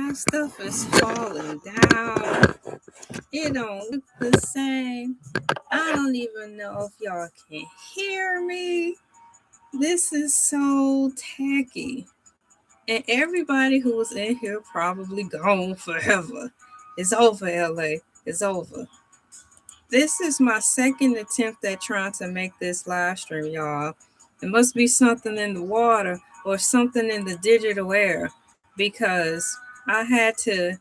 my stuff is falling down. It don't look the same. I don't even know if y'all can hear me. This is so tacky. And everybody who was in here probably gone forever. It's over, LA. It's over. This is my second attempt at trying to make this live stream, y'all. It must be something in the water or something in the digital air, because I had to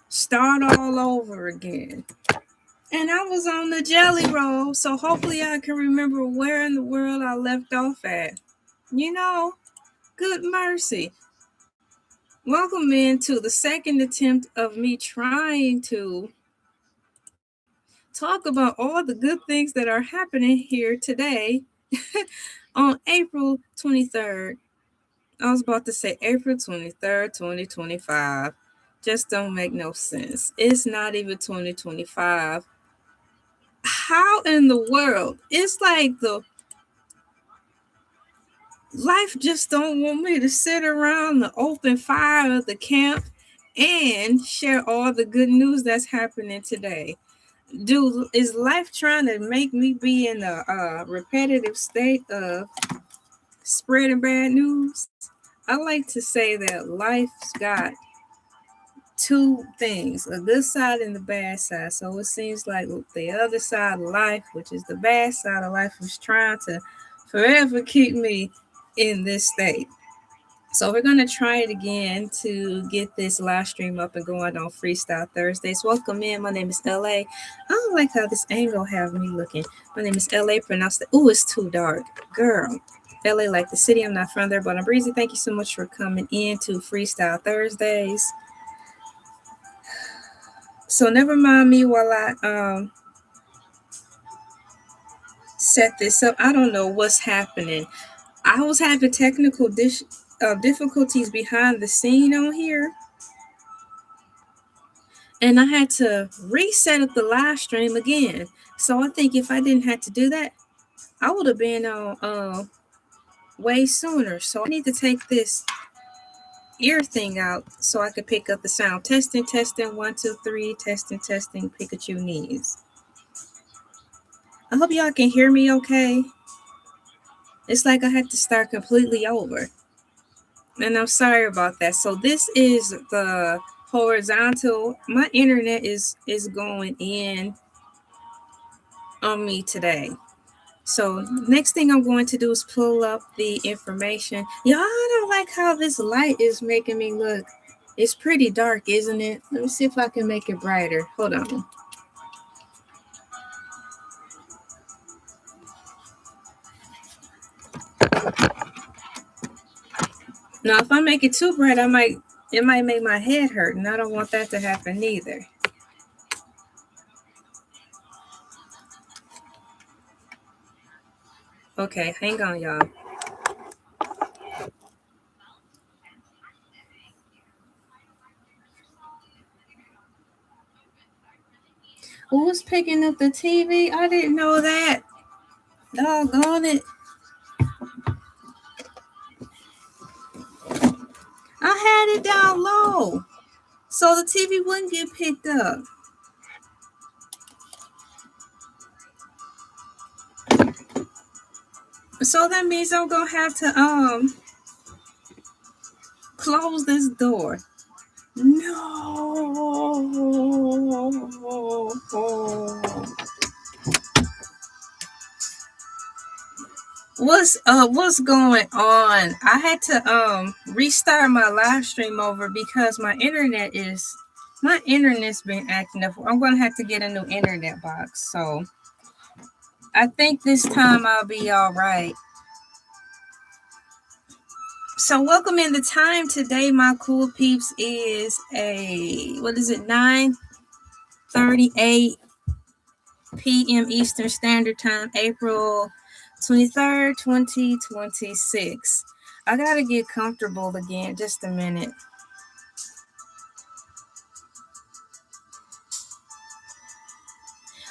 start all over again. And I was on the jelly roll, so hopefully I can remember where in the world I left off at. You know, good mercy. Welcome into the second attempt of me trying to talk about all the good things that are happening here today on April 23rd. I was about to say April 23rd, 2025. Just don't make no sense. It's not even 2025. How in the world? It's like the life just don't want me to sit around the open fire of the camp and share all the good news that's happening today. Dude, is life trying to make me be in a repetitive state of spreading bad news? I like to say that life's got two things, a good side and the bad side. So it seems like the other side of life, which is the bad side of life, was trying to forever keep me in this state. So we're going to try it again to get this live stream up and going on Freestyle Thursdays. Welcome in. My name is Elay. I don't like how this angle have me looking. My name is Elay, pronounced ooh, it's too dark. Girl. LA like the city. I'm not from there, but I'm breezy. Thank you so much for coming in to Freestyle Thursdays. So never mind me while I set this up. I don't know what's happening. I was having technical difficulties behind the scene on here, and I had to reset up the live stream again. So I think if I didn't have to do that, I would have been on way sooner. So I need to take this ear thing out so I could pick up the sound. Testing, 1, 2, 3, testing, Pikachu knees. I hope y'all can hear me okay. It's like I had to start completely over. And I'm sorry about that. So this is the horizontal. My internet is going in on me today. So next thing I'm going to do is pull up the information. Y'all, I don't like how this light is making me look. It's pretty dark, isn't it? Let me see if I can make it brighter. Hold on. Now, if I make it too bright, it might make my head hurt, and I don't want that to happen either. Okay, hang on, y'all. Who's picking up the TV? I didn't know that. Doggone it. I had it down low so the TV wouldn't get picked up. So that means I'm gonna have to close this door. No. What's going on? I had to restart my live stream over because my internet's been acting up. I'm gonna have to get a new internet box. So I think this time I'll be all right. So welcome in the time today, my cool peeps. Is 9:38 p.m. Eastern Standard Time, April 23rd, 2026. I gotta get comfortable again. Just a minute.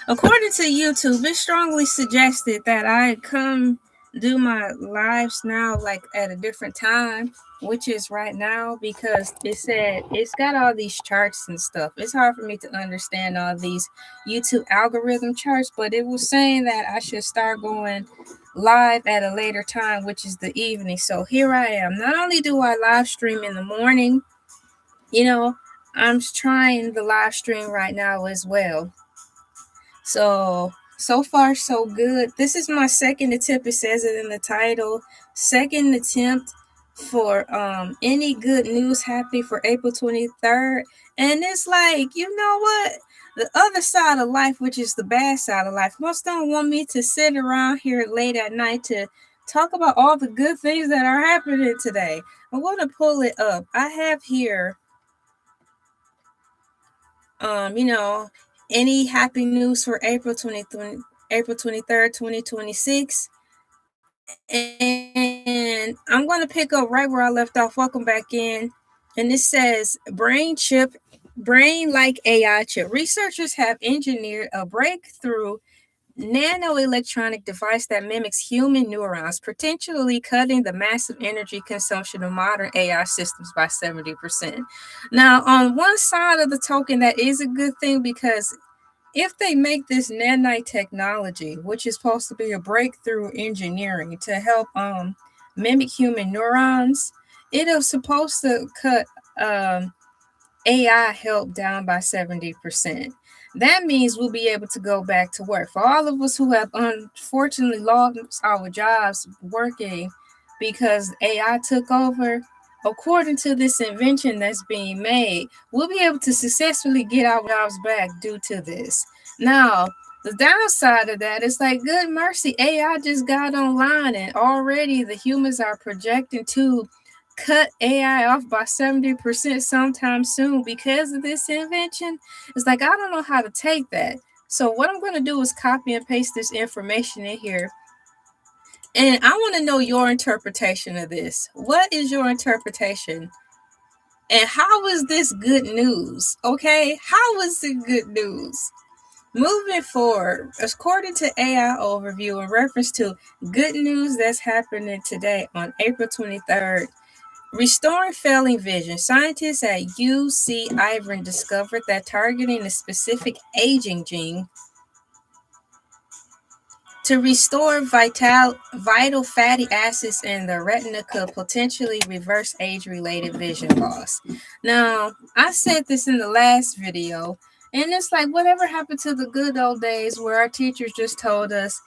According to YouTube, it's strongly suggested that I come do my lives now like at a different time, which is right now, because it said it's got all these charts and stuff. It's hard for me to understand all these YouTube algorithm charts, but it was saying that I should start going live at a later time, which is the evening. So here I am. Not only do I live stream in the morning, you know, I'm trying the live stream right now as well. So far so good. This is my second attempt. It says it in the title. Second attempt for any good news happening for April 23rd. And it's like, you know what? The other side of life, which is the bad side of life, most don't want me to sit around here late at night to talk about all the good things that are happening today. I'm going to pull it up. I have here you know, any happy news for April 23rd, 2026. And I'm going to pick up right where I left off. Welcome back in. And it says brain like AI chip. Researchers have engineered a breakthrough nanoelectronic device that mimics human neurons, potentially cutting the massive energy consumption of modern AI systems by 70%. Now, on one side of the token, that is a good thing, because if they make this nanite technology, which is supposed to be a breakthrough engineering to help mimic human neurons, it is supposed to cut AI help down by 70%. That means we'll be able to go back to work. For all of us who have unfortunately lost our jobs working because AI took over, according to this invention that's being made, we'll be able to successfully get our jobs back due to this. Now, the downside of that is like, good mercy, AI just got online, and already the humans are projecting to cut AI off by 70% sometime soon because of this invention. It's like, I don't know how to take that. So what I'm going to do is copy and paste this information in here. And I want to know your interpretation of this. What is your interpretation? And how is this good news? Okay, how is it good news? Moving forward, according to AI Overview, in reference to good news that's happening today on April 23rd, restoring failing vision. Scientists at UC Irvine discovered that targeting a specific aging gene to restore vital fatty acids in the retina could potentially reverse age-related vision loss. Now, I said this in the last video, and it's like, whatever happened to the good old days where our teachers just told us,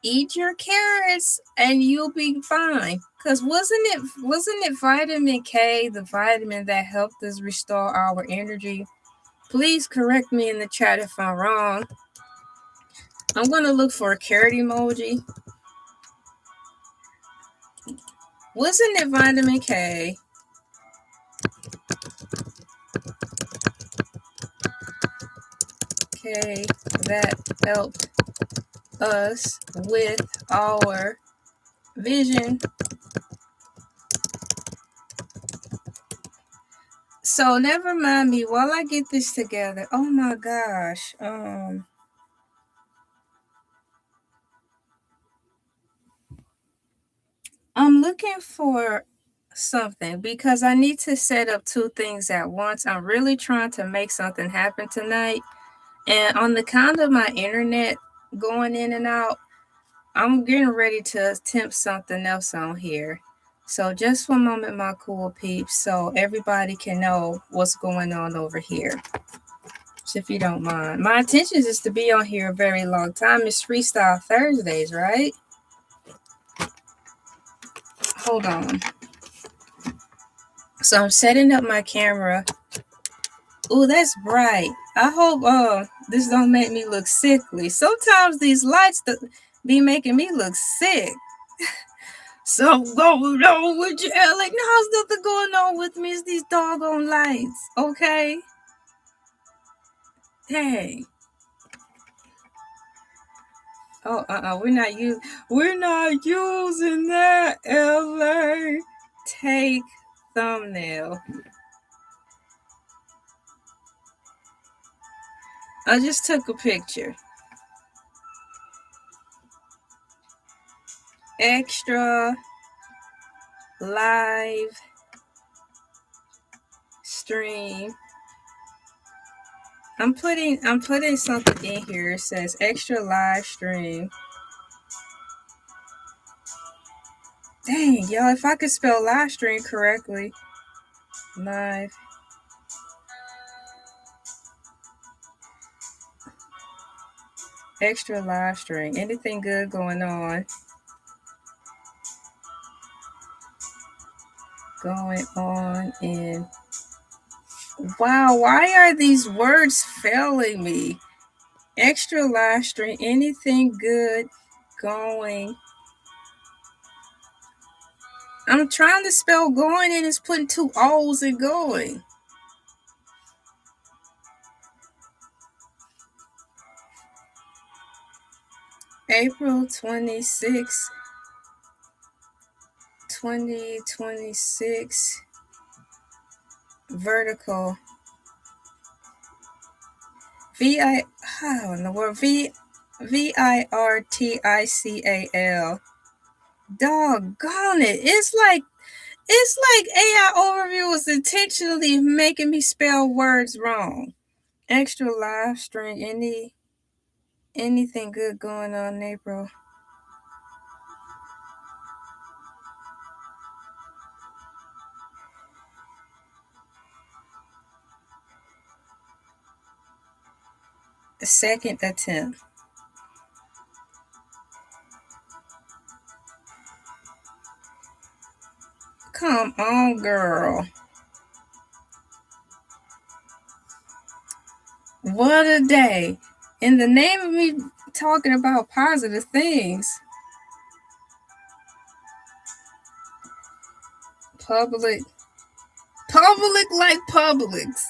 eat your carrots and you'll be fine? Because wasn't it vitamin K, the vitamin that helped us restore our energy? Please correct me in the chat if I'm wrong. I'm going to look for a carrot emoji. Wasn't it vitamin K? K that helped us with our vision? So never mind me while I get this together. Oh my gosh. I'm looking for something because I need to set up two things at once. I'm really trying to make something happen tonight. And on the count of my internet going in and out, I'm getting ready to attempt something else on here. So just one moment, my cool peeps, so everybody can know what's going on over here. So if you don't mind. My intention is to be on here a very long time. It's Freestyle Thursdays, right? Hold on. So I'm setting up my camera. Oh, that's bright. I hope this don't make me look sickly. Sometimes these lights be making me look sick. Something going on with you, Alec? No, there's nothing going on with me. It's these doggone lights, okay? Hey. Oh, we're not using that, LA. Take thumbnail. I just took a picture. extra live stream. I'm putting something in here. It says extra live stream. Dang, y'all, if I could spell live stream correctly. Live. Extra live stream. Anything good going on? In. Wow, why are these words failing me? Extra live stream. Anything good going? I'm trying to spell going and it's putting 2 O's in going. April 26, 2026. Vertical. VIRTICAL. Doggone it. It's like AI overview was intentionally making me spell words wrong. Extra live stream. Anything good going on in April? The second attempt. Come on, girl. What a day. In the name of me talking about positive things. Public like Publix.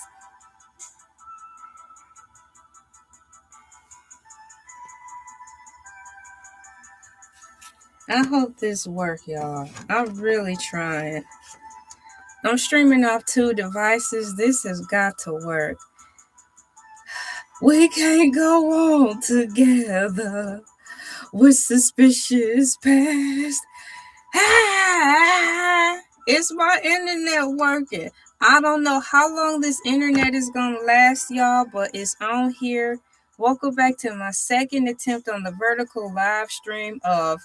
I hope this work, y'all. I'm really trying. I'm streaming off 2 devices. This has got to work. We can't go on together with suspicious past. It's my internet working. I don't know how long this internet is going to last, y'all, but it's on here. Welcome back to my second attempt on the vertical live stream of...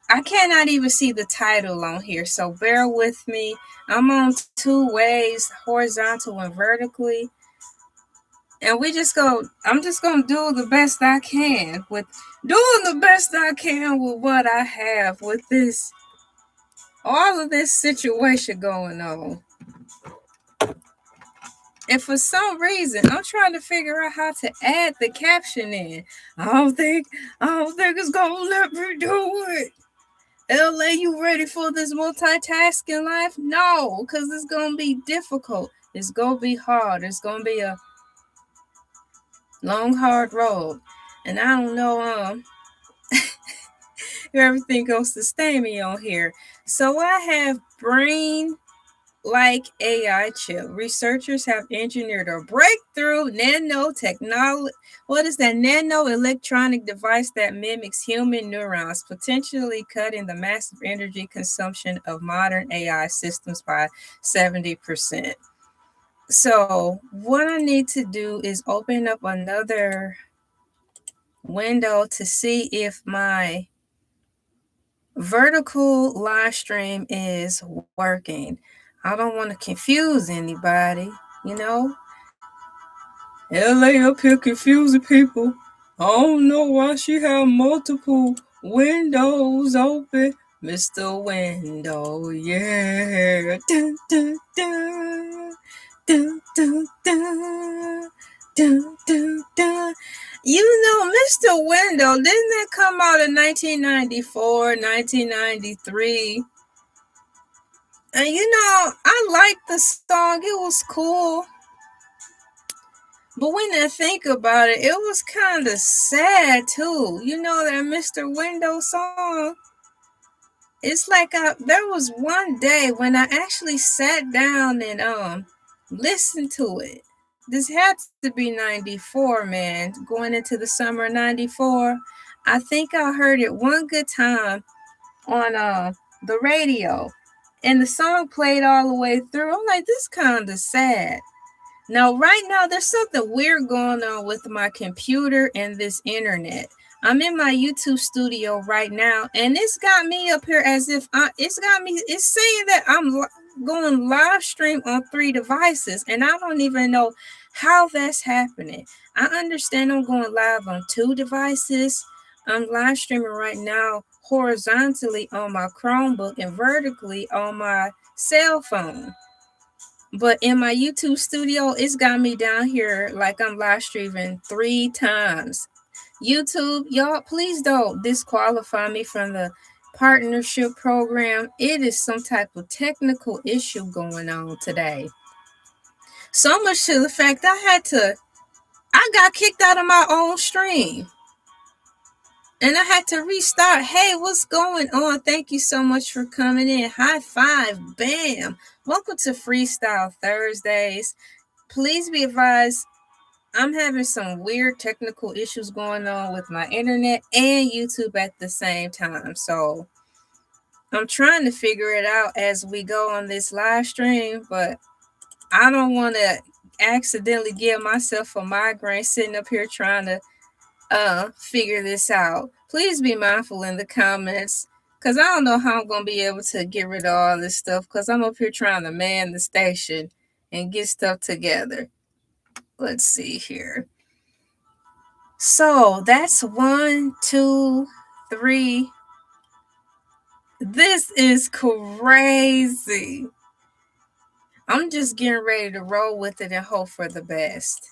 I cannot even see the title on here, so bear with me. I'm on 2 ways, horizontal and vertically. And I'm just going to do the best I can with what I have with this, all of this situation going on. And for some reason, I'm trying to figure out how to add the caption in. I don't think it's going to let me do it. LA, you ready for this multitasking life? No, because it's going to be difficult. It's going to be hard. It's going to be a long, hard road. And I don't know if everything goes to sustain me on here. So I have brain like AI chip. Researchers have engineered a breakthrough nanotechnology. What is that? Nano electronic device that mimics human neurons, potentially cutting the massive energy consumption of modern AI systems by 70%. So what I need to do is open up another window to see if my vertical live stream is working. I don't want to confuse anybody, you know. LA up here confusing people. I don't know why she have multiple windows open. Mr. Window, yeah. Dun, dun, dun. Dun, dun, dun. Dun, dun, dun. You know, Mr. Window, didn't that come out in 1994, 1993? And you know, I liked the song. It was cool. But when I think about it, it was kind of sad too. You know that Mr. Window song? It's like there was one day when I actually sat down and listened to it. This had to be 94, man. Going into the summer of 94. I think I heard it one good time on the radio, and the song played all the way through. I'm like, this kind of sad. Now, right now, there's something weird going on with my computer and this internet. I'm in my YouTube studio right now, and it's got me up here as if it's saying that I'm going live stream on 3 devices, and I don't even know how that's happening. I understand I'm going live on 2 devices. I'm live streaming right now horizontally on my Chromebook and vertically on my cell phone. But in my YouTube studio, it's got me down here like I'm live streaming 3 times. YouTube, y'all, please don't disqualify me from the partnership program. It is some type of technical issue going on today. So much to the fact I got kicked out of my own stream. And I had to restart. Hey, what's going on? Thank you so much for coming in. High five. Bam. Welcome to Freestyle Thursdays. Please be advised, I'm having some weird technical issues going on with my internet and YouTube at the same time. So I'm trying to figure it out as we go on this live stream, but I don't want to accidentally give myself a migraine sitting up here trying to figure this out. Please be mindful in the comments, because I don't know how I'm going to be able to get rid of all this stuff, because I'm up here trying to man the station and get stuff together. Let's see here. So that's 1, 2, 3. This is crazy. I'm just getting ready to roll with it and hope for the best.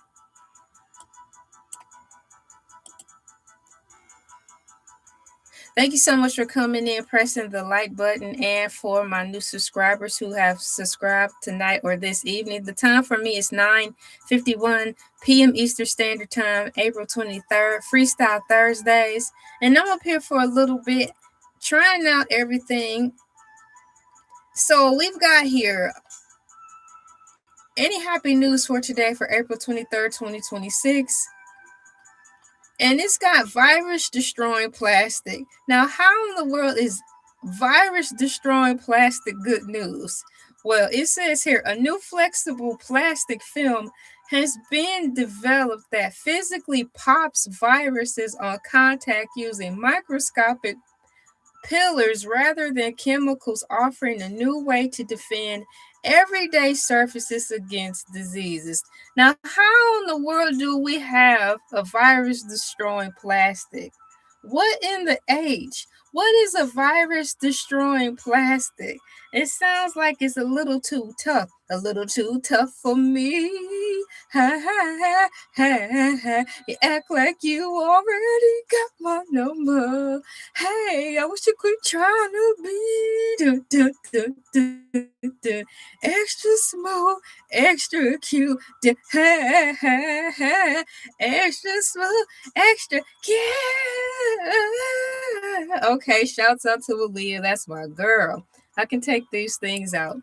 Thank you so much for coming in, pressing the like button, and for my new subscribers who have subscribed tonight or this evening. The time for me is 9:51 p.m. Eastern Standard Time, April 23rd, Freestyle Thursdays. And I'm up here for a little bit, trying out everything. So we've got here any happy news for today for April 23rd, 2026. And it's got virus destroying plastic. Now, how in the world is virus destroying plastic good news? Well, it says here a new flexible plastic film has been developed that physically pops viruses on contact using microscopic pillars rather than chemicals, offering a new way to defend everyday surfaces against diseases. Now, how in the world do we have a virus destroying plastic? What in the H? What is a virus destroying plastic? It sounds like it's a little too tough for me. Ha ha ha ha ha. You act like you already got my number. Hey, I wish you quit trying to be extra small, extra cute, extra small, extra cute. Okay, shouts out to Aaliyah. That's my girl. I can take these things out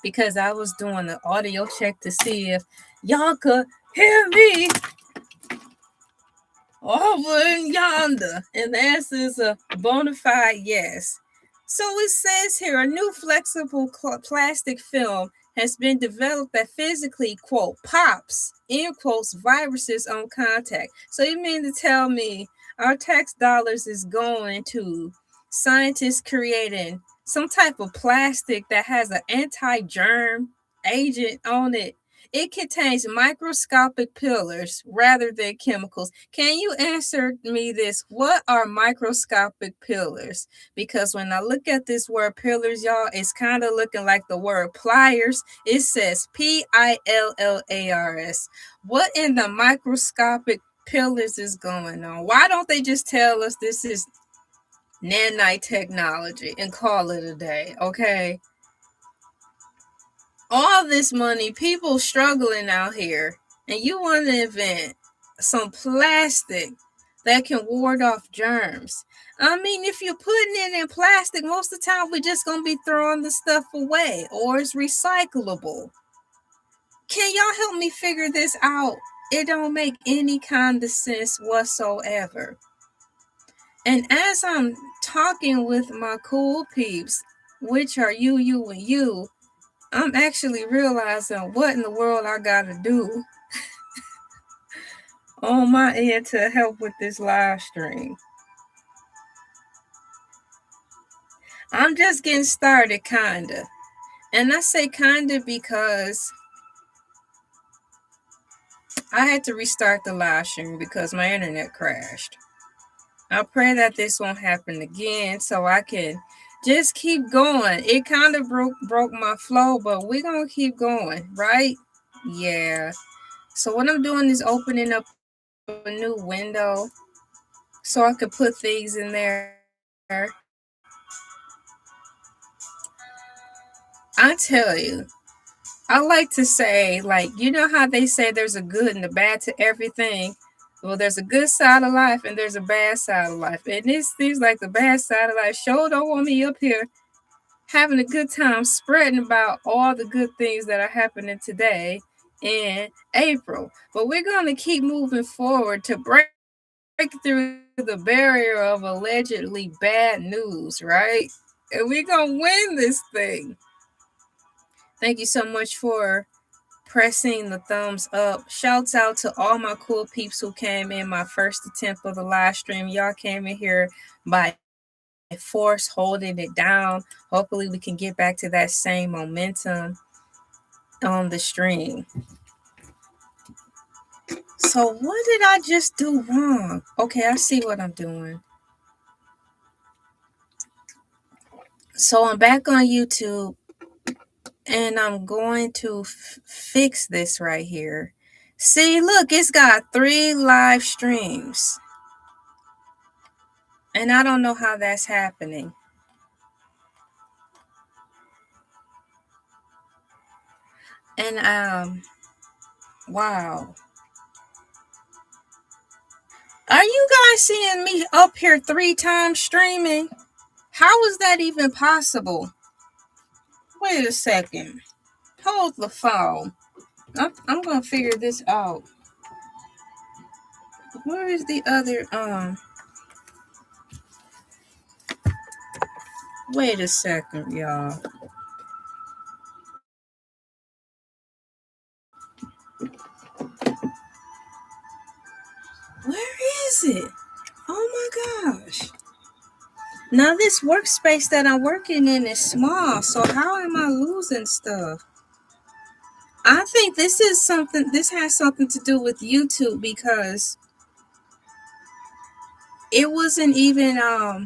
because I was doing an audio check to see if y'all could hear me over in yonder. And the answer is a bona fide yes. So it says here a new flexible plastic film has been developed that physically, quote, pops, end quotes, viruses on contact. So you mean to tell me our tax dollars is going to scientists creating some type of plastic that has an anti-germ agent on it? It contains microscopic pillars rather than chemicals. Can you answer me this? What are microscopic pillars? Because when I look at this word pillars, y'all, it's kind of looking like the word pliers. It says Pillars. What in the microscopic pillars is going on? Why don't they just tell us this is nanite technology and call it a day, okay? All this money, people struggling out here, and you want to invent some plastic that can ward off germs. I mean, if you're putting it in plastic, most of the time we're just going to be throwing the stuff away, or it's recyclable. Can y'all help me figure this out? It don't make any kind of sense whatsoever. And as I'm talking with my cool peeps, which are you, and you, I'm actually realizing what in the world I gotta do on my end to help with this live stream. I'm just getting started, kinda. And I say kinda because I had to restart the live stream because my internet crashed. I pray that this won't happen again so I can just keep going. It kind of broke my flow, but we're going to keep going, right? Yeah. So what I'm doing is opening up a new window so I can put things in there. I tell you, I like to say, like, you know how they say there's a good and a bad to everything? Well, there's a good side of life and there's a bad side of life. And it seems like the bad side of life sure don't want me up here having a good time spreading about all the good things that are happening today in April. But we're going to keep moving forward to break through the barrier of allegedly bad news, right? And we're going to win this thing. Thank you so much for pressing the thumbs up. Shouts out to all my cool peeps who came in my first attempt of the live stream. Y'all came in here by force, holding it down. Hopefully we can get back to that same momentum on the stream. So what did I just do wrong? Okay, I see what I'm doing. So I'm back on YouTube and I'm going to fix this right here. See, look, it's got 3 live streams. And I don't know how that's happening. And wow. Are you guys seeing me up here 3 times streaming? How is that even possible? Wait a second. Hold the phone. I'm gonna figure this out. Where is the other wait a second, y'all. Where is it? Oh my gosh. Now this workspace that I'm working in is small, so how am I losing stuff? I think this has something to do with YouTube because it wasn't even I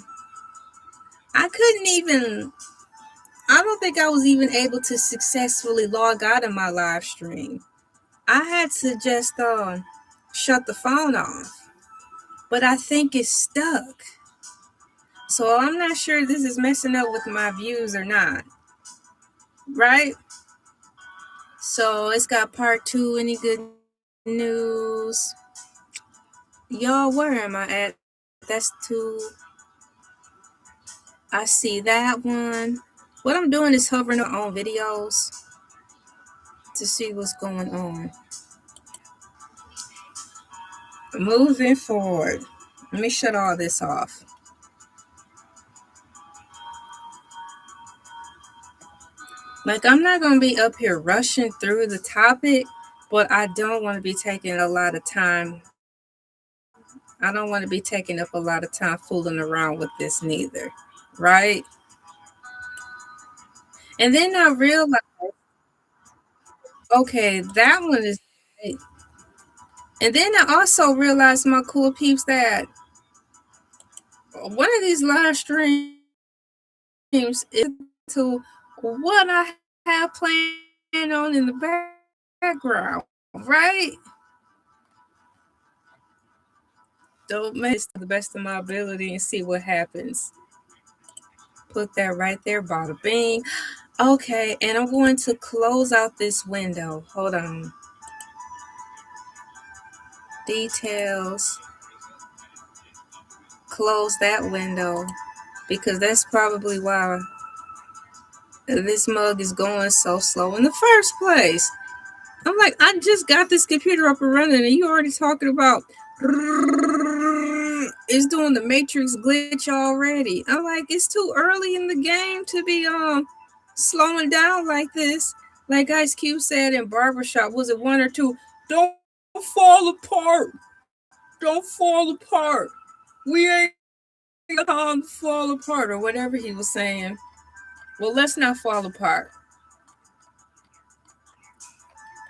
don't think I was even able to successfully log out of my live stream. I had to just shut the phone off. But I think it's stuck. So I'm not sure this is messing up with my views or not. Right? So it's got part 2. Any good news? Y'all, where am I at? That's 2. I see that one. What I'm doing is hovering on videos to see what's going on. Moving forward. Let me shut all this off. Like, I'm not going to be up here rushing through the topic, but I don't want to be taking a lot of time. I don't want to be taking up a lot of time fooling around with this neither, right? And then I realized, okay, that one is great. And then I also realized, my cool peeps, that one of these live streams is to what I have planned on in the background, right? Don't mess to the best of my ability and see what happens. Put that right there, bada bing. Okay, and I'm going to close out this window. Hold on. Details. Close that window because that's probably why this mug is going so slow in the first place. I'm like, I just got this computer up and running and you already talking about it's doing the Matrix glitch already. I'm like, it's too early in the game to be slowing down like this. Like Ice Cube said in Barbershop, was it one or two? Don't fall apart. Don't fall apart. We ain't got time to fall apart, or whatever he was saying. Well, let's not fall apart.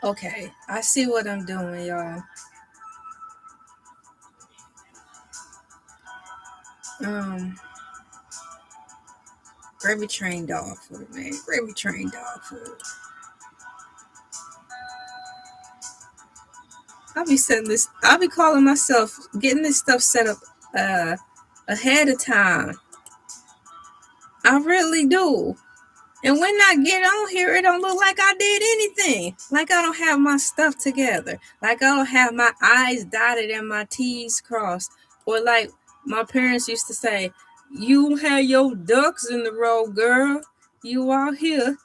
Okay, I see what I'm doing, y'all. Um, Gravy train dog food, man. Gravy train dog food. I'll be setting this. I'll be calling myself getting this stuff set up ahead of time. I really do. And when I get on here, it don't look like I did anything. Like I don't have my stuff together. Like I don't have my I's dotted and my T's crossed. Or like my parents used to say, you have your ducks in the row, girl. You out here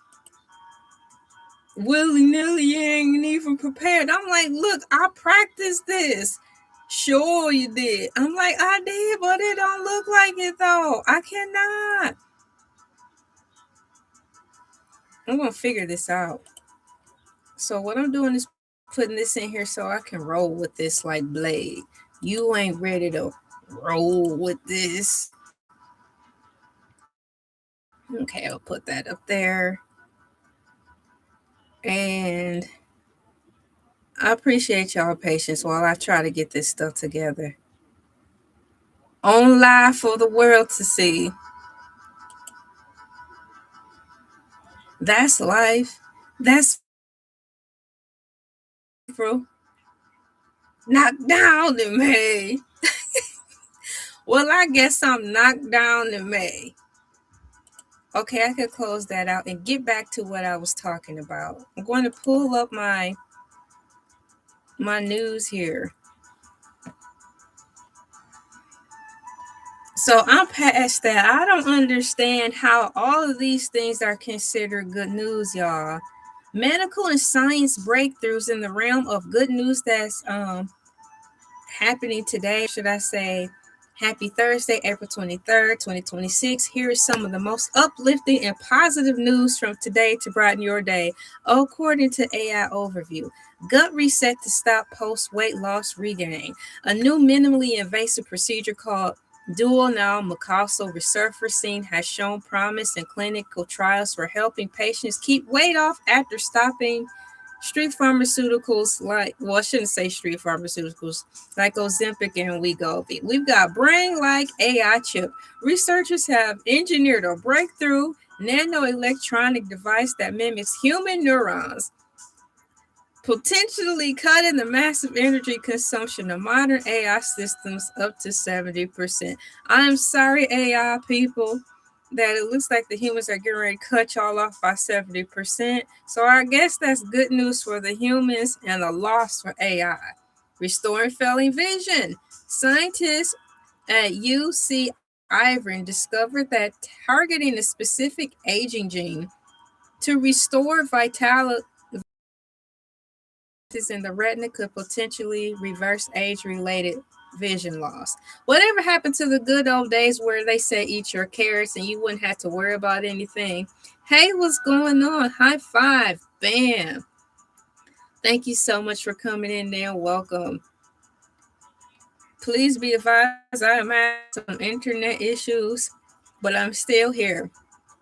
willy-nilly, you ain't even prepared. I'm like, look, I practiced this. Sure you did. I'm like, I did, but it don't look like it though. I cannot. I'm gonna figure this out. So what I'm doing is putting this in here so I can roll with this like blade. You ain't ready to roll with this. Okay, I'll put that up there. And I appreciate y'all patience while I try to get this stuff together. On live for the world to see. That's life. That's bro. Knocked down in May. Well, I guess I'm knocked down in May. Okay, I could close that out and get back to what I was talking about. I'm going to pull up my news here. So I'm past that. I don't understand how all of these things are considered good news, y'all. Medical and science breakthroughs in the realm of good news that's happening today. Should I say happy Thursday, April 23rd, 2026. Here is some of the most uplifting and positive news from today to brighten your day. According to AI Overview, gut reset to stop post-weight loss regain. A new minimally invasive procedure called dual mucosal resurfacing has shown promise in clinical trials for helping patients keep weight off after stopping street pharmaceuticals I shouldn't say street pharmaceuticals, like Ozempic and Wegovy. We've got brain-like AI chip. Researchers have engineered a breakthrough nanoelectronic device that mimics human neurons, potentially cutting the massive energy consumption of modern AI systems up to 70%. I'm sorry, AI people, that it looks like the humans are getting ready to cut y'all off by 70%. So I guess that's good news for the humans and a loss for AI. Restoring failing vision. Scientists at UC Irvine discovered that targeting a specific aging gene to restore vitality in the retina could potentially reverse age-related vision loss. Whatever happened to the good old days where they said eat your carrots and you wouldn't have to worry about anything? Hey, what's going on? High five. Bam. Thank you so much for coming in there. Welcome. Please be advised, I am having some internet issues, but I'm still here.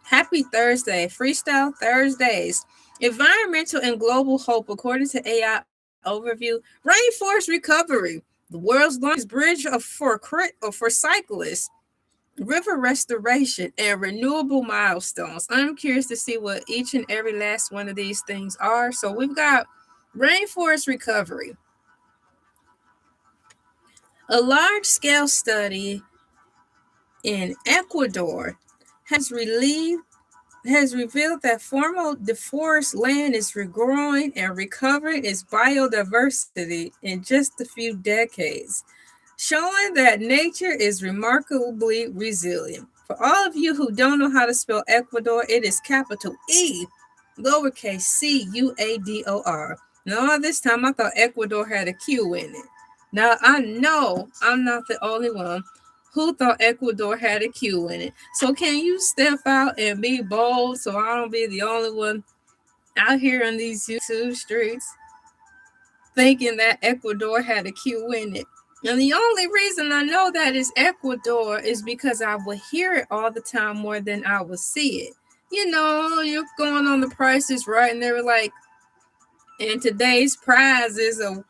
Happy Thursday. Freestyle Thursdays. Environmental and global hope, according to AI Overview. Rainforest recovery. The world's longest bridge for cyclists. River restoration and renewable milestones. I'm curious to see what each and every last one of these things are. So we've got rainforest recovery. A large-scale study in Ecuador has revealed that former deforested land is regrowing and recovering its biodiversity in just a few decades, showing that nature is remarkably resilient. For all of you who don't know how to spell Ecuador, it is capital E, lowercase c, U-A-D-O-R. Now, all this time I thought Ecuador had a Q in it. Now, I know I'm not the only one who thought Ecuador had a Q in it. So, can you step out and be bold so I don't be the only one out here on these YouTube streets thinking that Ecuador had a Q in it? And the only reason I know that is Ecuador is because I would hear it all the time more than I would see it. You know, you're going on the prices right, and they were like, and today's prize is a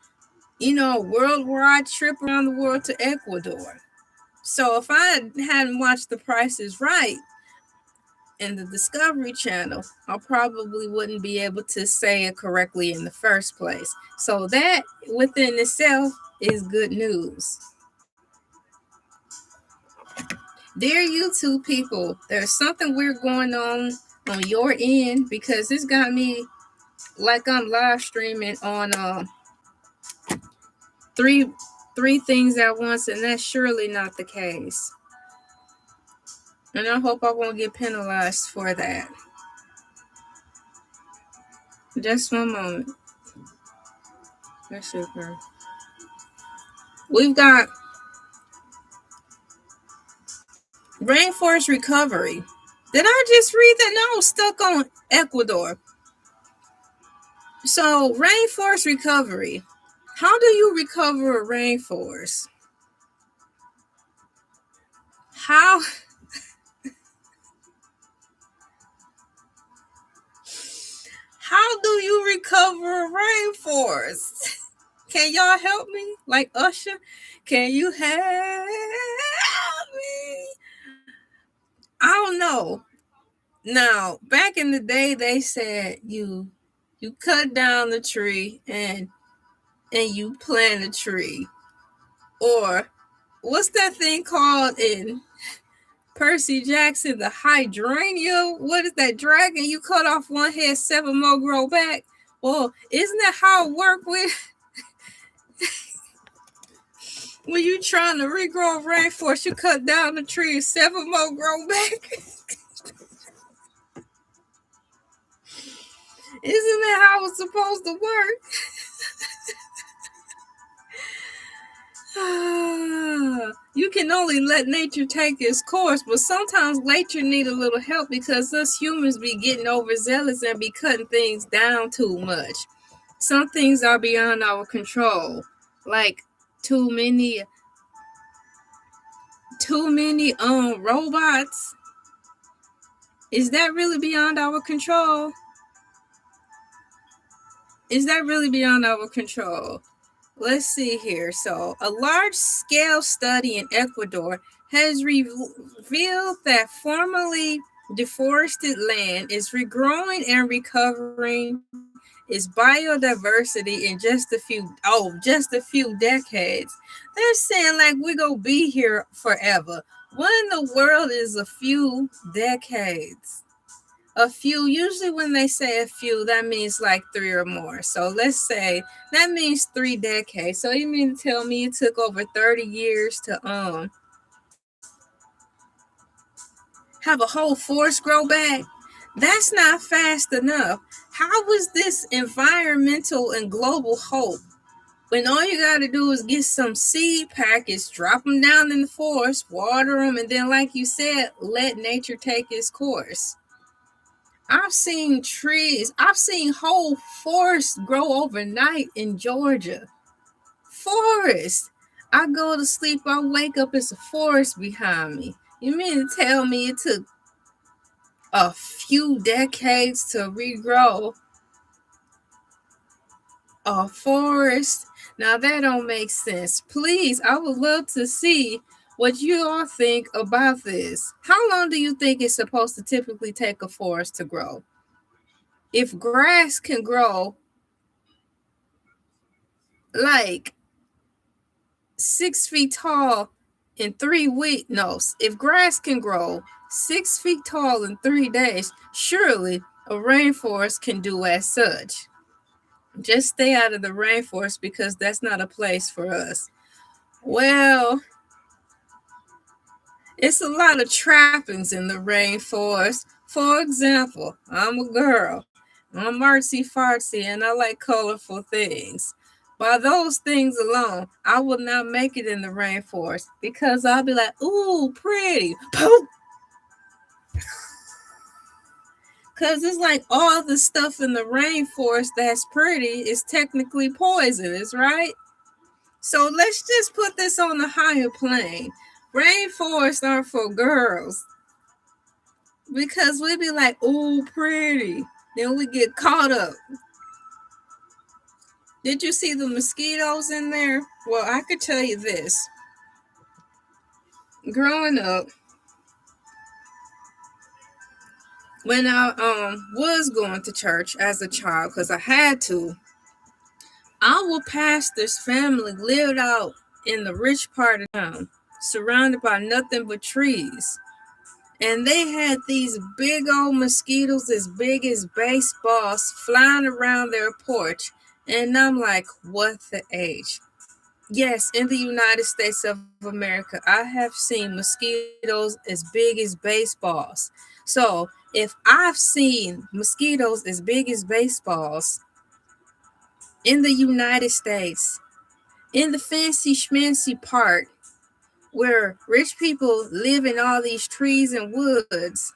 worldwide trip around the world to Ecuador. So if I hadn't watched The Price is Right in the Discovery Channel, I probably wouldn't be able to say it correctly in the first place. So that within itself is good news. Dear YouTube people, there's something weird going on your end because it's got me like I'm live streaming on three things at once, and that's surely not the case. And I hope I won't get penalized for that. Just one moment. That's super. We've got rainforest recovery. Did I just read that? No, I was stuck on Ecuador. So, rainforest recovery. How do you recover a rainforest? How do you recover a rainforest? Can y'all help me? Like Usher, can you help me? I don't know. Now, back in the day, they said you cut down the tree and you plant a tree. Or what's that thing called in Percy Jackson? The hydrangea? What is that dragon? You cut off one head, 7 more grow back. Well, isn't that how it work with when you trying to regrow a rainforest? You cut down the tree, 7 more grow back. Isn't that how it's supposed to work? You can only let nature take its course, but sometimes nature need a little help because us humans be getting overzealous and be cutting things down too much. Some things are beyond our control, like too many robots. Is that really beyond our control? Is that really beyond our control? Let's see here. So, a large-scale study in Ecuador has revealed that formerly deforested land is regrowing and recovering its biodiversity in just a few decades. They're saying like we're gonna be here forever. What in the world is a few decades? A few, usually when they say a few, that means like 3 or more. So let's say that means 3 decades. So you mean to tell me it took over 30 years to have a whole forest grow back? That's not fast enough. How was this environmental and global hope when all you got to do is get some seed packets, drop them down in the forest, water them, and then like you said, let nature take its course? I've seen whole forests grow overnight in Georgia. Forest. I go to sleep, I wake up, it's a forest behind me. You mean to tell me it took a few decades to regrow a forest? Now that don't make sense. Please, I would love to see what you all think about this. How long do you think it's supposed to typically take a forest to grow? If grass can grow like 6 feet tall in 3 weeks, no, if grass can grow 6 feet tall in 3 days, surely a rainforest can do as such. Just stay out of the rainforest because that's not a place for us. Well, it's a lot of trappings in the rainforest. For example, I'm a girl. I'm artsy fartsy and I like colorful things. By those things alone, I will not make it in the rainforest because I'll be like, ooh, pretty. Poof. Because it's like all the stuff in the rainforest that's pretty is technically poisonous, right? So let's just put this on the higher plane. Rainforests are for girls because we be like, ooh, pretty. Then we get caught up. Did you see the mosquitoes in there? Well, I could tell you this. Growing up, when I was going to church as a child, because I had to, our pastor's family lived out in the rich part of town, surrounded by nothing but trees. And they had these big old mosquitoes as big as baseballs flying around their porch. And I'm like, what the H? Yes, in the United States of America, I have seen mosquitoes as big as baseballs. So if I've seen mosquitoes as big as baseballs in the United States, in the fancy schmancy part where rich people live in all these trees and woods,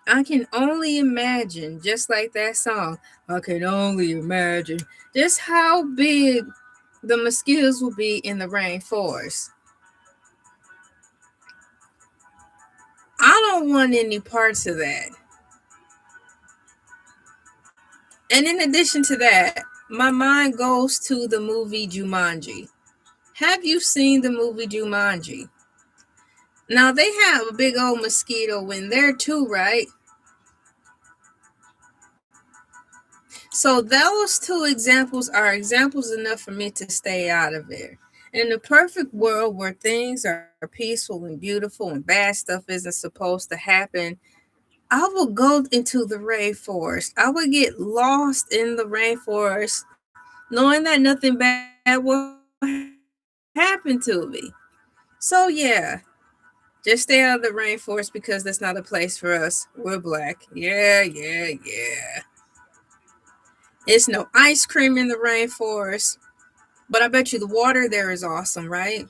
I can only imagine, just like that song, I can only imagine just how big the mosquitoes will be in the rainforest. I don't want any parts of that. And in addition to that, my mind goes to the movie Jumanji. Have you seen the movie Jumanji? Now they have a big old mosquito in there too, right? So those two examples are examples enough for me to stay out of it. In the perfect world where things are peaceful and beautiful and bad stuff isn't supposed to happen, I will go into the rainforest. I would get lost in the rainforest, knowing that nothing bad will happen to me. So yeah, just stay out of the rainforest because that's not a place for us. We're black. Yeah. It's no ice cream in the rainforest, but I bet you the water there is awesome, right?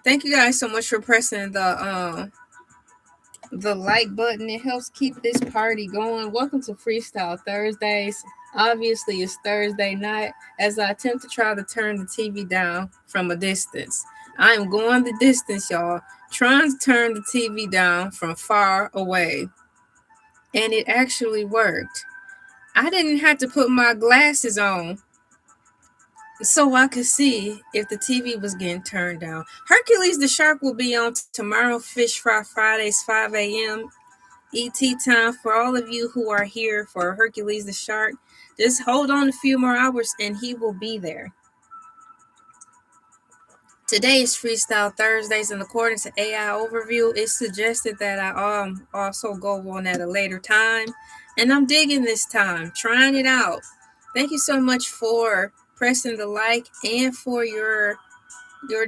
Thank you guys so much for pressing the like button. It helps keep this party going. Welcome to Freestyle Thursdays. Obviously, it's Thursday night as I attempt to try to turn the TV down from a distance. I am going the distance, y'all, trying to turn the TV down from far away. And it actually worked. I didn't have to put my glasses on so I could see if the TV was getting turned down. Hercules the Shark will be on tomorrow, Fish Fry Fridays, 5 a.m. ET time. For all of you who are here for Hercules the Shark, just hold on a few more hours and he will be there. Today is Freestyle Thursdays, and according to AI Overview, it's suggested that I also go on at a later time. And I'm digging this time, trying it out. Thank you so much for pressing the like and for your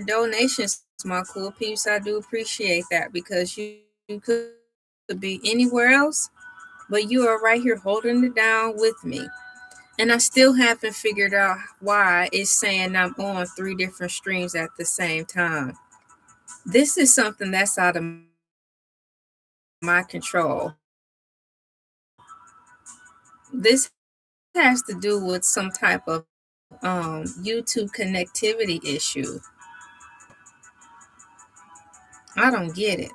donations, my cool peeps. I do appreciate that because you could be anywhere else, but you are right here holding it down with me. And I still haven't figured out why it's saying I'm on 3 different streams at the same time. This is something that's out of my control. This has to do with some type of YouTube connectivity issue. I don't get it.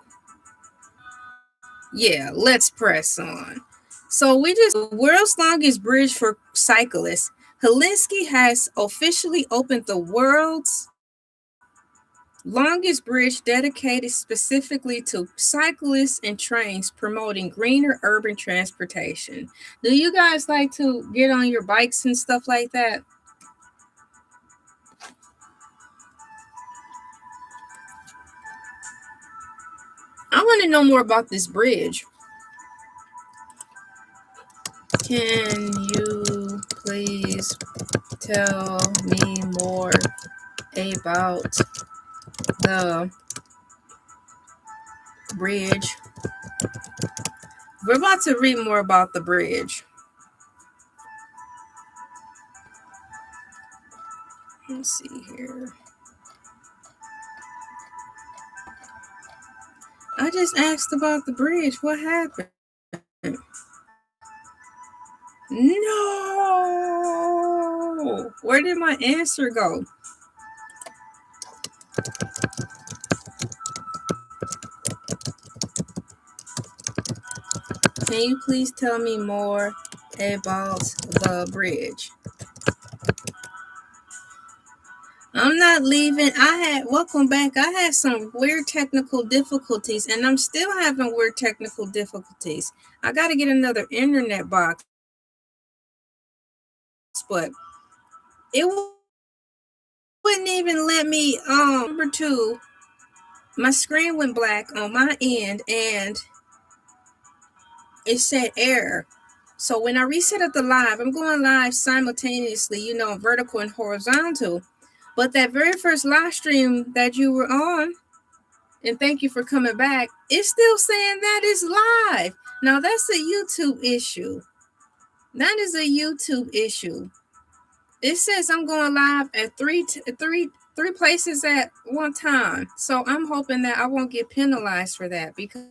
Yeah, let's press on. So the world's longest bridge for cyclists. Helsinki has officially opened the world's longest bridge dedicated specifically to cyclists and trains, promoting greener urban transportation. Do you guys like to get on your bikes and stuff like that? I want to know more about this bridge. Can you please tell me more about the bridge? We're about to read more about the bridge. Let's see here. I just asked about the bridge. What happened? No! Where did my answer go? Can you please tell me more about the bridge? I'm not leaving. Welcome back. I had some weird technical difficulties, and I'm still having weird technical difficulties. I got to get another internet box, but it wouldn't even let me. Number two, my screen went black on my end, and it said error. So when I reset up the live, I'm going live simultaneously, vertical and horizontal. But that very first live stream that you were on, and thank you for coming back, it's still saying that it's live. Now that's a YouTube issue. That is a YouTube issue. It says I'm going live at three places at one time. So I'm hoping that I won't get penalized for that, because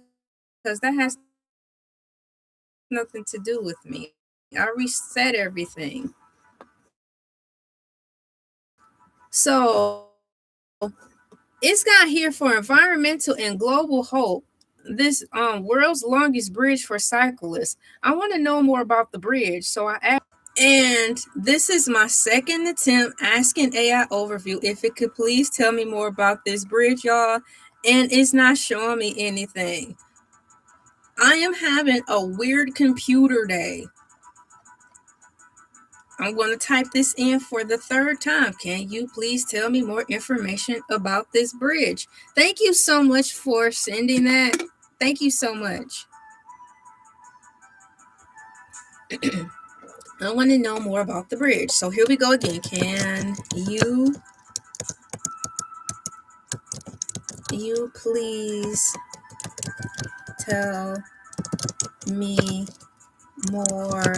that has nothing to do with me. I reset everything. So it's got here for environmental and global hope, this world's longest bridge for cyclists. I want to know more about the bridge, so I asked, and this is my second attempt asking AI overview if it could please tell me more about this bridge, y'all, and it's not showing me anything. I am having a weird computer day. I'm going to type this in for the third time. Can you please tell me more information about this bridge? Thank you so much for sending that. Thank you so much. I want to know more about the bridge. So here we go again. Can you please tell me more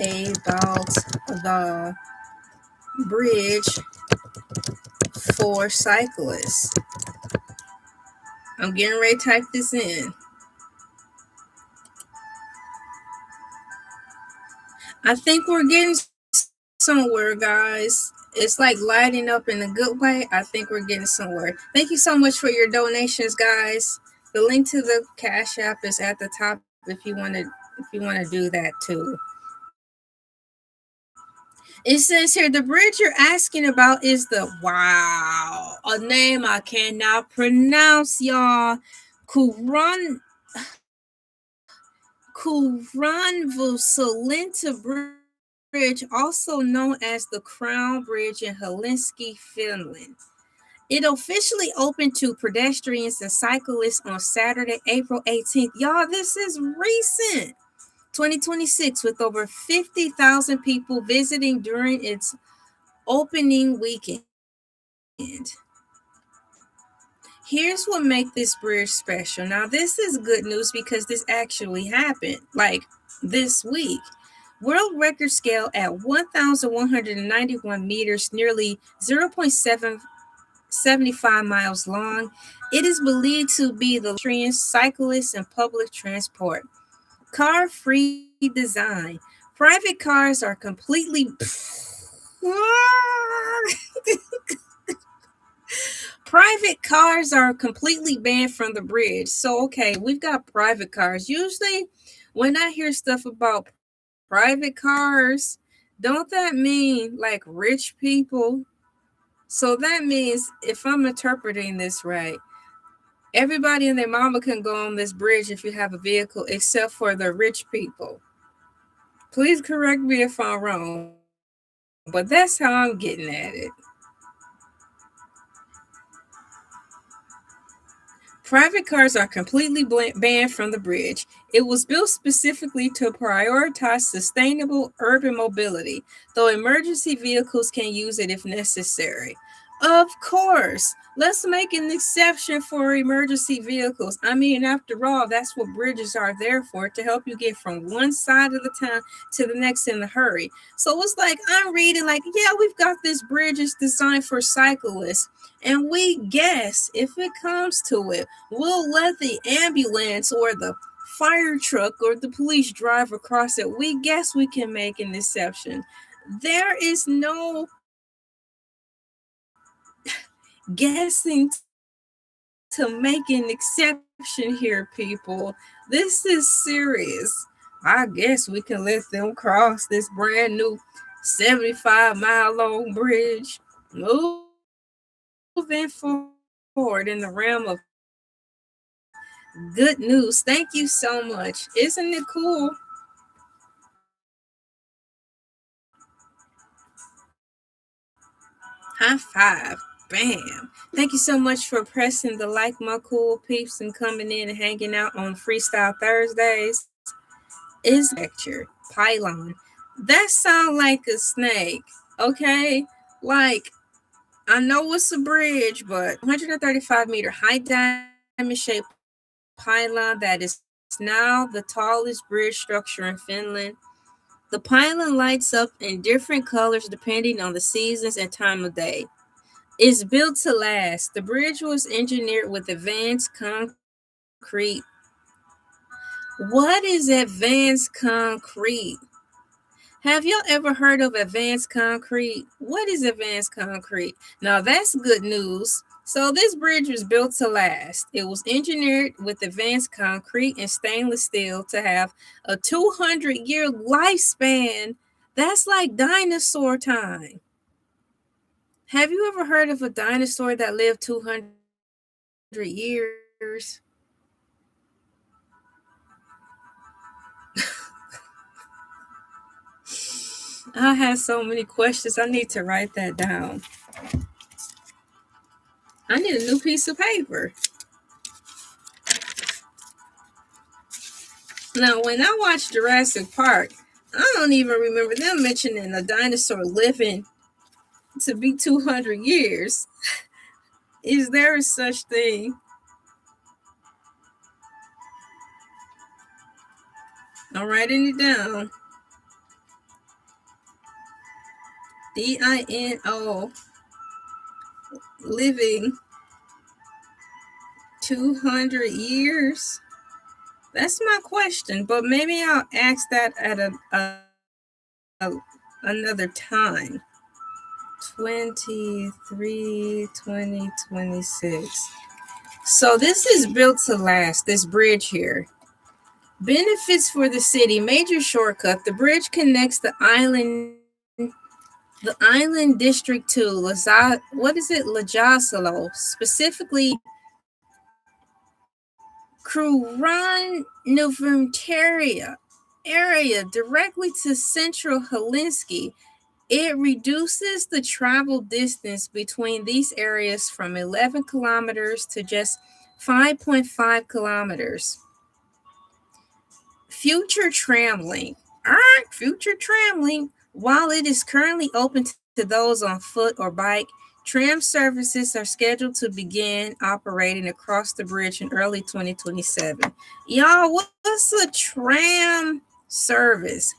about the bridge for cyclists? I'm getting ready to type this in. I think we're getting somewhere, guys. It's like lighting up in a good way. I think we're getting somewhere. Thank you so much for your donations, guys. The link to the Cash App is at the top if you want to do that too. It says here, the bridge you're asking about is the, wow, a name I cannot pronounce, y'all. Kuranvusalinta Bridge, also known as the Crown Bridge in Helsinki, Finland. It officially opened to pedestrians and cyclists on Saturday, April 18th. Y'all, this is recent. 2026, with over 50,000 people visiting during its opening weekend. Here's what makes this bridge special. Now, this is good news because this actually happened, like this week. World record scale at 1,191 meters, nearly 0.75 miles long. It is believed to be the pedestrian, cyclists, and public transport. Car-free design. Private cars are completely private cars are completely banned from the bridge. So, okay, we've got private cars. Usually, when I hear stuff about private cars, don't that mean like rich people? So that means, if I'm interpreting this right, everybody and their mama can go on this bridge if you have a vehicle, except for the rich people. Please correct me if I'm wrong, but that's how I'm getting at it. Private cars are completely banned from the bridge. It was built specifically to prioritize sustainable urban mobility, though emergency vehicles can use it if necessary. Of course. Let's make an exception for emergency vehicles. I mean, after all, that's what bridges are there for, to help you get from one side of the town to the next in a hurry. So it's like I'm reading, like, yeah, we've got this bridge is designed for cyclists. And we guess if it comes to it, we'll let the ambulance or the fire truck or the police drive across it. We guess we can make an exception. There is no guessing to make an exception here, people. This is serious. I guess we can let them cross this brand new 75-mile long bridge. Moving forward in the realm of good news. Thank you so much. Isn't it cool? High five. Bam. Thank you so much for pressing the like, my cool peeps, and coming in and hanging out on Freestyle Thursdays. Is lecture pylon. That sound like a snake, okay? Like, I know it's a bridge, but 135-meter high diamond shaped pylon that is now the tallest bridge structure in Finland. The pylon lights up in different colors depending on the seasons and time of day. It's built to last. The bridge was engineered with advanced concrete. What is advanced concrete? Have y'all ever heard of advanced concrete? What is advanced concrete? Now that's good news. So this bridge was built to last. It was engineered with advanced concrete and stainless steel to have a 200-year lifespan. That's like dinosaur time. Have you ever heard of a dinosaur that lived 200 years? I have so many questions. I need to write that down. I need a new piece of paper. Now, when I watched Jurassic Park, I don't even remember them mentioning a dinosaur living to be 200 years. Is there a such thing? I'm writing it down. Dino living 200 years? That's my question, but maybe I'll ask that at another time. 2026. So this is built to last, this bridge here. Benefits for the city. Major shortcut. The bridge connects the island district to Lajasalo, specifically Kruran area directly to central Helsinki. It reduces the travel distance between these areas from 11 kilometers to just 5.5 kilometers. Future tram link. All right, future tram link. While it is currently open to those on foot or bike, tram services are scheduled to begin operating across the bridge in early 2027. Y'all, what's a tram service?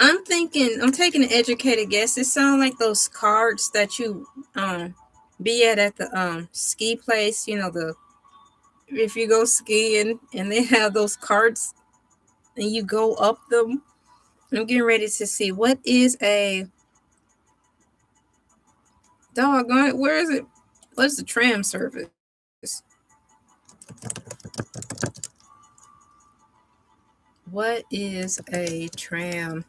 I'm taking an educated guess. It sounds like those cards that you be at the ski place, you know, if you go skiing and they have those carts and you go up them. I'm getting ready to see what is a doggone it. Where is it? What's the tram service? What is a tram?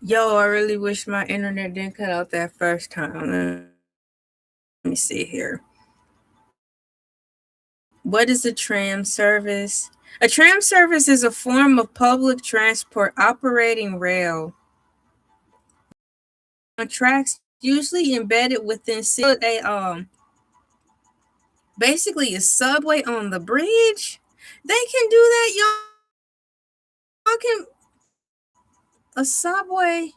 Yo, I really wish my internet didn't cut out that first time. Let me see here. What is a tram service? A tram service is a form of public transport operating rail on tracks usually embedded within a basically a subway on the bridge. They can do that. Y'all can a subway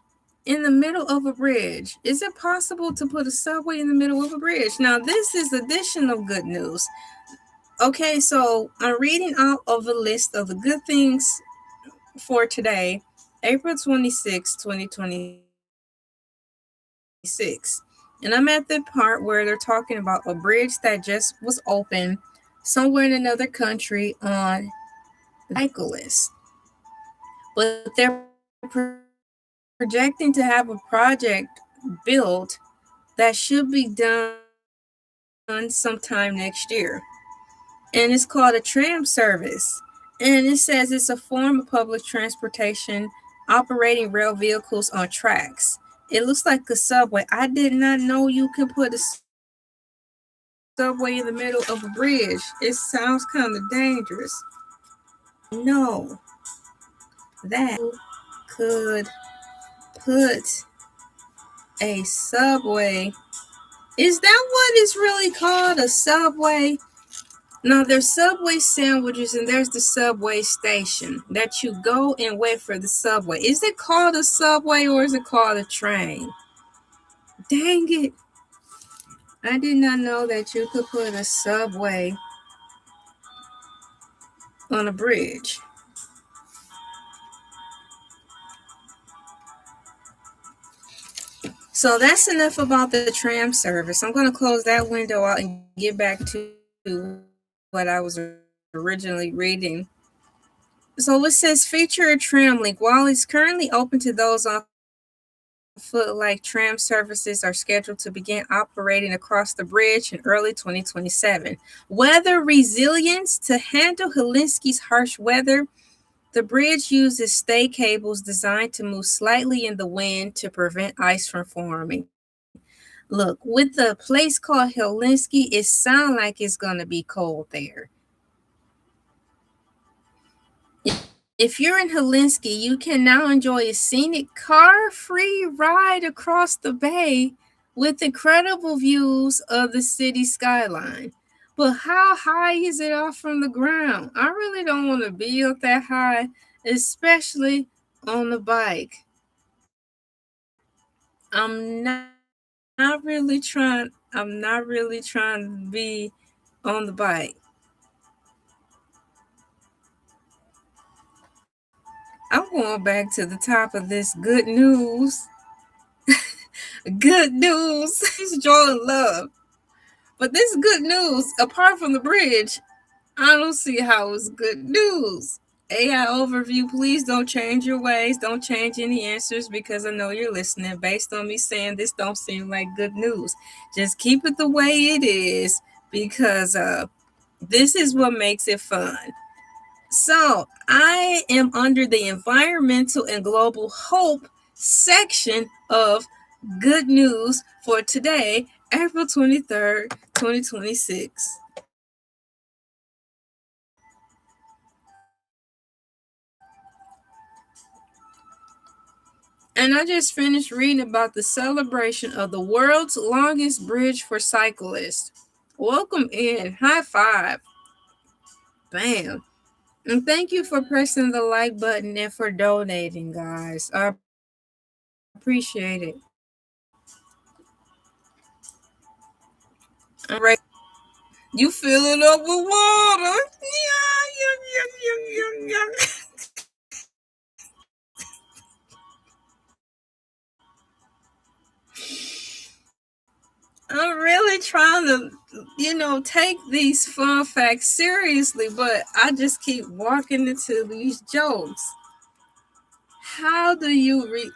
in the middle of a bridge. Is it possible to put a subway in the middle of a bridge? Now, this is additional good news. Okay, so I'm reading out of a list of the good things for today, April 26, 2026. And I'm at the part where they're talking about a bridge that just was open somewhere in another country on cyclists. But they're projecting to have a project built that should be done sometime next year. And it's called a tram service. And it says it's a form of public transportation operating rail vehicles on tracks. It looks like a subway. I did not know you could put a subway in the middle of a bridge. It sounds kind of dangerous. No, that could put a subway. Is that what is really called a subway? Now, there's Subway sandwiches and there's the subway station that you go and wait for the subway. Is it called a subway or is it called a train? Dang it. I did not know that you could put a subway on a bridge. So that's enough about the tram service. I'm going to close that window out and get back to what I was originally reading. So it says feature a tram link. While it's currently open to those on foot, like tram services are scheduled to begin operating across the bridge in early 2027. Weather resilience to handle Helsinki's harsh weather. The bridge uses stay cables designed to move slightly in the wind to prevent ice from forming. Look, with the place called Helsinki, it sounds like it's going to be cold there. If you're in Helsinki, you can now enjoy a scenic car-free ride across the bay with incredible views of the city skyline. But how high is it off from the ground? I really don't want to be up that high, especially on the bike. I'm not really trying to be on the bike. I'm going back to the top of this good news. Good news. It's joy and love. But this good news, apart from the bridge, I don't see how it's good news. AI overview, please don't change your ways. Don't change any answers because I know you're listening. Based on me saying this don't seem like good news. Just keep it the way it is because this is what makes it fun. So I am under the environmental and global hope section of good news for today, April 23rd, 2026. And I just finished reading about the celebration of the world's longest bridge for cyclists. Welcome in. High five. Bam. And thank you for pressing the like button and for donating, guys. I appreciate it. All right. You fill it up with water. Yeah. I'm really trying to, take these fun facts seriously, but I just keep walking into these jokes. How do you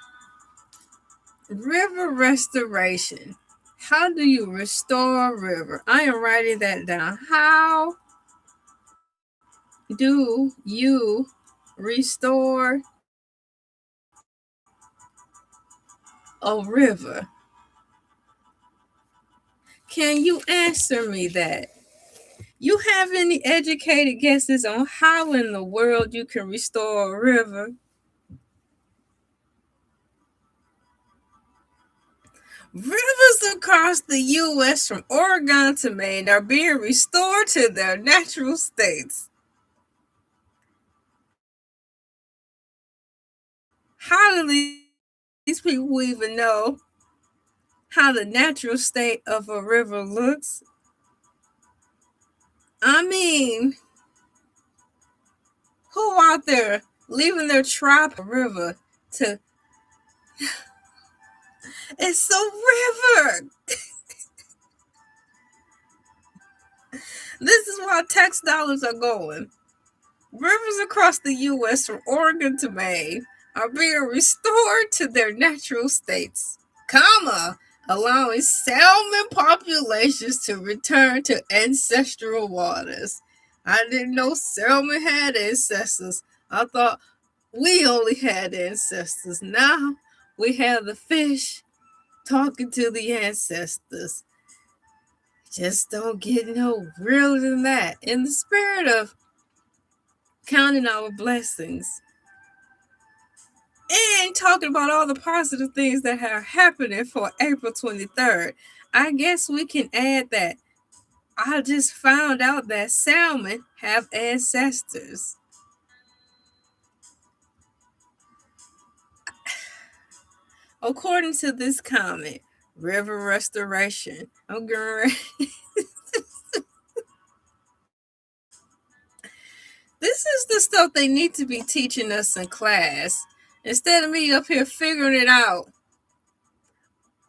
river restoration? How do you restore a river? I am writing that down. How do you restore a river? Can you answer me that? You have any educated guesses on how in the world you can restore a river? Rivers across the U.S. from Oregon to Maine are being restored to their natural states. How do these people even know how the natural state of a river looks? I mean, who out there leaving their tribe river to? It's a river. This is why tax dollars are going. Rivers across the U.S. from Oregon to Maine are being restored to their natural states, allowing salmon populations to return to ancestral waters. I didn't know salmon had ancestors. I thought we only had ancestors. Now we have the fish talking to the ancestors. Just don't get no realer than that. In the spirit of counting our blessings and talking about all the positive things that are happening for April 23rd, I guess we can add that I just found out that salmon have ancestors. According to this comment, river restoration. I'm going. This is the stuff they need to be teaching us in class instead of me up here figuring it out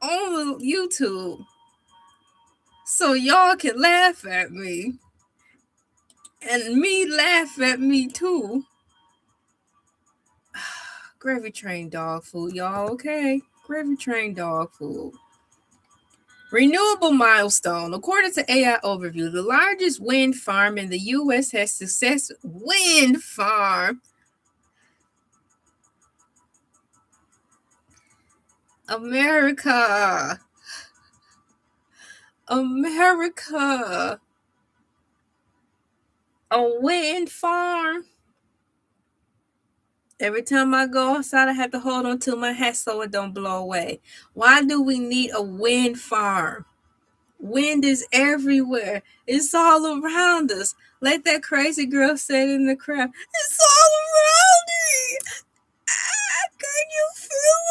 on YouTube so y'all can laugh at me and me laugh at me too. Gravy train dog food, y'all, okay? Gravy train dog food. Renewable milestone. According to AI Overview, the largest wind farm in the U.S. has success. Wind farm. America. America. A wind farm. Every time I go outside, I have to hold on to my hat so it don't blow away. Why do we need a wind farm? Wind is everywhere. It's all around us. Like that crazy girl said in the crowd, it's all around me. Can you feel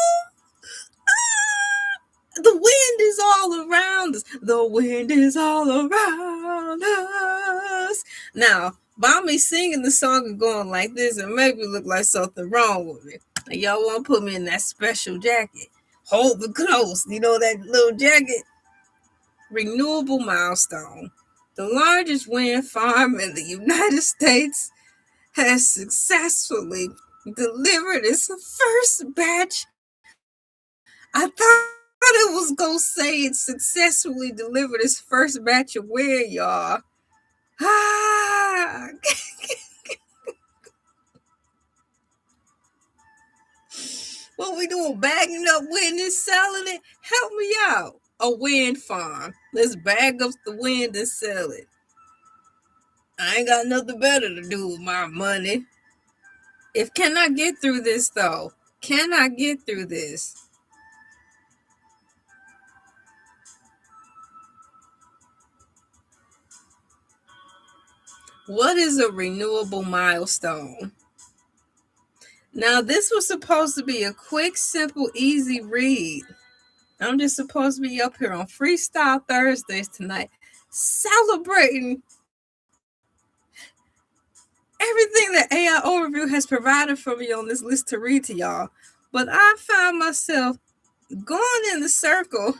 it? The wind is all around us. The wind is all around us. Now, by me singing the song and going like this, it made me look like something wrong with me. Like y'all want to put me in that special jacket. Hold me close. You know that little jacket? Renewable milestone. The largest wind farm in the United States has successfully delivered its first batch. I thought it was going to say it successfully delivered its first batch of wind, y'all. What we doing? Bagging up wind and selling it? Help me out. A wind farm. Let's bag up the wind and sell it. I ain't got nothing better to do with my money. Can I get through this though? Can I get through this? What is a renewable milestone? Now, this was supposed to be a quick, simple, easy read. I'm just supposed to be up here on Freestyle Thursdays tonight, celebrating everything that AI Overview has provided for me on this list to read to y'all. But I found myself going in the circle,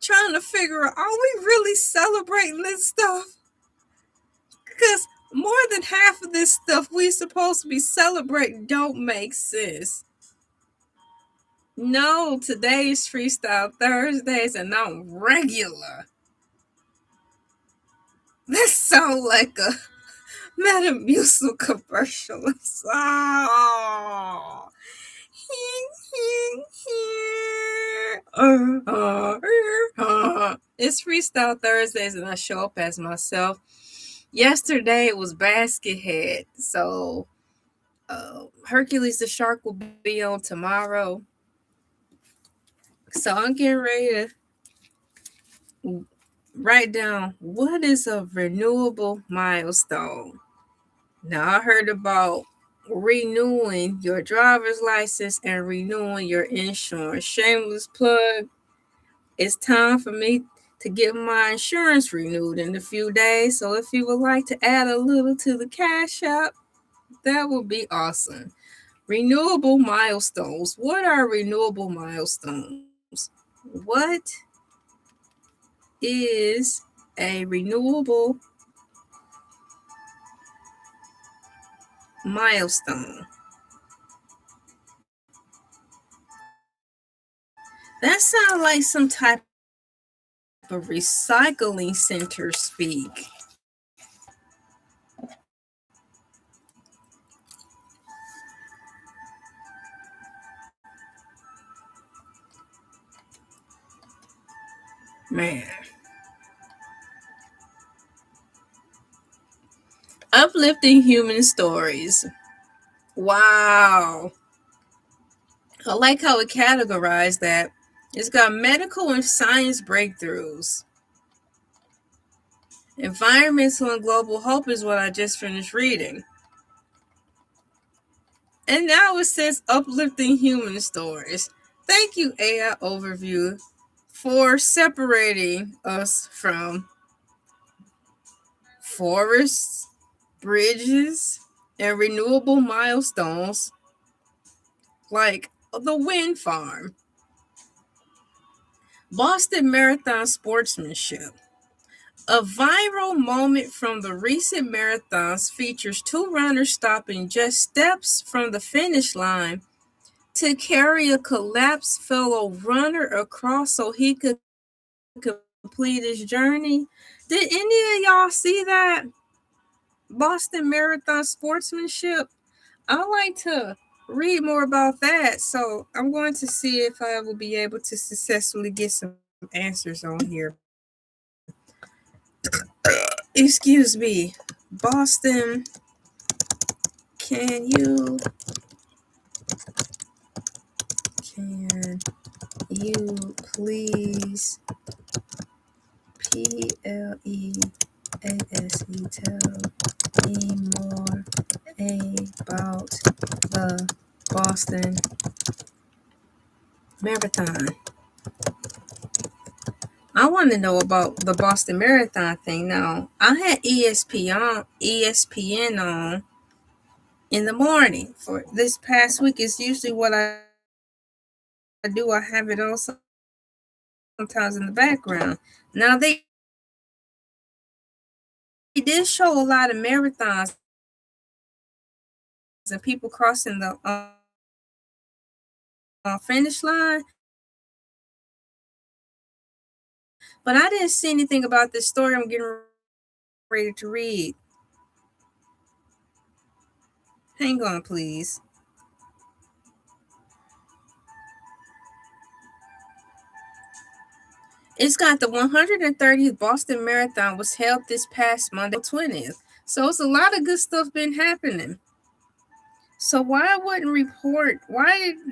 trying to figure out, are we really celebrating this stuff? Because more than half of this stuff we supposed to be celebrating don't make sense. No, today is Freestyle Thursdays and I'm regular. That sounds like a Metamucil commercial. Oh. It's Freestyle Thursdays and I show up as myself. Yesterday it was Basket Head, so Hercules the Shark will be on tomorrow. So I'm getting ready to write down what is a renewable milestone. Now I heard about renewing your driver's license and renewing your insurance. Shameless plug. It's time for me to get my insurance renewed in a few days. So if you would like to add a little to the cash app, that would be awesome. Renewable milestones. What are renewable milestones? What is a renewable milestone? That sounds like some type of recycling center speak. Man. Uplifting human stories. Wow. I like how it categorized that. It's got medical and science breakthroughs. Environmental and global hope is what I just finished reading. And now it says uplifting human stories. Thank you, AI Overview, for separating us from forests, bridges, and renewable milestones like the wind farm. Boston Marathon sportsmanship. A viral moment from the recent marathons features two runners stopping just steps from the finish line to carry a collapsed fellow runner across so he could complete his journey. Did any of y'all see that? Boston Marathon sportsmanship? I like to read more about that, so I'm going to see if I will be able to successfully get some answers on here. Excuse me. Boston, can you please PLEASE tell me more about the Boston Marathon? I want to know about the Boston Marathon thing now. I had ESPN on in the morning for this past week. It's usually what I do. I have it on sometimes in the background. Now they did show a lot of marathons and people crossing the finish line, but I didn't see anything about this story I'm getting ready to read. Hang on, please. It's got the 130th Boston Marathon was held this past Monday, 20th. So it's a lot of good stuff been happening. So why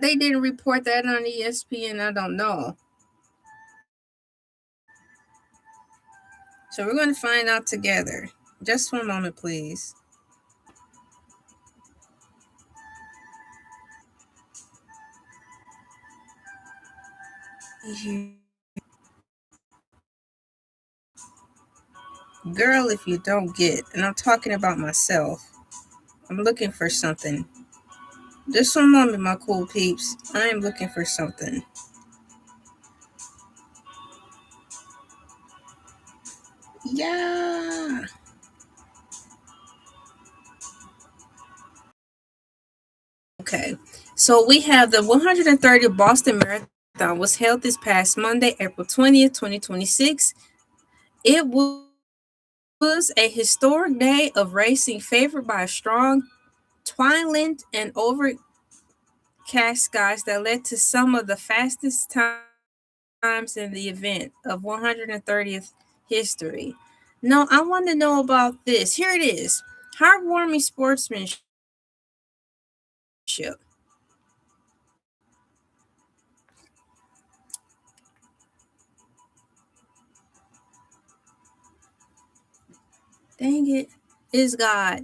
they didn't report that on ESPN, I don't know. So we're going to find out together. Just one moment, please. Girl, if you don't get, and I'm talking about myself, I'm looking for something. Just one moment, my cool peeps. I am looking for something. Yeah. Okay. So we have the 130th Boston Marathon was held this past Monday, April 20th, 2026. It was a historic day of racing favored by a strong twilight and overcast skies that led to some of the fastest times in the event of 130th history. No, I want to know about this. Here it is. Heartwarming sportsmanship. Dang it. Is God.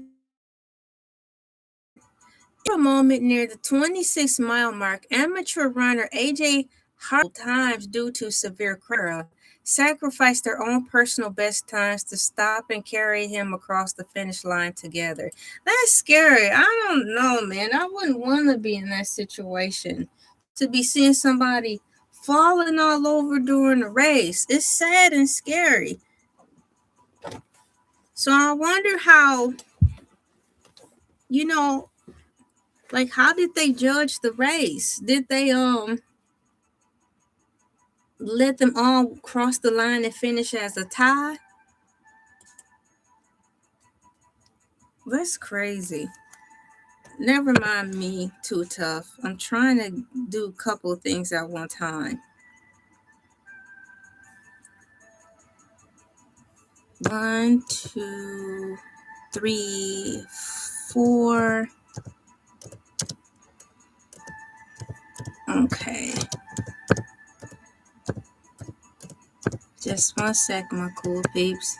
For a moment near the 26-mile mark, amateur runner AJ times due to severe crowd sacrificed their own personal best times to stop and carry him across the finish line together. That's scary. I don't know, man. I wouldn't want to be in that situation. To be seeing somebody falling all over during a race. It's sad and scary. So I wonder how, like, how did they judge the race? Did they let them all cross the line and finish as a tie? That's crazy. Never mind me, too tough. I'm trying to do a couple of things at one time. 1, 2, 3, 4. Okay. Just 1 sec, my cool peeps.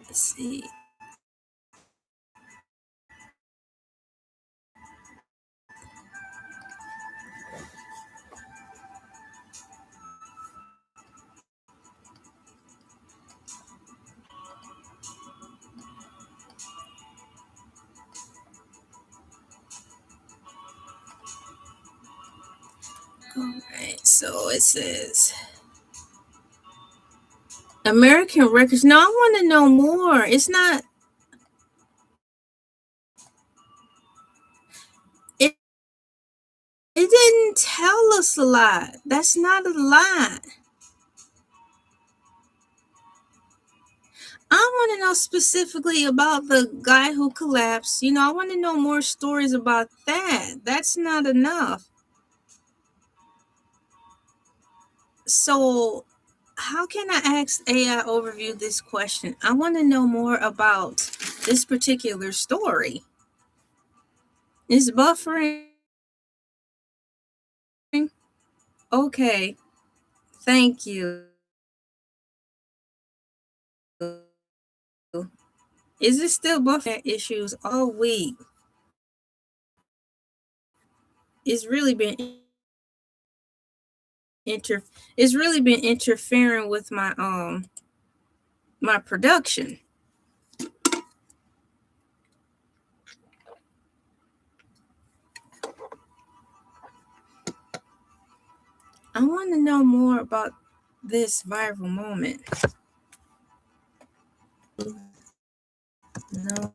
Let's see. Alright, so it says American records. No, I want to know more. It's not. It didn't tell us a lot. That's not a lot. I want to know specifically about the guy who collapsed. I want to know more stories about that. That's not enough. So, how can I ask AI overview this question? I want to know more about this particular story. Is buffering? Okay. Thank you. Is it still buffering issues all week? It's really been interfering with my production. I want to know more about this viral moment. No.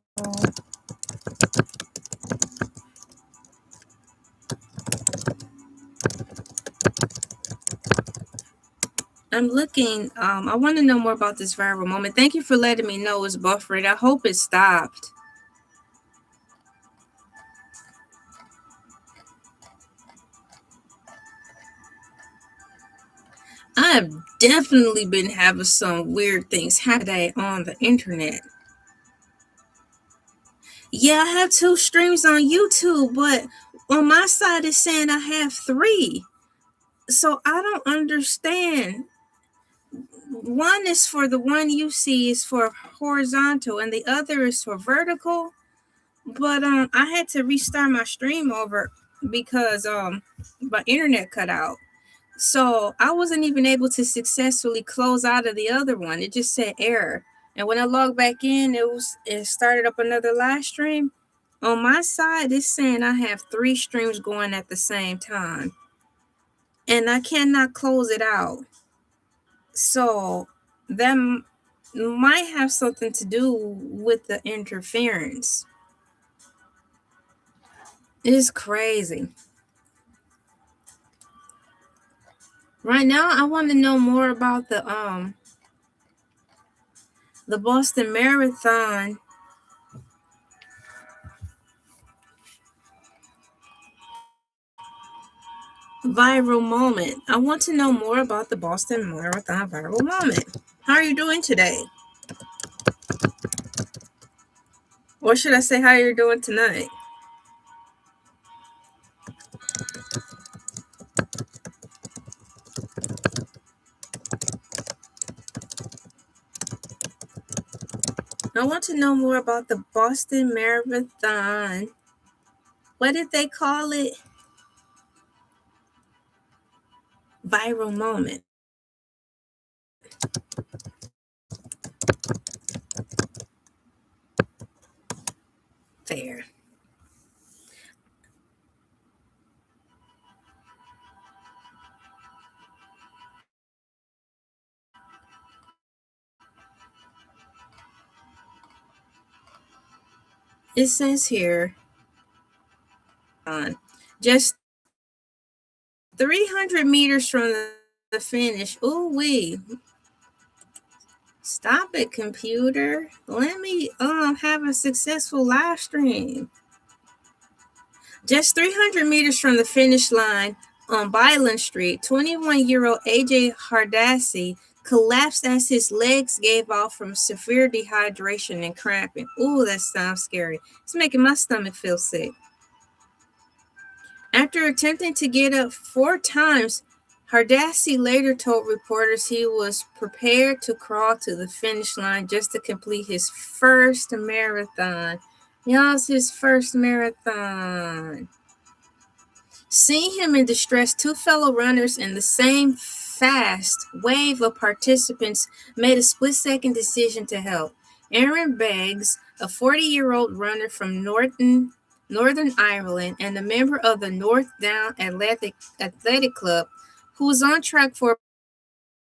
I'm looking. I want to know more about this viral moment. Thank you for letting me know it's buffering. I hope it stopped. I've definitely been having some weird things happen today on the internet. Yeah, I have 2 streams on YouTube, but on my side it's saying I have 3. So I don't understand. One is for the one you see is for horizontal and the other is for vertical. But I had to restart my stream over because my internet cut out. So I wasn't even able to successfully close out of the other one. It just said error. And when I logged back in, it started up another live stream. On my side, it's saying I have 3 streams going at the same time. And I cannot close it out. So that might have something to do with the interference. It's crazy. Right now, I want to know more about the Boston Marathon. Viral moment. I want to know more about the Boston Marathon viral moment. How are you doing today? Or should I say how you're doing tonight? I want to know more about the Boston Marathon. What did they call it? Viral moment. There. It says here, just 300 meters from the finish. Ooh wee. Stop it, computer. Let me have a successful live stream. Just 300 meters from the finish line on Byland Street, 21-year-old AJ Hardassi collapsed as his legs gave out from severe dehydration and cramping. Ooh, that sounds scary. It's making my stomach feel sick. After attempting to get up 4 times, Hardassi later told reporters he was prepared to crawl to the finish line just to complete his first marathon. Y'all's his first marathon. Seeing him in distress, 2 fellow runners in the same fast wave of participants made a split-second decision to help. Aaron Beggs, a 40-year-old runner from Northern Ireland and a member of the North Down Athletic Club, who was on track for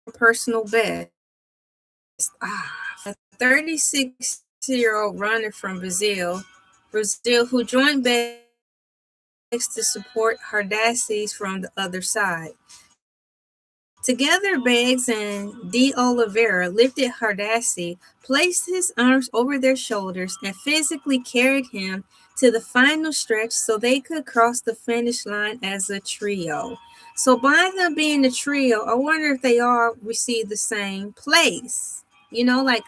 a personal best. A 36-year-old runner from Brazil, who joined Beggs to support Hardassi from the other side. Together, Beggs and De Oliveira lifted Hardassi, placed his arms over their shoulders, and physically carried him to the final stretch so they could cross the finish line as a trio. So by them being a trio, I wonder if they all received the same place. You know, like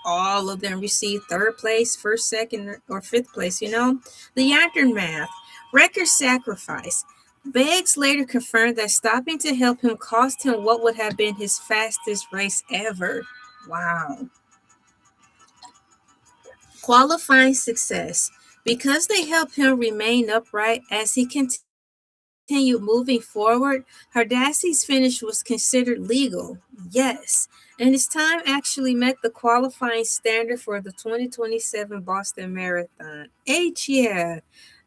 all of them received 3rd place, 1st, 2nd, or 5th place, you know? The aftermath. Record sacrifice. Beggs later confirmed that stopping to help him cost him what would have been his fastest race ever. Wow. Qualifying success. Because they helped him remain upright as he continued moving forward, Hardassi's finish was considered legal. Yes. And his time actually met the qualifying standard for the 2027 Boston Marathon. Yeah.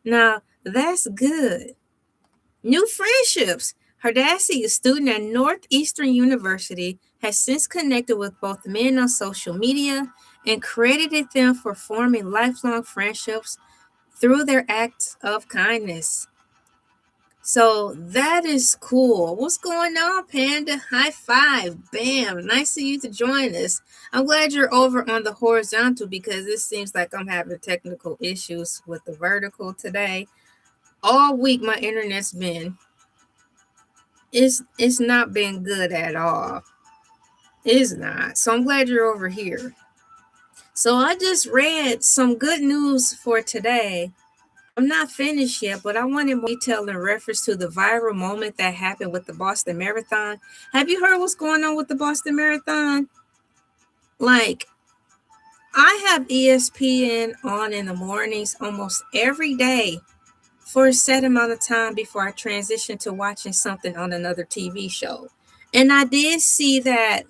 Now, that's good. New friendships. Hardassi, a student at Northeastern University, has since connected with both men on social media and credited them for forming lifelong friendships through their acts of kindness. So that is cool. What's going on, Panda? High five. Bam. Nice of you to join us. I'm glad you're over on the horizontal because it seems like I'm having technical issues with the vertical today. All week my internet's been it's not been good at all. It's not. So I'm glad you're over here. So I just read some good news for today. I'm not finished yet, but I wanted more detail in reference to the viral moment that happened with the Boston Marathon. Have you heard what's going on with the Boston Marathon? Like, I have ESPN on in the mornings almost every day for a set amount of time before I transition to watching something on another TV show. And I did see that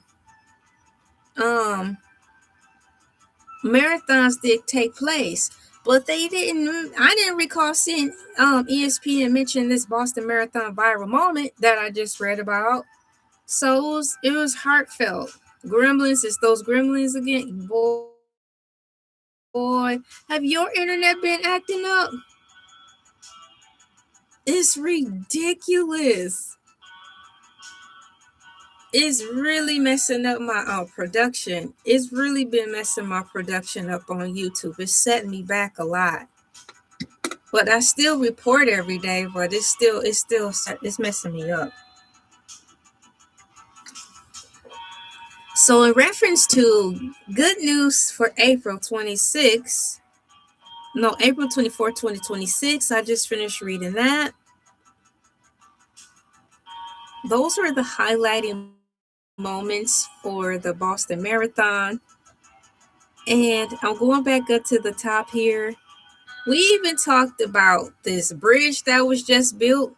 marathons did take place, but I didn't recall seeing ESPN mention this Boston Marathon viral moment that I just read about. So it was heartfelt. Gremlins, it's those gremlins again. Boy, have your internet been acting up? It's ridiculous. It's really messing up my production. It's really been messing my production up on YouTube. It's setting me back a lot. But I still report every day, but it's messing me up. So in reference to good news for April 24th, 2026, I just finished reading that. Those are the highlighting moments for the Boston Marathon. And I'm going back up to the top here. We even talked about this bridge that was just built.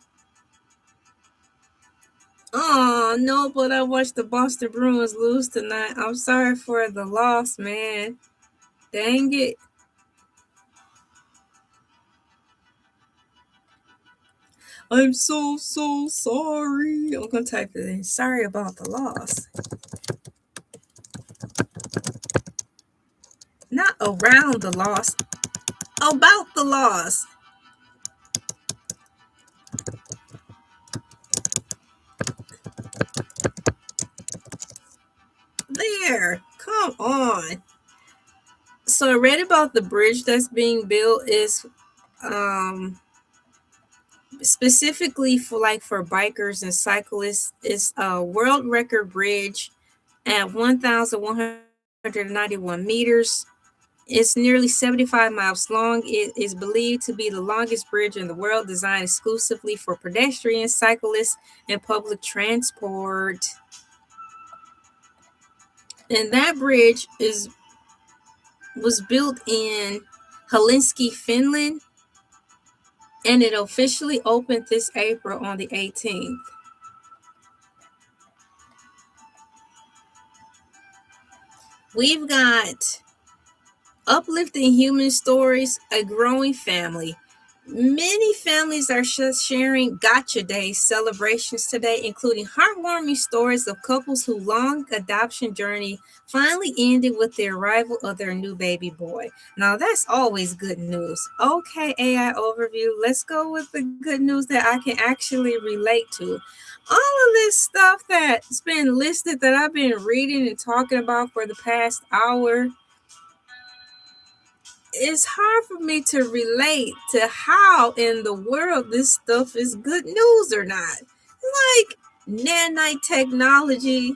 Oh, no, but I watched the Boston Bruins lose tonight. I'm sorry for the loss, man. Dang it. I'm so sorry. I'm going to type it in. Sorry about the loss. Not around the loss, about the loss. There. Come on. So I read about the bridge that's being built is specifically for bikers and cyclists. It's a world record bridge at 1,191 meters. It's nearly 75 miles long. It is believed to be the longest bridge in the world, designed exclusively for pedestrians, cyclists, and public transport. And that bridge was built in Helsinki, Finland, and it officially opened this April on the 18th. We've got uplifting human stories, a growing family. Many families are sharing Gotcha Day celebrations today, including heartwarming stories of couples whose long adoption journey finally ended with the arrival of their new baby boy. Now, that's always good news. Okay, AI overview, let's go with the good news that I can actually relate to. All of this stuff that's been listed that I've been reading and talking about for the past hour, it's hard for me to relate to how in the world this stuff is good news or not. Like nanite technology,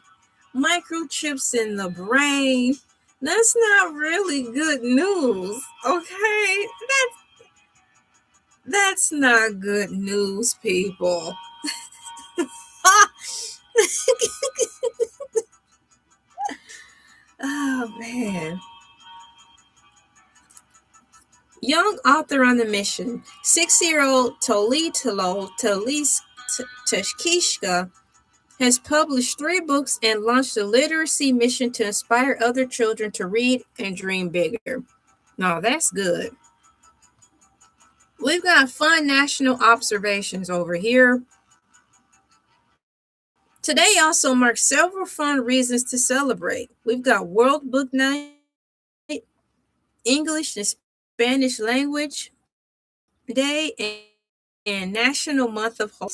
microchips in the brain. That's not really good news, okay? That's not good news, people. Oh man. Young author on a mission, 6-year-old Tolitalo Tashkishka has published 3 books and launched a literacy mission to inspire other children to read and dream bigger. Now that's good. We've got fun national observations over here. Today also marks several fun reasons to celebrate. We've got World Book Night, English and Spanish Language Day, and National Month of Hope.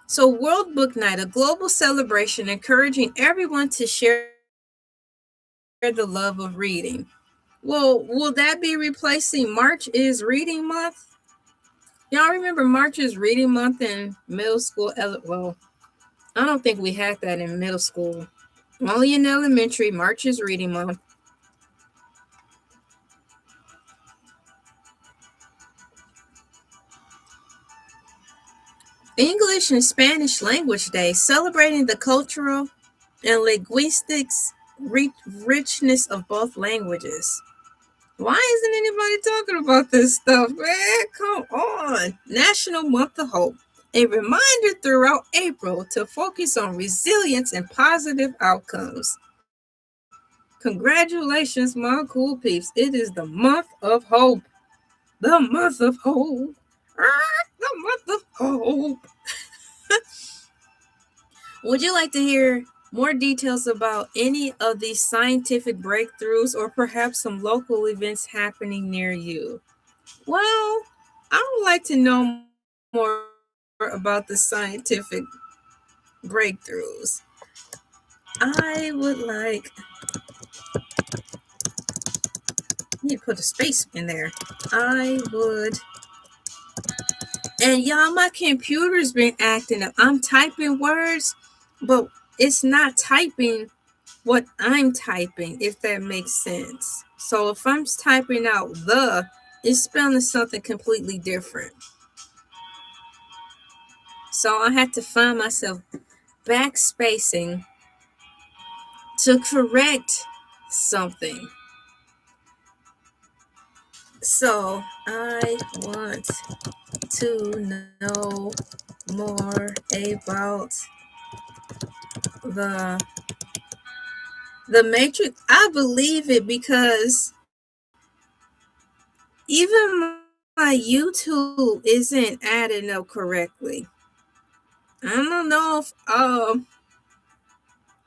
So World Book Night, a global celebration encouraging everyone to share the love of reading. Well, will that be replacing March is Reading Month? Y'all remember March is Reading Month in middle school? Well, I don't think we had that in middle school. Only in elementary, March is Reading Month. English and Spanish Language Day, celebrating the cultural and linguistics richness of both languages. Why isn't anybody talking about this stuff, man? Come on. National Month of Hope. A reminder throughout April to focus on resilience and positive outcomes. Congratulations, my cool peeps. It is the month of hope. The month of hope. The month of hope. Would you like to hear more details about any of these scientific breakthroughs or perhaps some local events happening near you? Well, I would like to know more about the scientific breakthroughs. I would like, need to put a space in there. I would, and y'all, my computer's been acting up. I'm typing words, but it's not typing what I'm typing, if that makes sense. So if I'm typing out it's spelling something completely different. So I had to find myself backspacing to correct something. So I want to know more about the the Matrix. I believe it because even my YouTube isn't adding up correctly. I don't know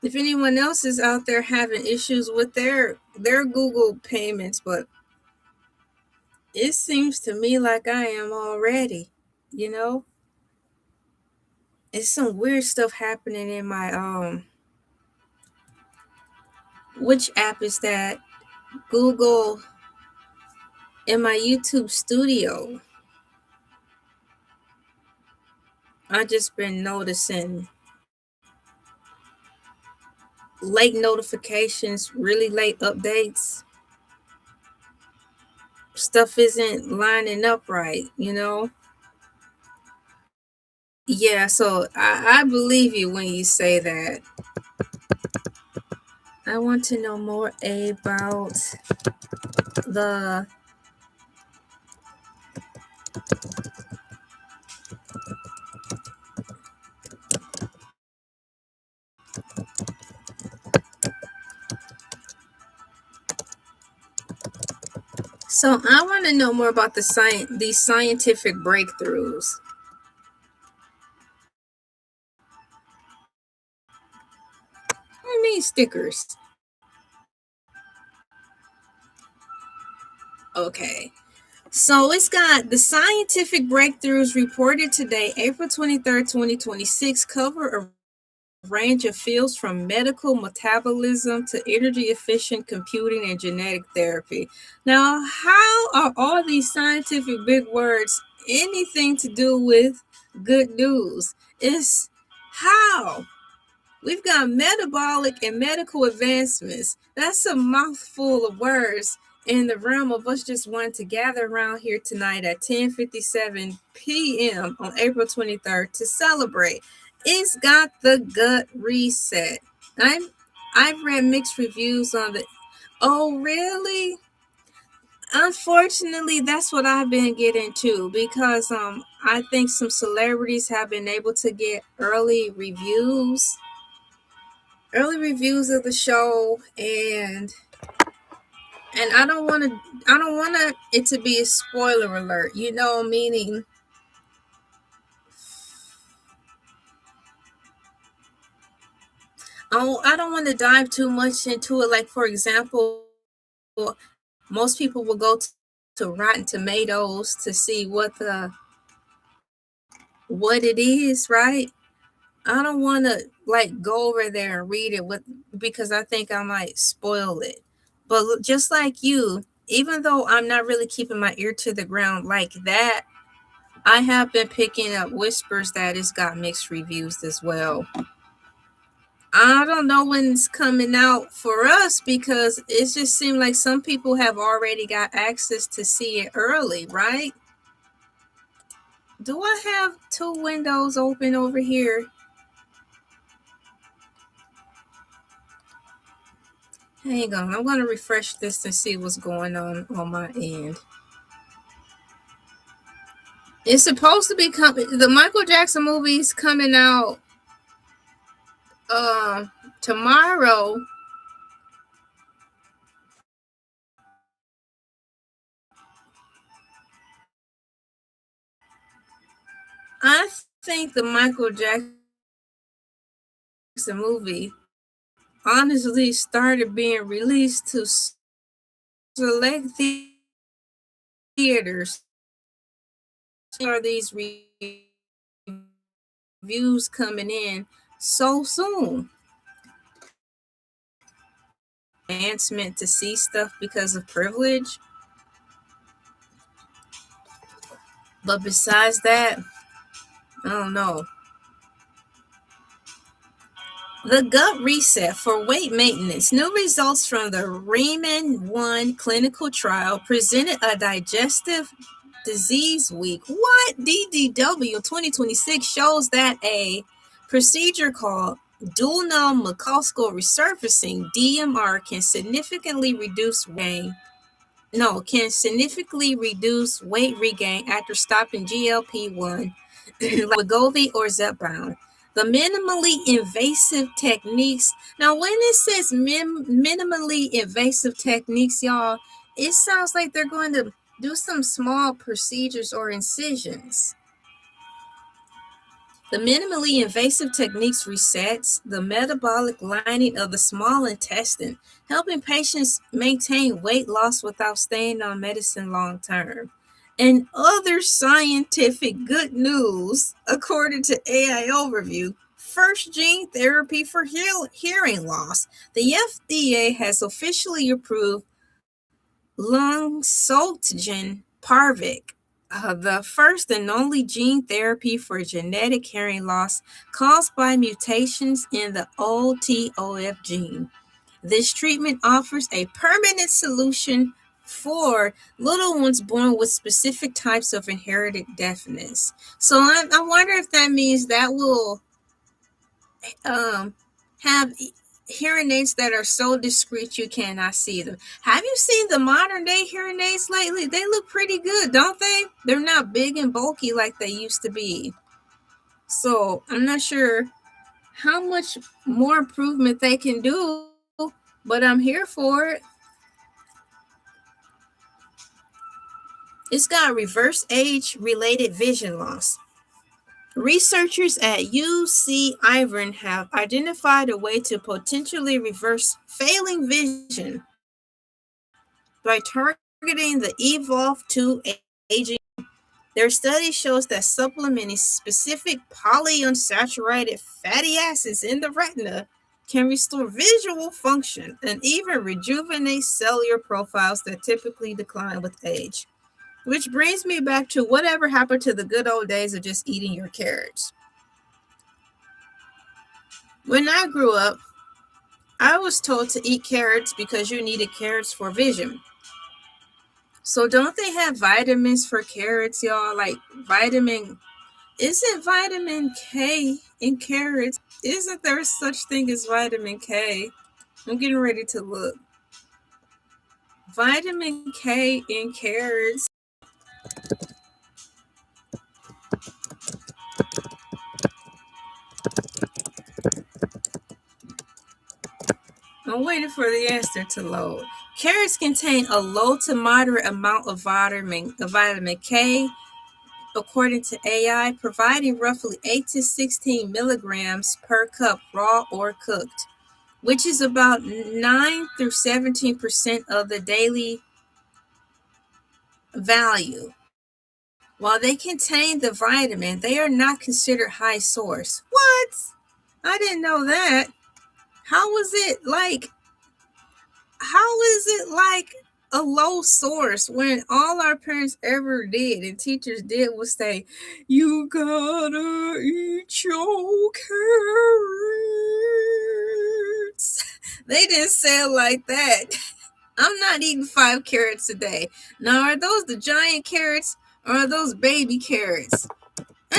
if anyone else is out there having issues with their Google payments, but it seems to me like I am already, you know? It's some weird stuff happening in my which app is that? Google in my YouTube studio. I just been noticing late notifications, really late updates. Stuff isn't lining up right, you know? Yeah, so I believe you when you say that. I want to know more about the so I want to know more about these scientific breakthroughs. I mean stickers. Okay. So it's got the scientific breakthroughs reported today, April 23rd, 2026, cover a range of fields from medical metabolism to energy efficient computing and genetic therapy. Now, how are all these scientific big words anything to do with good news? It's how. We've got metabolic and medical advancements. That's a mouthful of words in the realm of us just wanting to gather around here tonight at 10:57 p.m. on April 23rd to celebrate. It's got the gut reset. I've read mixed reviews on it. Oh, really? Unfortunately, that's what I've been getting too because I think some celebrities have been able to get early reviews of the show, and I don't want it to be a spoiler alert, meaning I don't want to dive too much into it. Like, for example, most people will go to Rotten Tomatoes to see what it is, right? I don't want to like go over there and read it because I think I might spoil it. But just like you, even though I'm not really keeping my ear to the ground like that, I have been picking up whispers that it's got mixed reviews as well. I don't know when it's coming out for us because it just seemed like some people have already got access to see it early, right? Do I have two windows open over here? Hang on, I'm going to refresh this and see what's going on my end. It's supposed to be coming. The Michael Jackson movie's coming out tomorrow. I think the Michael Jackson movie honestly started being released to select theaters. Are these reviews coming in so soon? Advancement to see stuff because of privilege. But besides that, I don't know. The gut reset for weight maintenance. New results from the Riemann 1 clinical trial presented a digestive disease week. What? DDW 2026 shows that a procedure called Dual mucosal resurfacing (DMR) can significantly reduce weight regain after stopping GLP-1, like Wegovy or Zepbound. The minimally invasive techniques. Now, when it says minimally invasive techniques, y'all, it sounds like they're going to do some small procedures or incisions. The minimally invasive techniques resets the metabolic lining of the small intestine, helping patients maintain weight loss without staying on medicine long term. And other scientific good news, according to AI Overview, first gene therapy for hearing loss. The FDA has officially approved Lungsoltgen Parvik, the first and only gene therapy for genetic hearing loss caused by mutations in the OTOF gene. This treatment offers a permanent solution for little ones born with specific types of inherited deafness. So I wonder if that means that will have hearing aids that are so discreet you cannot see them. Have you seen the modern day hearing aids lately? They look pretty good, don't they? They're not big and bulky like they used to be. So I'm not sure how much more improvement they can do, but I'm here for it. It's got reverse age-related vision loss. Researchers at UC Irvine have identified a way to potentially reverse failing vision by targeting the evolve-2 aging. Their study shows that supplementing specific polyunsaturated fatty acids in the retina can restore visual function and even rejuvenate cellular profiles that typically decline with age. Which brings me back to whatever happened to the good old days of just eating your carrots. When I grew up, I was told to eat carrots because you needed carrots for vision. So don't they have vitamins for carrots, y'all? Like isn't vitamin K in carrots? Isn't there such thing as vitamin K? I'm getting ready to look. Vitamin K in carrots. I'm waiting for the answer to load. Carrots contain a low to moderate amount of vitamin K, according to AI, providing roughly 8 to 16 milligrams per cup raw or cooked, which is about 9 through 17% of the daily value. While they contain the vitamin, they are not considered high source. What? I didn't know that. How is it like a low source when all our parents ever did and teachers did was say, you gotta eat your carrots? They didn't say it like that. I'm not eating 5 carrots a day. Now, are those the giant carrots or are those baby carrots?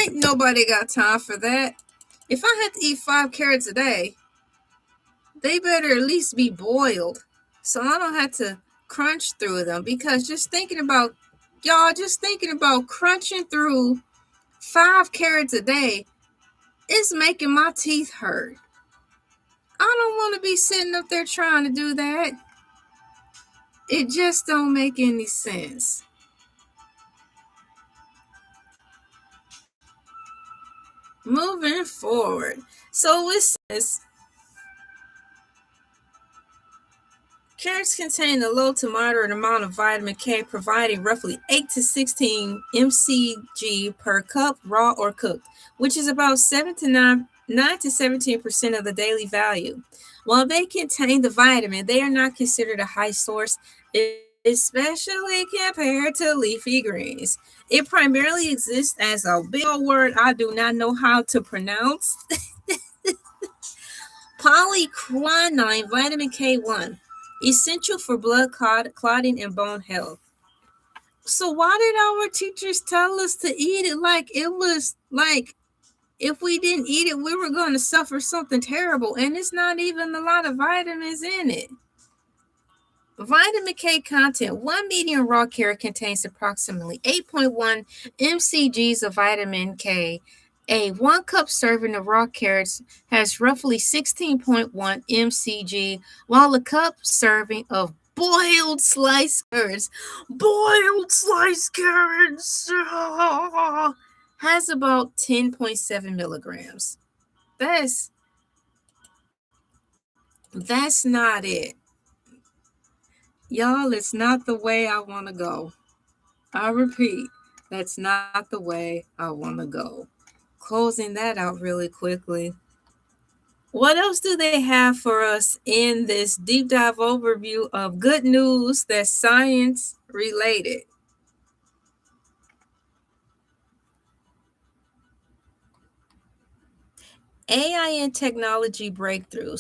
Ain't nobody got time for that. If I had to eat 5 carrots a day, they better at least be boiled so I don't have to crunch through them, because just thinking about crunching through 5 carrots a day, it's making my teeth hurt. I don't want to be sitting up there trying to do that. It just don't make any sense. Moving forward. So it says carrots contain a low to moderate amount of vitamin K, providing roughly 8 to 16 mcg per cup, raw or cooked, which is about 9 to 17% of the daily value. While they contain the vitamin, they are not considered a high source, especially compared to leafy greens. It primarily exists as a big old word I do not know how to pronounce. Polyquinine vitamin K1, essential for blood clotting and bone health. So why did our teachers tell us to eat it like it was like if we didn't eat it, we were going to suffer something terrible. And it's not even a lot of vitamins in it. Vitamin K content. 1 medium raw carrot contains approximately 8.1 mcgs of vitamin K. A 1 cup serving of raw carrots has roughly 16.1 mcg, while a cup serving of boiled sliced carrots, has about 10.7 milligrams. That's not it. Y'all, it's not the way I want to go. I repeat, that's not the way I want to go. Closing that out really quickly. What else do they have for us in this deep dive overview of good news that's science related? AI and technology breakthroughs.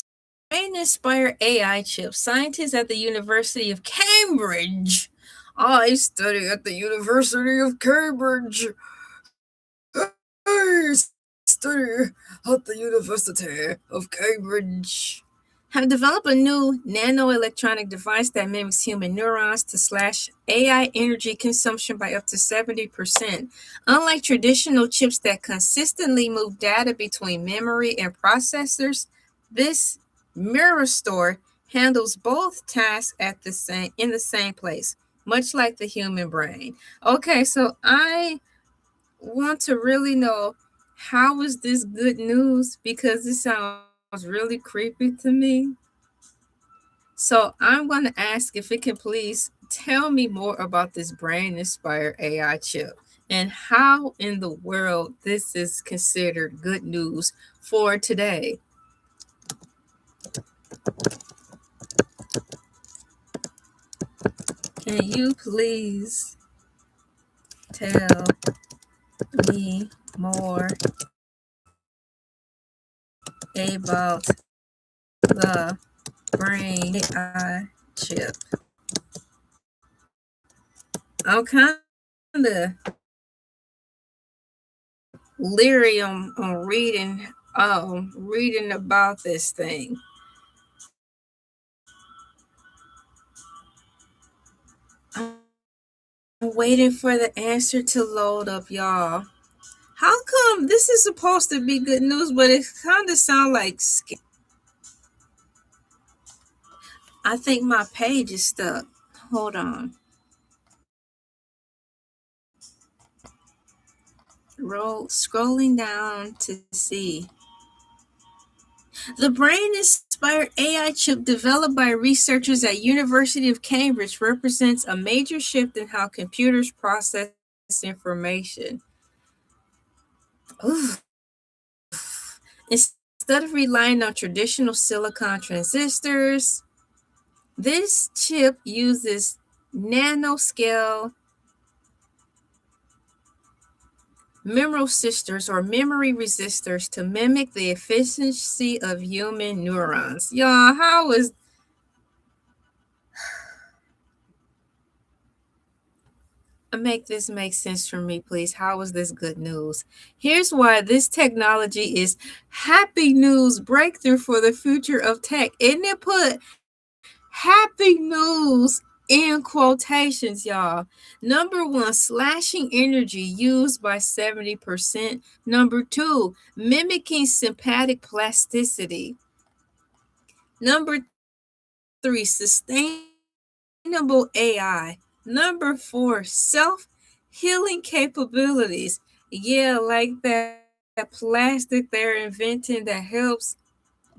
Brain-inspired AI chips. Scientists at the University of Cambridge. I study at the University of Cambridge. I study at the University of Cambridge. Have developed a new nanoelectronic device that mimics human neurons to slash AI energy consumption by up to 70%. Unlike traditional chips that consistently move data between memory and processors, this mirror store handles both tasks in the same place, much like the human brain. Okay, so I want to really know, how is this good news? Because it sounds really creepy to me. So I'm going to ask if it can please tell me more about this brain inspired AI chip and how in the world this is considered good news for today. Can you please tell me more about the brain AI chip? I'm kind of leery on reading about this thing. I'm waiting for the answer to load up, y'all. How come this is supposed to be good news, but it kind of sounds like I think my page is stuck. Hold on. Scrolling down to see. The brain-inspired AI chip developed by researchers at University of Cambridge represents a major shift in how computers process information. Ooh. Instead of relying on traditional silicon transistors, this chip uses nanoscale memory resistors to mimic the efficiency of human neurons. Y'all, how is make this make sense for me, please? How is this good news? Here's why this technology is happy news breakthrough for the future of tech. And it put happy news in quotations, y'all. Number one, slashing energy used by 70%. Number two, mimicking sympathetic plasticity. Number three, sustainable AI. Number four, self-healing capabilities. Yeah, like that plastic they're inventing that helps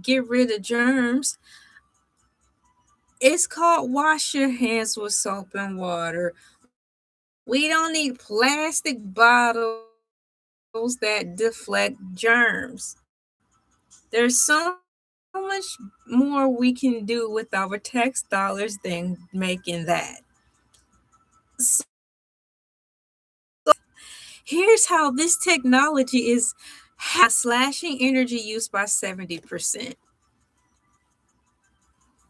get rid of germs. It's called wash your hands with soap and water. We don't need plastic bottles that deflect germs. There's so much more we can do with our tax dollars than making that. So here's how this technology is slashing energy use by 70%.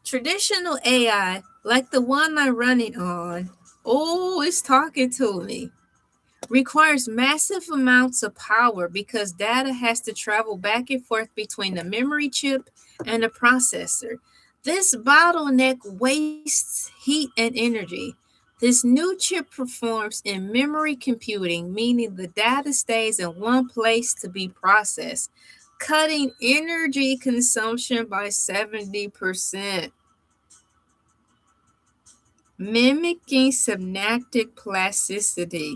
Traditional AI, like the one I'm running on, it's talking to me. requires massive amounts of power because data has to travel back and forth between the memory chip and the processor. This bottleneck wastes heat and energy. This new chip performs in memory computing, meaning the data stays in one place to be processed, cutting energy consumption by 70%, mimicking synaptic plasticity.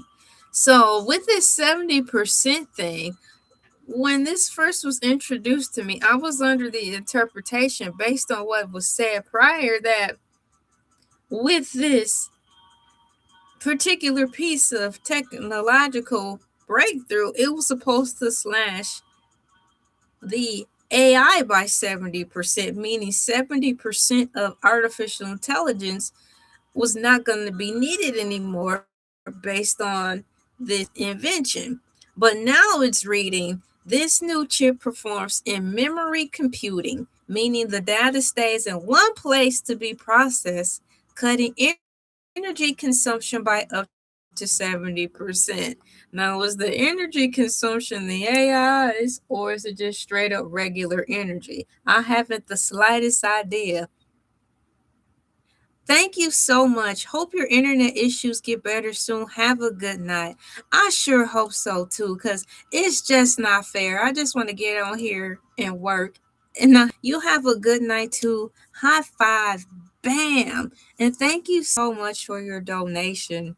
So, with this 70% thing, when this first was introduced to me, I was under the interpretation based on what was said prior that with this particular piece of technological breakthrough, it was supposed to slash the AI by 70%, meaning 70% of artificial intelligence was not going to be needed anymore based on this invention. But now it's reading this new chip performs in memory computing, meaning the data stays in one place to be processed, cutting energy consumption by up to 70%. Now, is the energy consumption the AI's or is it just straight up regular energy? I haven't the slightest idea. Thank you so much. Hope your internet issues get better soon. Have a good night. I sure hope so too, because it's just not fair. I just want to get on here and work. And you have a good night too. High five. Bam. And thank you so much for your donation.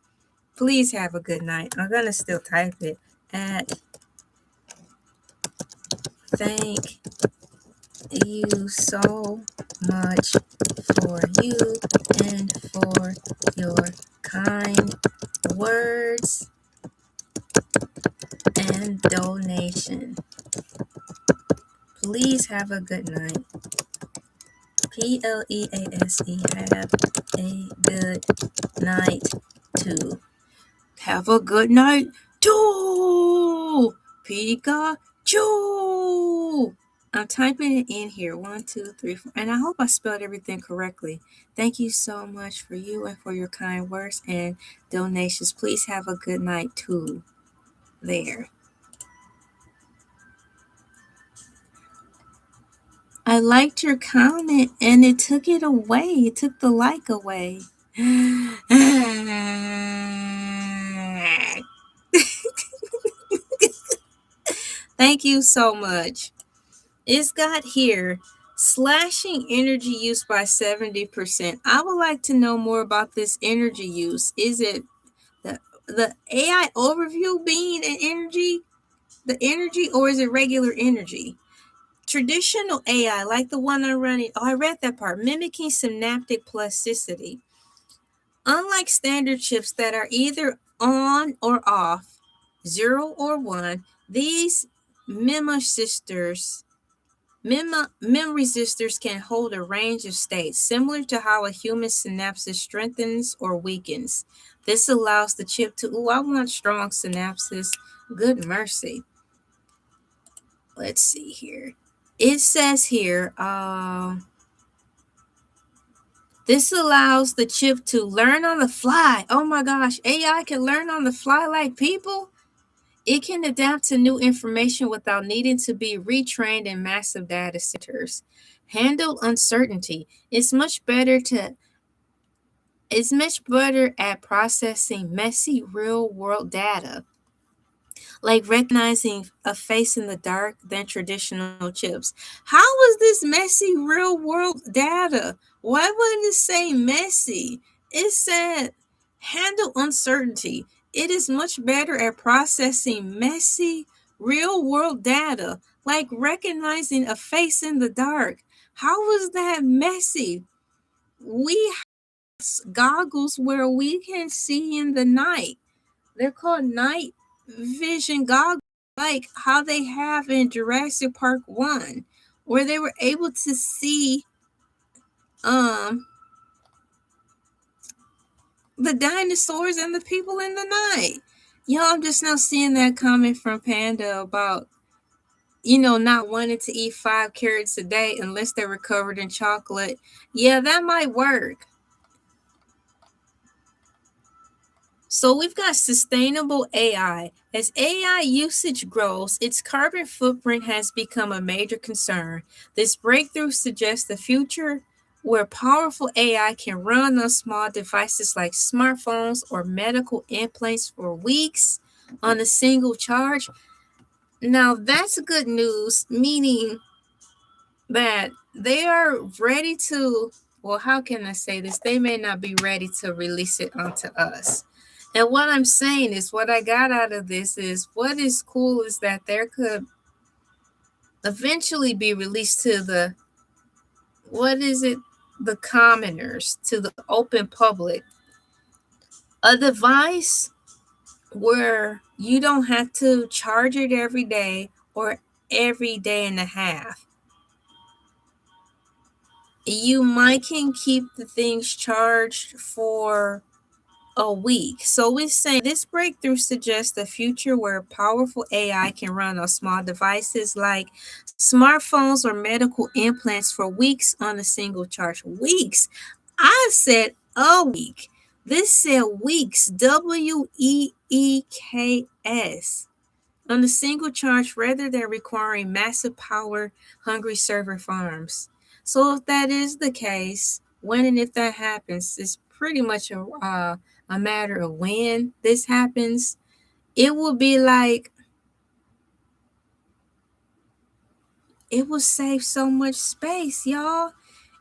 Please have a good night. I'm going to still type it at thank you so much for you and for your kind words and donation. Please have a good night. PLEASE. Have a good night too. Have a good night too. Pikachu. I'm typing it in here. 1, 2, 3, 4. And I hope I spelled everything correctly. Thank you so much for you and for your kind words and donations. Please have a good night too. There. I liked your comment and it took it away. It took the like away. Thank you so much. It's got here slashing energy use by 70%. I would like to know more about this energy use. Is it the AI overview being an energy, the energy, or is it regular energy? Traditional AI, like the one I'm running, I read that part, mimicking synaptic plasticity. Unlike standard chips that are either on or off, 0 or 1, these memory resistors can hold a range of states, similar to how a human synapse strengthens or weakens. This allows the chip to, I want strong synapses. Good mercy. Let's see here. It says here, this allows the chip to learn on the fly. Oh my gosh, AI can learn on the fly like people? It can adapt to new information without needing to be retrained in massive data centers. Handle uncertainty. It's much better at processing messy real-world data, like recognizing a face in the dark than traditional chips. How was this messy real-world data? Why wouldn't it say messy? It said handle uncertainty. It is much better at processing messy real-world data, like recognizing a face in the dark. How was that messy? We have goggles where we can see in the night. They're called night vision goggles, like how they have in Jurassic Park 1, where they were able to see the dinosaurs and the people in the night. I'm just now seeing that comment from Panda about not wanting to eat 5 carrots a day unless they were covered in chocolate. Yeah, that might work. So we've got sustainable AI. As AI usage grows, its carbon footprint has become a major concern. This breakthrough suggests a future where powerful AI can run on small devices like smartphones or medical implants for weeks on a single charge. Now, that's good news, meaning that they are ready to, well, how can I say this? They may not be ready to release it onto us. And what I'm saying is, what I got out of this is what is cool is that there could eventually be released to the, what is it? The commoners, to the open public, a device where you don't have to charge it every day or every day and a half. You might can keep the things charged for a week. So we're saying this breakthrough suggests a future where powerful AI can run on small devices like smartphones or medical implants for weeks on a single charge. Weeks. I said a week. This said weeks. WEEKS on a single charge rather than requiring massive power hungry server farms. So if that is the case, when and if that happens, it's pretty much a matter of when this happens. It will be like, it will save so much space, y'all.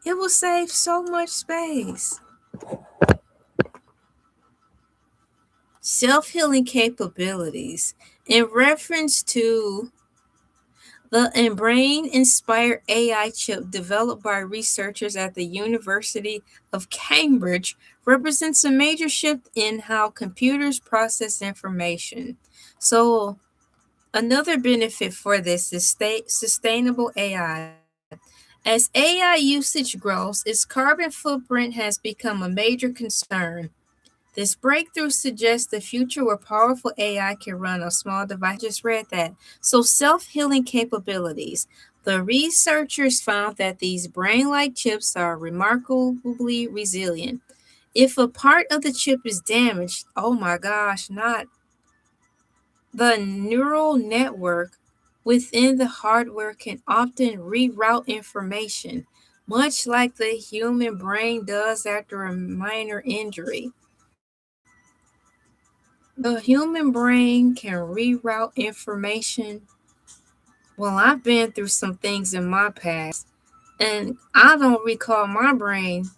It will save so much space. Self-healing capabilities. In reference to the brain-inspired AI chip developed by researchers at the University of Cambridge represents a major shift in how computers process information. So, another benefit for this is sustainable AI. As AI usage grows, its carbon footprint has become a major concern. This breakthrough suggests the future where powerful AI can run on small devices. Just read that. So, self healing capabilities. The researchers found that these brain like chips are remarkably resilient. If a part of the chip is damaged, oh my gosh, not the neural network within the hardware can often reroute information, much like the human brain does after a minor injury. The human brain can reroute information. Well, I've been through some things in my past, and I don't recall my brain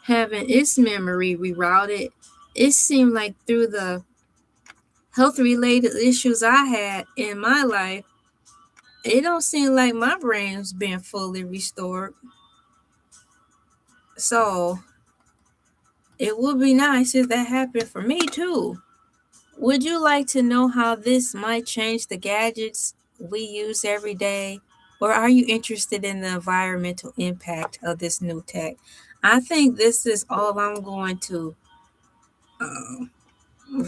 having its memory rerouted. It seemed like through the health related issues I had in my life, it don't seem like my brain's been fully restored. So it would be nice if that happened for me too. Would you like to know how this might change the gadgets we use every day? Or are you interested in the environmental impact of this new tech? I think this is all I'm going to um,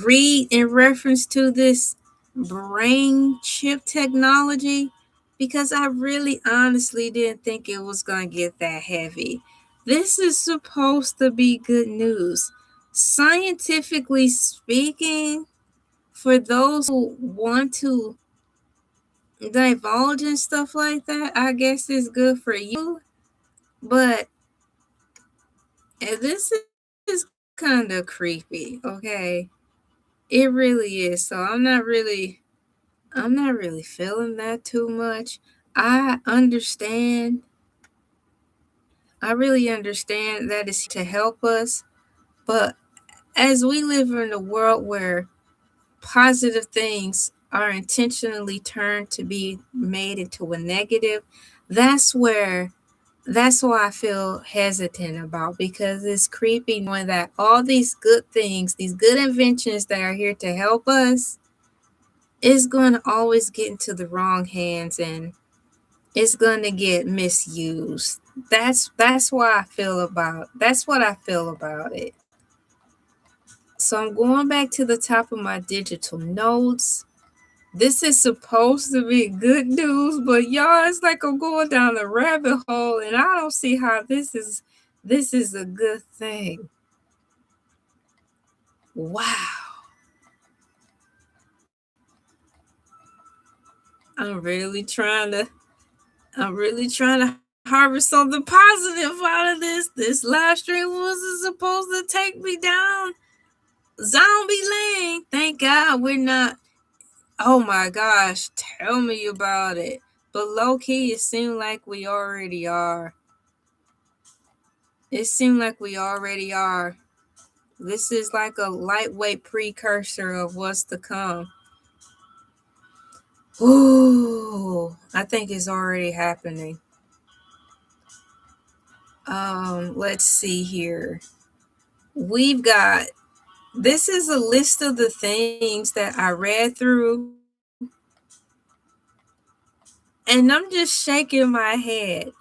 read in reference to this brain chip technology because I really honestly didn't think it was going to get that heavy. This is supposed to be good news. Scientifically speaking, for those who want to divulge and stuff like that, I guess it's good for you. But this is kind of creepy, okay? It really is. So I'm not really feeling that too much. I understand. I really understand that it's to help us, but as we live in a world where positive things are intentionally turned to be made into a negative, that's where that's why I feel hesitant about, because it's creepy knowing that all these good things, these good inventions that are here to help us, is going to always get into the wrong hands and it's going to get misused. That's why I feel about that's what I feel about it. So I'm going back to the top of my digital notes. This is supposed to be good news, but y'all, it's like I'm going down a rabbit hole and I don't see how this is a good thing. Wow. I'm really trying to harvest something positive out of this. This live stream wasn't supposed to take me down zombie lane. Thank God we're not. Oh my gosh, tell me about it. But low key, it seemed like we already are. It seemed like we already are. This is like a lightweight precursor of what's to come. Ooh, I think it's already happening. Let's see here. We've got, this is a list of the things that I read through, and I'm just shaking my head.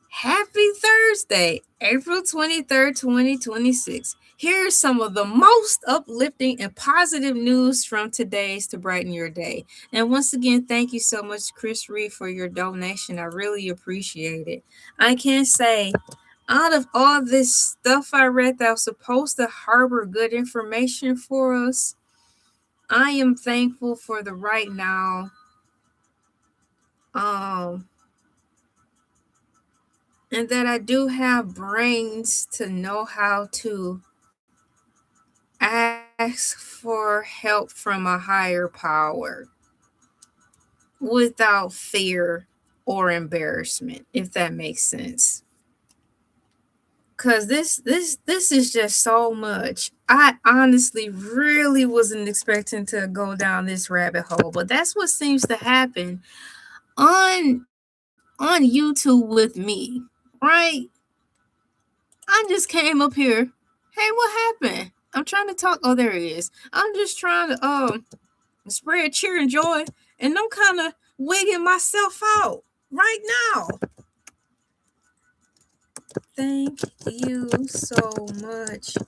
Happy Thursday, April 23rd, 2026. Here's some of the most uplifting and positive news from today's to brighten your day. And once again, thank you so much, Chris Reed, for your donation. I really appreciate it. I can say, out of all this stuff I read that was supposed to harbor good information for us, I am thankful for the right now. And that I do have brains to know how to ask for help from a higher power without fear or embarrassment, if that makes sense. Cause this is just so much. I honestly really wasn't expecting to go down this rabbit hole, but that's what seems to happen on YouTube with me, right? I just came up here. Hey, what happened? I'm trying to talk. Oh, there it is. I'm just trying to spread cheer and joy, and I'm kind of wigging myself out right now. Thank you so much.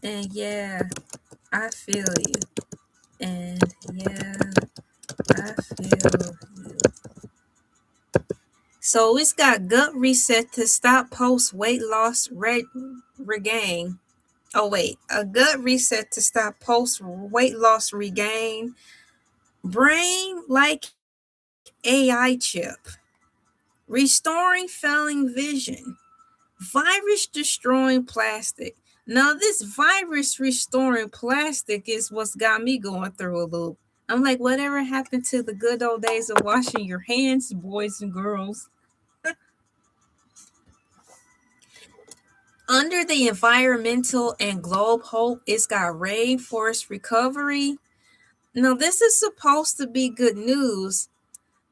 And yeah, I feel you. And yeah, I feel you. So it's got gut reset to stop post weight loss regain. Oh wait, a gut reset to stop post weight loss regain. Brain like AI chip. Restoring failing vision. Virus destroying plastic. Now this virus restoring plastic is what's got me going through a loop. I'm like, whatever happened to the good old days of washing your hands, boys and girls? Under the environmental and globe hope, it's got rainforest recovery. Now, this is supposed to be good news,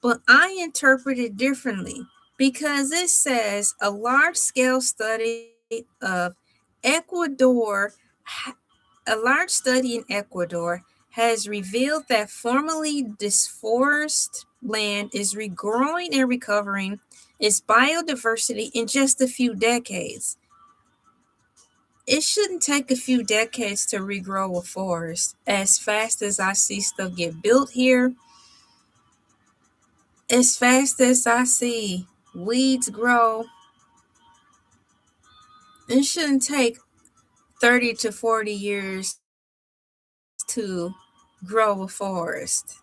but I interpret it differently because it says a large-scale study of Ecuador, a large study in Ecuador has revealed that formerly disforested land is regrowing and recovering its biodiversity in just a few decades. It shouldn't take a few decades to regrow a forest. As fast as I see stuff get built here, as fast as I see weeds grow, it shouldn't take 30 to 40 years to grow a forest.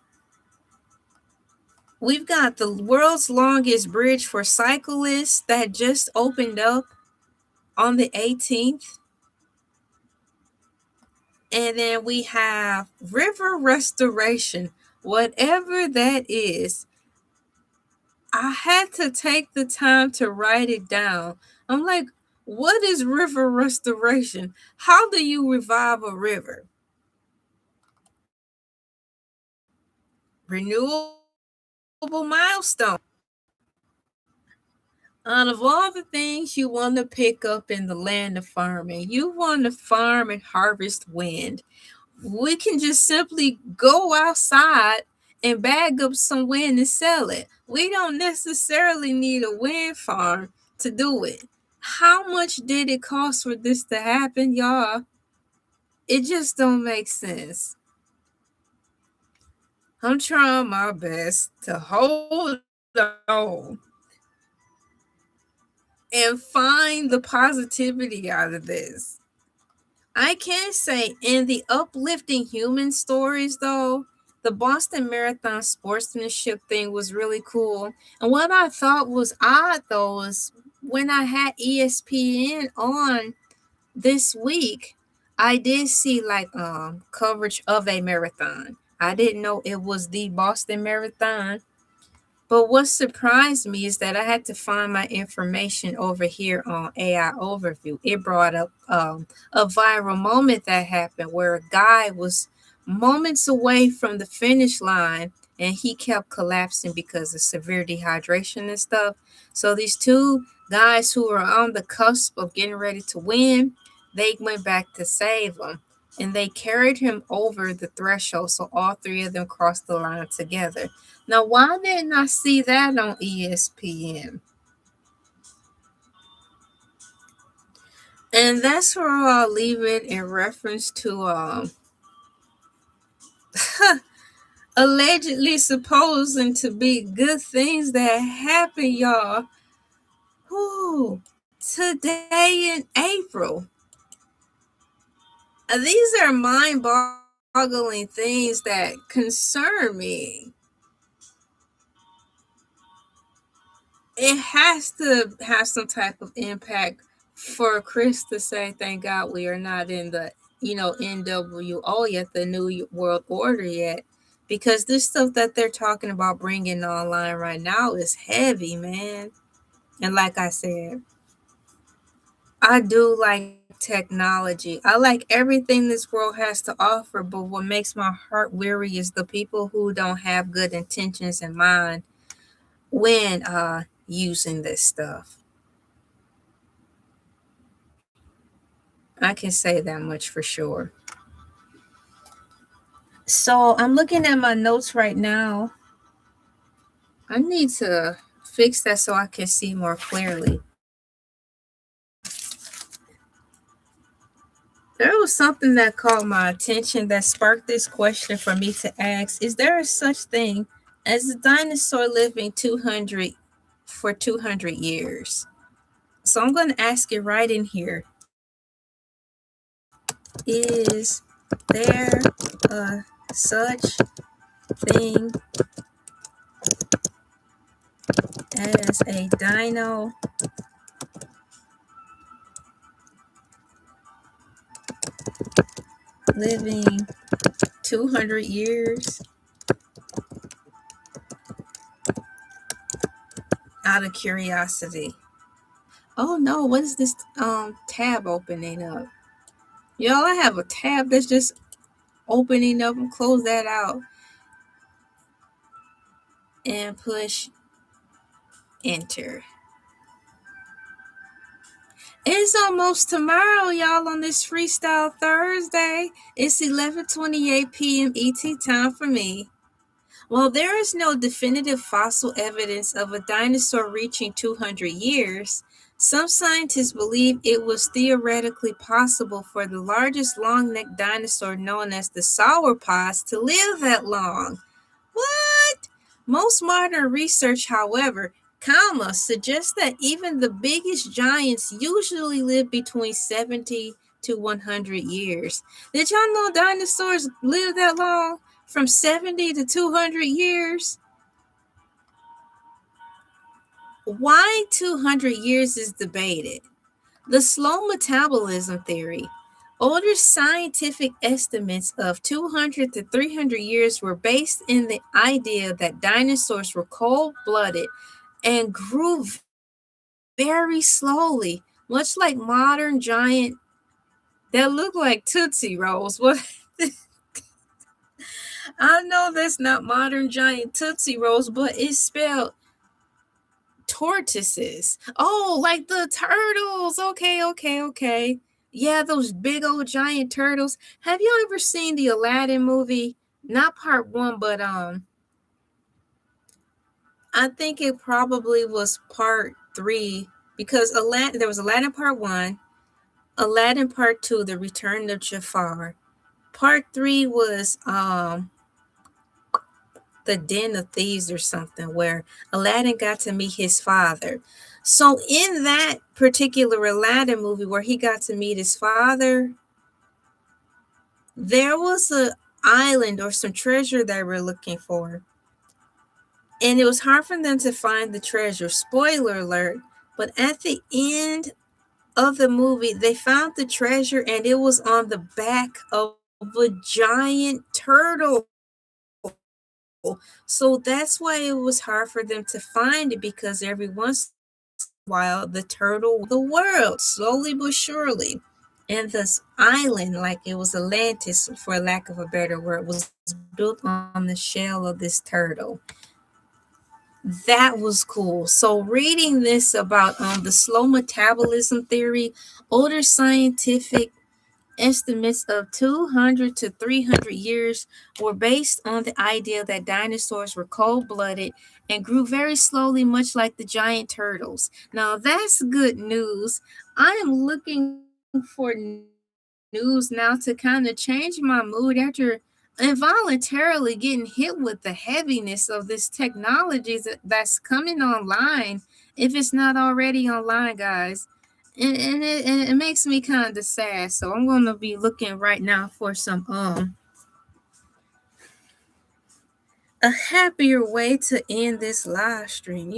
We've got the world's longest bridge for cyclists that just opened up on the 18th. And then we have river restoration, whatever that is. I had to take the time to write it down. I'm like, what is river restoration? How do you revive a river? Renewable milestone. Out of all the things you want to pick up in the land of farming, you want to farm and harvest wind. We can just simply go outside and bag up some wind and sell it. We don't necessarily need a wind farm to do it. How much did it cost for this to happen, y'all? It just don't make sense. I'm trying my best to hold on and find the positivity out of this. I can say in the uplifting human stories, though, the Boston Marathon sportsmanship thing was really cool. And what I thought was odd though was when I had ESPN on this week, I did see like coverage of a marathon. I didn't know it was the Boston Marathon. But what surprised me is that I had to find my information over here on AI Overview. It brought up a viral moment that happened where a guy was moments away from the finish line and he kept collapsing because of severe dehydration and stuff. So these two guys who were on the cusp of getting ready to win, they went back to save him and they carried him over the threshold. So all three of them crossed the line together. Now, why didn't I see that on ESPN? And that's where I'll leave it in reference to allegedly supposing to be good things that happen, y'all. Whew. Today in April. These are mind-boggling things that concern me. It has to have some type of impact for Chris to say, thank God we are not in the, NWO yet, the New World Order yet. Because this stuff that they're talking about bringing online right now is heavy, man. And like I said, I do like technology. I like everything this world has to offer, but what makes my heart weary is the people who don't have good intentions in mind when using this stuff. I can say that much for sure. So I'm looking at my notes right now. I need to fix that so I can see more clearly. There was something that caught my attention that sparked this question for me to ask. Is there a such thing as a dinosaur living 200 years? So I'm going to ask it right in here. Is there a such thing as a dino living 200 years? Out of curiosity. Oh no, what is this tab opening up? Y'all, I have a tab that's just opening up, and close that out and push enter. It's almost tomorrow, y'all, on this Freestyle Thursday. It's 11:28 p.m. ET time for me. While there is no definitive fossil evidence of a dinosaur reaching 200 years, some scientists believe it was theoretically possible for the largest long-necked dinosaur known as the sauropods to live that long. What? Most modern research, however, suggests that even the biggest giants usually live between 70 to 100 years. Did y'all know dinosaurs live that long? From 70 to 200 years? Why 200 years is debated. The slow metabolism theory. Older scientific estimates of 200 to 300 years were based in the idea that dinosaurs were cold-blooded and grew very slowly, much like modern giant that look like Tootsie Rolls. What? I know that's not modern giant Tootsie Rolls, but it's spelled tortoises. Oh, like the turtles. Okay. Yeah, those big old giant turtles. Have you ever seen the Aladdin movie? Not part one, but I think it probably was part 3 because Aladdin, there was Aladdin part 1, Aladdin part 2, The Return of Jafar. Part 3 was The Den of Thieves or something, where Aladdin got to meet his father. So in that particular Aladdin movie where he got to meet his father, there was island or some treasure they were looking for. And it was hard for them to find the treasure. Spoiler alert. But at the end of the movie, they found the treasure and it was on the back of a giant turtle. So that's why it was hard for them to find it, because every once in a while the turtle would the world slowly but surely. And this island, like it was Atlantis, for lack of a better word, was built on the shell of this turtle. That was cool. So reading this about the slow metabolism theory, older scientific estimates of 200 to 300 years were based on the idea that dinosaurs were cold-blooded and grew very slowly, much like the giant turtles. Now that's good news. I am looking for news now to kind of change my mood after involuntarily getting hit with the heaviness of this technology that's coming online, if it's not already online, guys. And it makes me kind of sad. So I'm gonna be looking right now for some a happier way to end this live stream.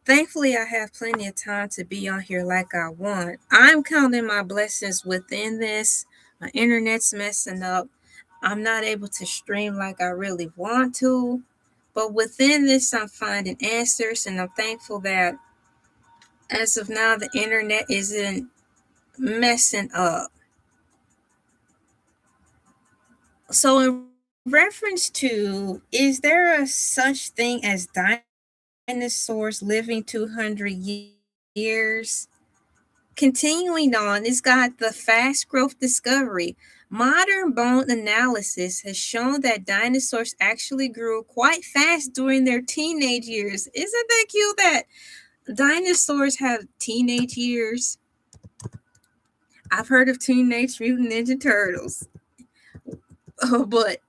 Thankfully I have plenty of time to be on here like I want. I'm counting my blessings within this. My internet's messing up. I'm not able to stream like I really want to. But within this, I'm finding answers, and I'm thankful that as of now, the internet isn't messing up. So, in reference to, is there a such thing as dinosaurs living 200 years? Continuing on, it's got the fast growth discovery. Modern bone analysis has shown that dinosaurs actually grew quite fast during their teenage years. Isn't that cute that dinosaurs have teenage years? I've heard of Teenage Mutant Ninja Turtles. But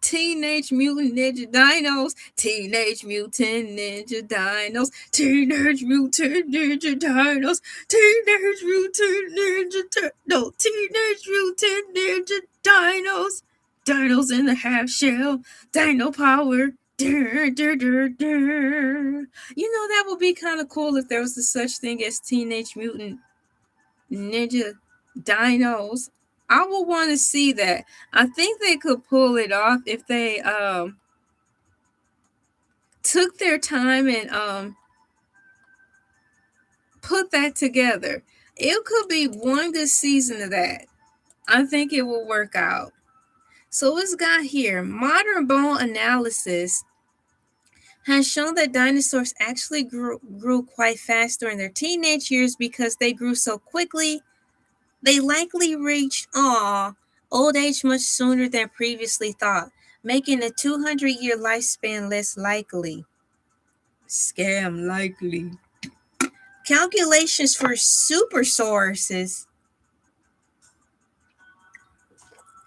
Teenage Mutant Ninja Dinos, Teenage Mutant Ninja Dinos, Teenage Mutant Ninja Dinos, Teenage Mutant Ninja no, Teenage Mutant Ninja Dinos, Dinos in the half shell, Dino Power. That would be kind of cool if there was a such thing as Teenage Mutant Ninja Dinos. I would want to see that. I think they could pull it off if they took their time and put that together. It could be one good season of that. I think it will work out. So it's got here, modern bone analysis has shown that dinosaurs actually grew quite fast during their teenage years because they grew so quickly. They likely reached old age much sooner than previously thought, making a 200-year lifespan less likely. Scam likely. Calculations for supersauruses.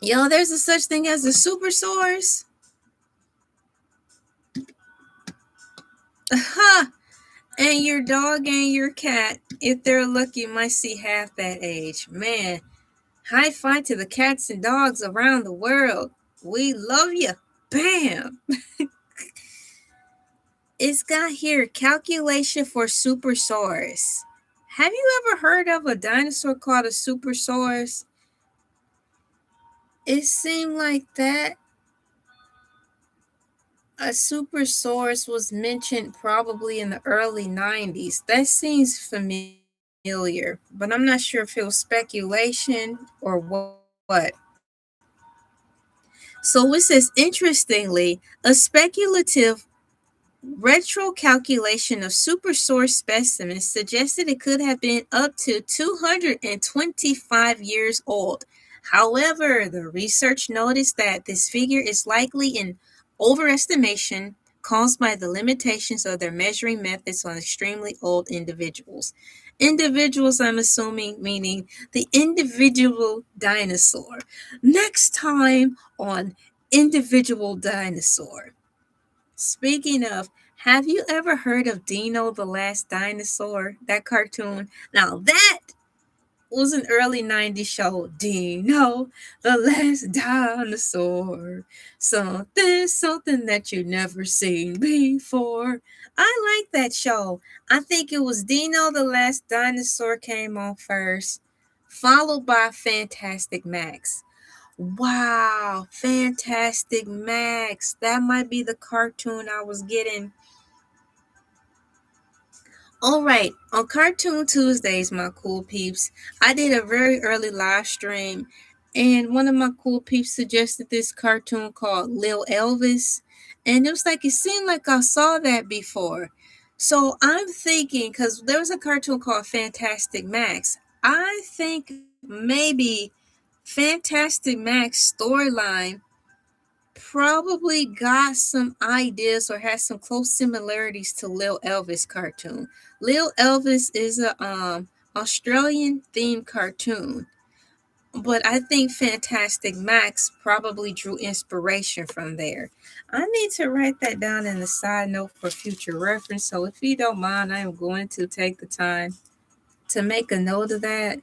There's a such thing as a supersaurus. Ha! And your dog and your cat, if they're lucky, might see half that age. Man, high five to the cats and dogs around the world. We love you. Bam! It's got here, calculation for supersaurus. Have you ever heard of a dinosaur called a supersaurus? It seemed like that a supersaurus was mentioned probably in the early 90s. That seems familiar, but I'm not sure if it was speculation or what. So it says, interestingly, a speculative retro calculation of supersaurus specimens suggested it could have been up to 225 years old. However, the research noticed that this figure is likely an overestimation caused by the limitations of their measuring methods on extremely old individuals. Individuals, I'm assuming, meaning the individual dinosaur. Next time on Individual Dinosaur. Speaking of, have you ever heard of Dino the Last Dinosaur? That cartoon? Now that was an early 90s show. Dino, the last dinosaur. Something that you never seen before. I like that show. I think it was Dino, the last dinosaur came on first, followed by Fantastic Max. Wow, Fantastic Max. That might be the cartoon I was getting. All right, on Cartoon Tuesdays, my cool peeps, I did a very early live stream, and one of my cool peeps suggested this cartoon called Lil Elvis, and it was like it seemed like I saw that before. So I'm thinking, because there was a cartoon called Fantastic Max, I think maybe Fantastic Max storyline probably got some ideas or has some close similarities to Lil Elvis cartoon. Lil Elvis is a Australian themed cartoon, but I think Fantastic Max probably drew inspiration from there. I need to write that down in the side note for future reference. So if you don't mind, I am going to take the time to make a note of that.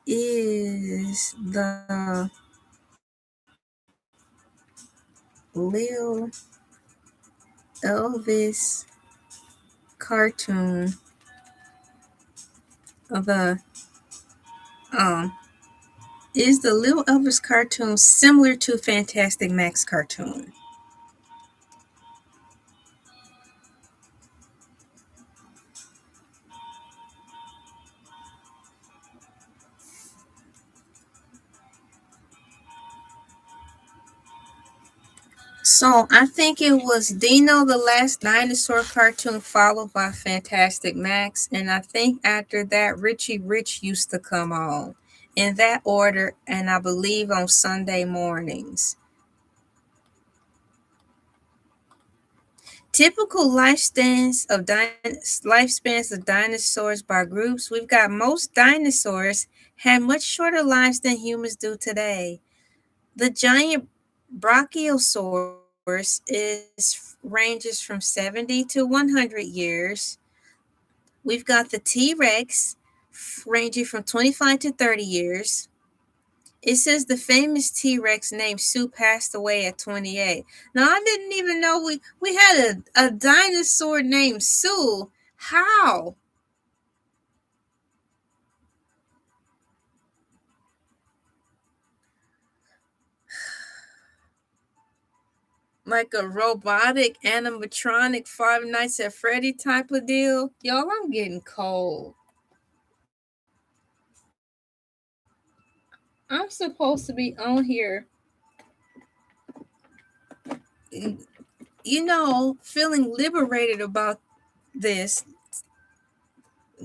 Is the Lil Elvis cartoon of a um is the Little Elvis cartoon similar to Fantastic Max cartoon? So I think it was Dino the Last Dinosaur cartoon followed by Fantastic Max, and I think after that Richie Rich used to come on in that order, and I believe on Sunday mornings. Typical lifespans of dinosaurs by groups. We've got most dinosaurs had much shorter lives than humans do today. The giant Brachiosaurus is ranges from 70 to 100 years. We've got the T-Rex ranging from 25 to 30 years. It says the famous T-Rex named Sue passed away at 28. Now, I didn't even know we had a dinosaur named Sue. How? Like a robotic animatronic Five Nights at Freddy type of deal? Y'all, I'm getting cold. I'm supposed to be on here, feeling liberated about this,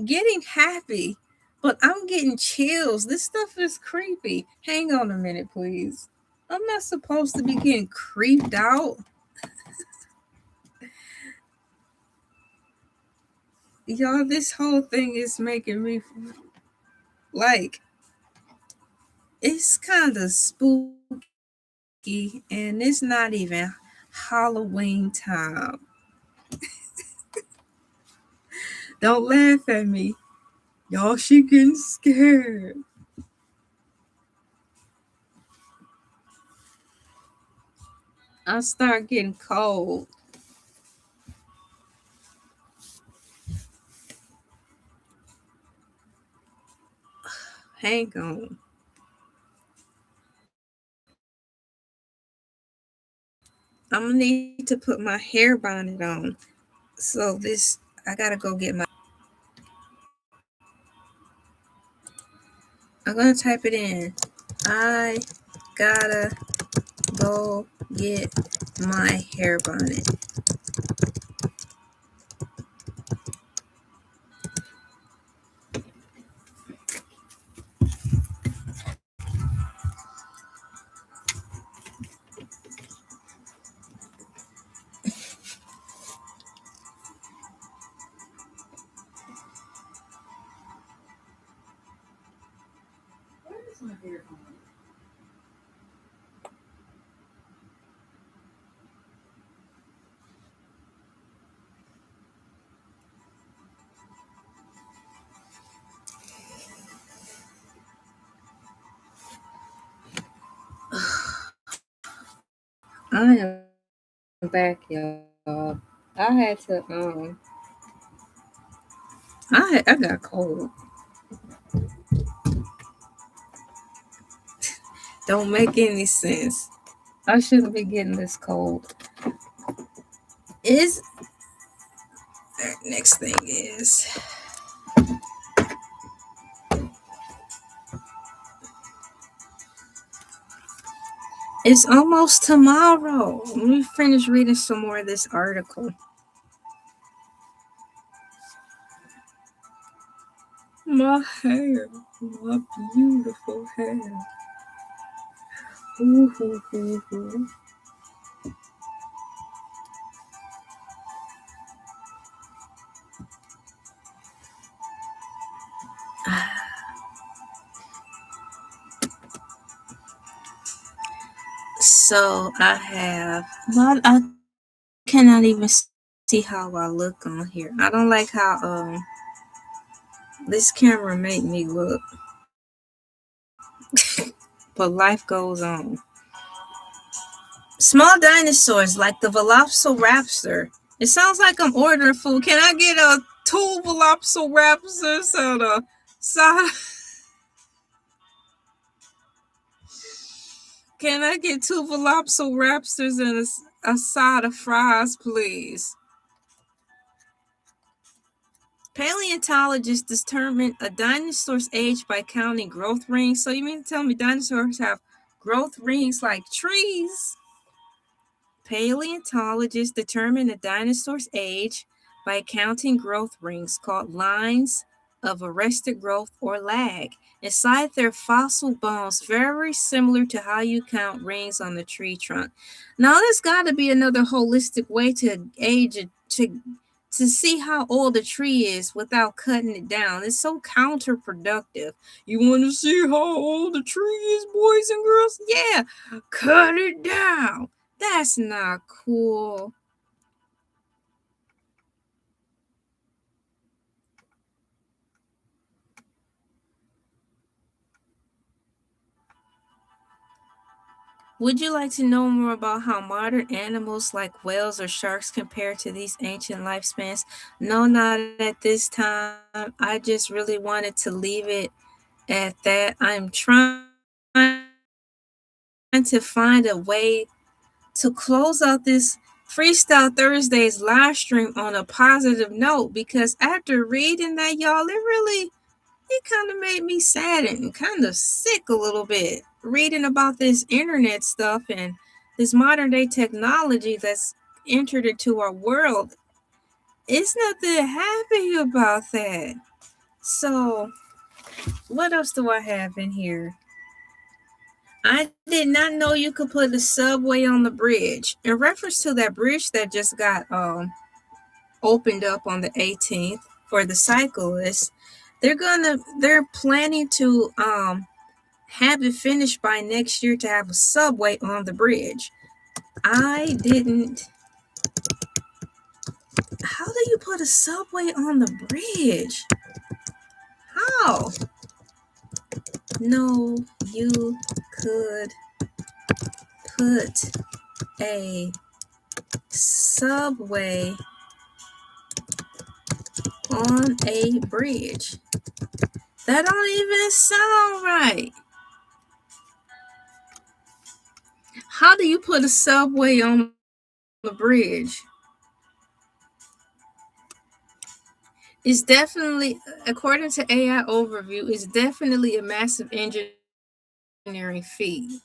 getting happy, but I'm getting chills. This stuff is creepy. Hang on a minute, please. I'm not supposed to be getting creeped out. Y'all, this whole thing is making me like, it's kind of spooky, and it's not even Halloween time. Don't laugh at me. Y'all, she getting scared. I start getting cold. Hang on. I'm gonna need to put my hair bonnet on. So I gotta go get my. I'm gonna type it in. I gotta go get my hair bonnet. Where's my hair bonnet? I am back, y'all. I had to I got cold. Don't make any sense. I shouldn't be getting this cold. Is next thing is it's almost tomorrow. Let me finish reading some more of this article. My hair, my beautiful hair. Ooh, ooh, ooh, ooh. So I have, but I cannot even see how I look on here. I don't like how this camera made me look. But life goes on. Small dinosaurs like the Velociraptor. It sounds like I'm ordering food. Can I get a 2 Velociraptors on a side? Can I get 2 Velociraptors and a side of fries, please? Paleontologists determine a dinosaur's age by counting growth rings. So you mean to tell me dinosaurs have growth rings like trees? Paleontologists determine a dinosaur's age by counting growth rings called lines of arrested growth or lag inside their fossil bones, very similar to how you count rings on the tree trunk. Now, there's got to be another holistic way to age it, to see how old a tree is without cutting it down. It's so counterproductive. You want to see how old the tree is, boys and girls? Yeah, cut it down. That's not cool. Would you like to know more about how modern animals like whales or sharks compare to these ancient lifespans? No, not at this time. I just really wanted to leave it at that. I'm trying to find a way to close out this Freestyle Thursdays live stream on a positive note, because after reading that, y'all, it kind of made me sad and kind of sick a little bit. Reading about this internet stuff and this modern day technology that's entered into our world, it's nothing happy about that. So, what else do I have in here? I did not know you could put a subway on the bridge. In reference to that bridge that just got opened up on the 18th for the cyclists, they're planning to have it finished by next year to have a subway on the bridge. I didn't. How do you put a subway on the bridge? How? No, you could put a subway on a bridge. That don't even sound right. How do you put a subway on the bridge? It's definitely, according to AI Overview, it's definitely a massive engineering feat.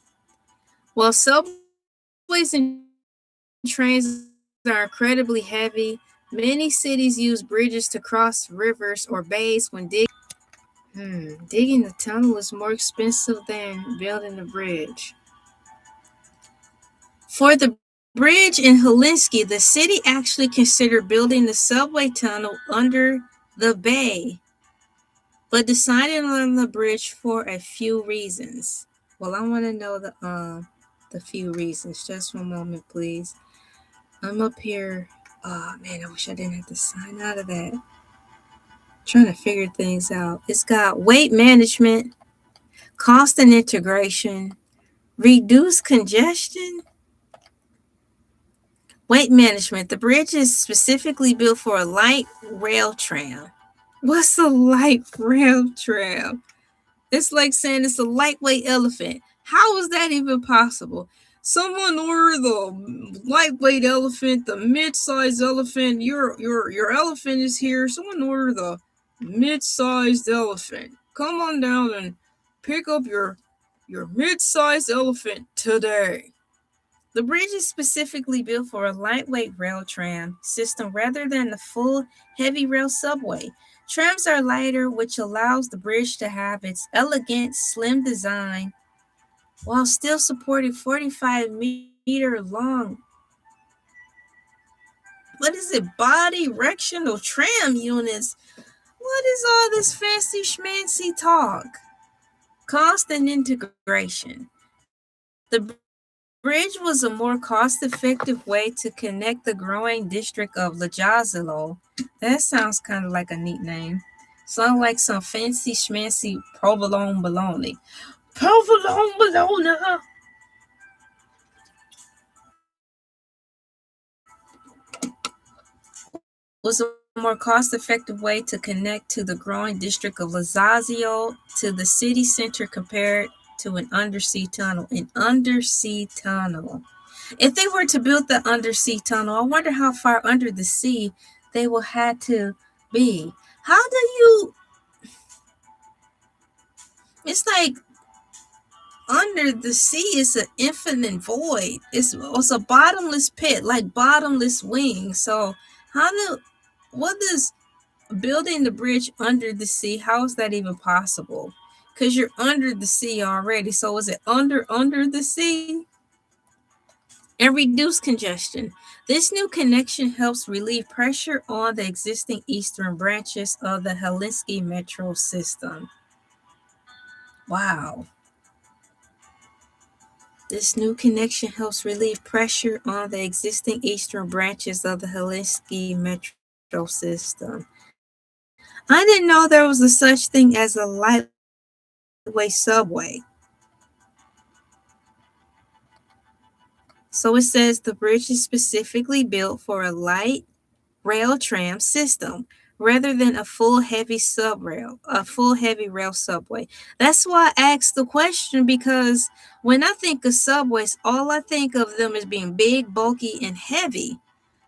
While subways and trains are incredibly heavy, many cities use bridges to cross rivers or bays when digging. Digging the tunnel is more expensive than building the bridge. For the bridge in Helsinki, the city actually considered building the subway tunnel under the bay, but decided on the bridge for a few reasons. Well, I want to know the few reasons. Just one moment, please. I'm up here. Oh man, I wish I didn't have to sign out of that. Trying to figure things out. It's got weight management, cost and integration, reduce congestion. Weight management. The bridge is specifically built for a light rail tram. What's a light rail tram? It's like saying it's a lightweight elephant. How is that even possible? Someone order the lightweight elephant, the mid-sized elephant. Your elephant is here. Someone order the mid-sized elephant. Come on down and pick up your mid-sized elephant today. The bridge is specifically built for a lightweight rail tram system rather than the full heavy rail subway. Trams are lighter, which allows the bridge to have its elegant, slim design while still supporting 45-meter long. What is it? Bi-directional tram units. What is all this fancy schmancy talk? Cost and integration. The bridge was a more cost-effective way to connect the growing district of Lajazalo. That sounds kind of like a neat name. Sounds like some fancy schmancy provolone bologna. Provolone bologna! Was a more cost-effective way to connect to the growing district of Lazazio to the city center compared to an undersea tunnel. An undersea tunnel. If they were to build the undersea tunnel, I wonder how far under the sea they will have to be. How do you... It's like under the sea is an infinite void. It's a bottomless pit, like bottomless wings. So what does building the bridge under the sea, how is that even possible? Because you're under the sea already. So is it under the sea? And reduce congestion. This new connection helps relieve pressure on the existing eastern branches of the Helsinki metro system. Wow. This new connection helps relieve pressure on the existing eastern branches of the Helsinki metro system. I didn't know there was a such thing as a lightweight subway. So it says the bridge is specifically built for a light rail tram system rather than a full heavy rail subway. That's why I asked the question, because when I think of subways, all I think of them as being big, bulky, and heavy.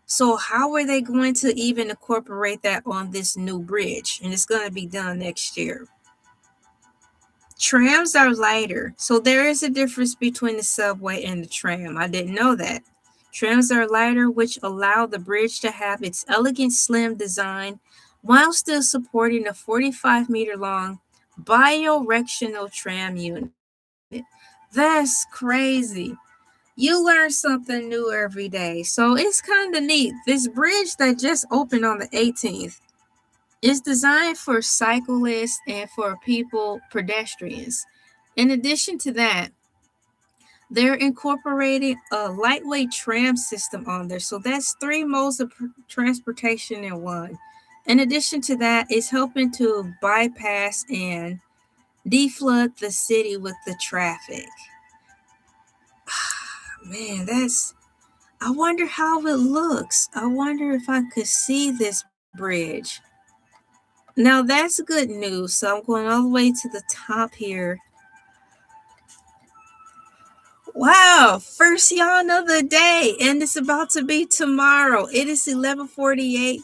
So how are they going to even incorporate that on this new bridge? And it's going to be done next year. Trams are lighter. So there is a difference between the subway and the tram. I didn't know that. Trams are lighter, which allow the bridge to have its elegant slim design while still supporting a 45-meter long bi-directional tram unit. That's crazy. You learn something new every day. So it's kind of neat. This bridge that just opened on the 18th is designed for cyclists and for pedestrians. In addition to that, they're incorporating a lightweight tram system on there. So that's 3 modes of transportation in one. In addition to that, it's helping to bypass and deflood the city with the traffic. Man, I wonder how it looks. I wonder if I could see this bridge. Now that's good news. So I'm going all the way to the top here. Wow, first yawn of the day, and it's about to be tomorrow. It is 11:48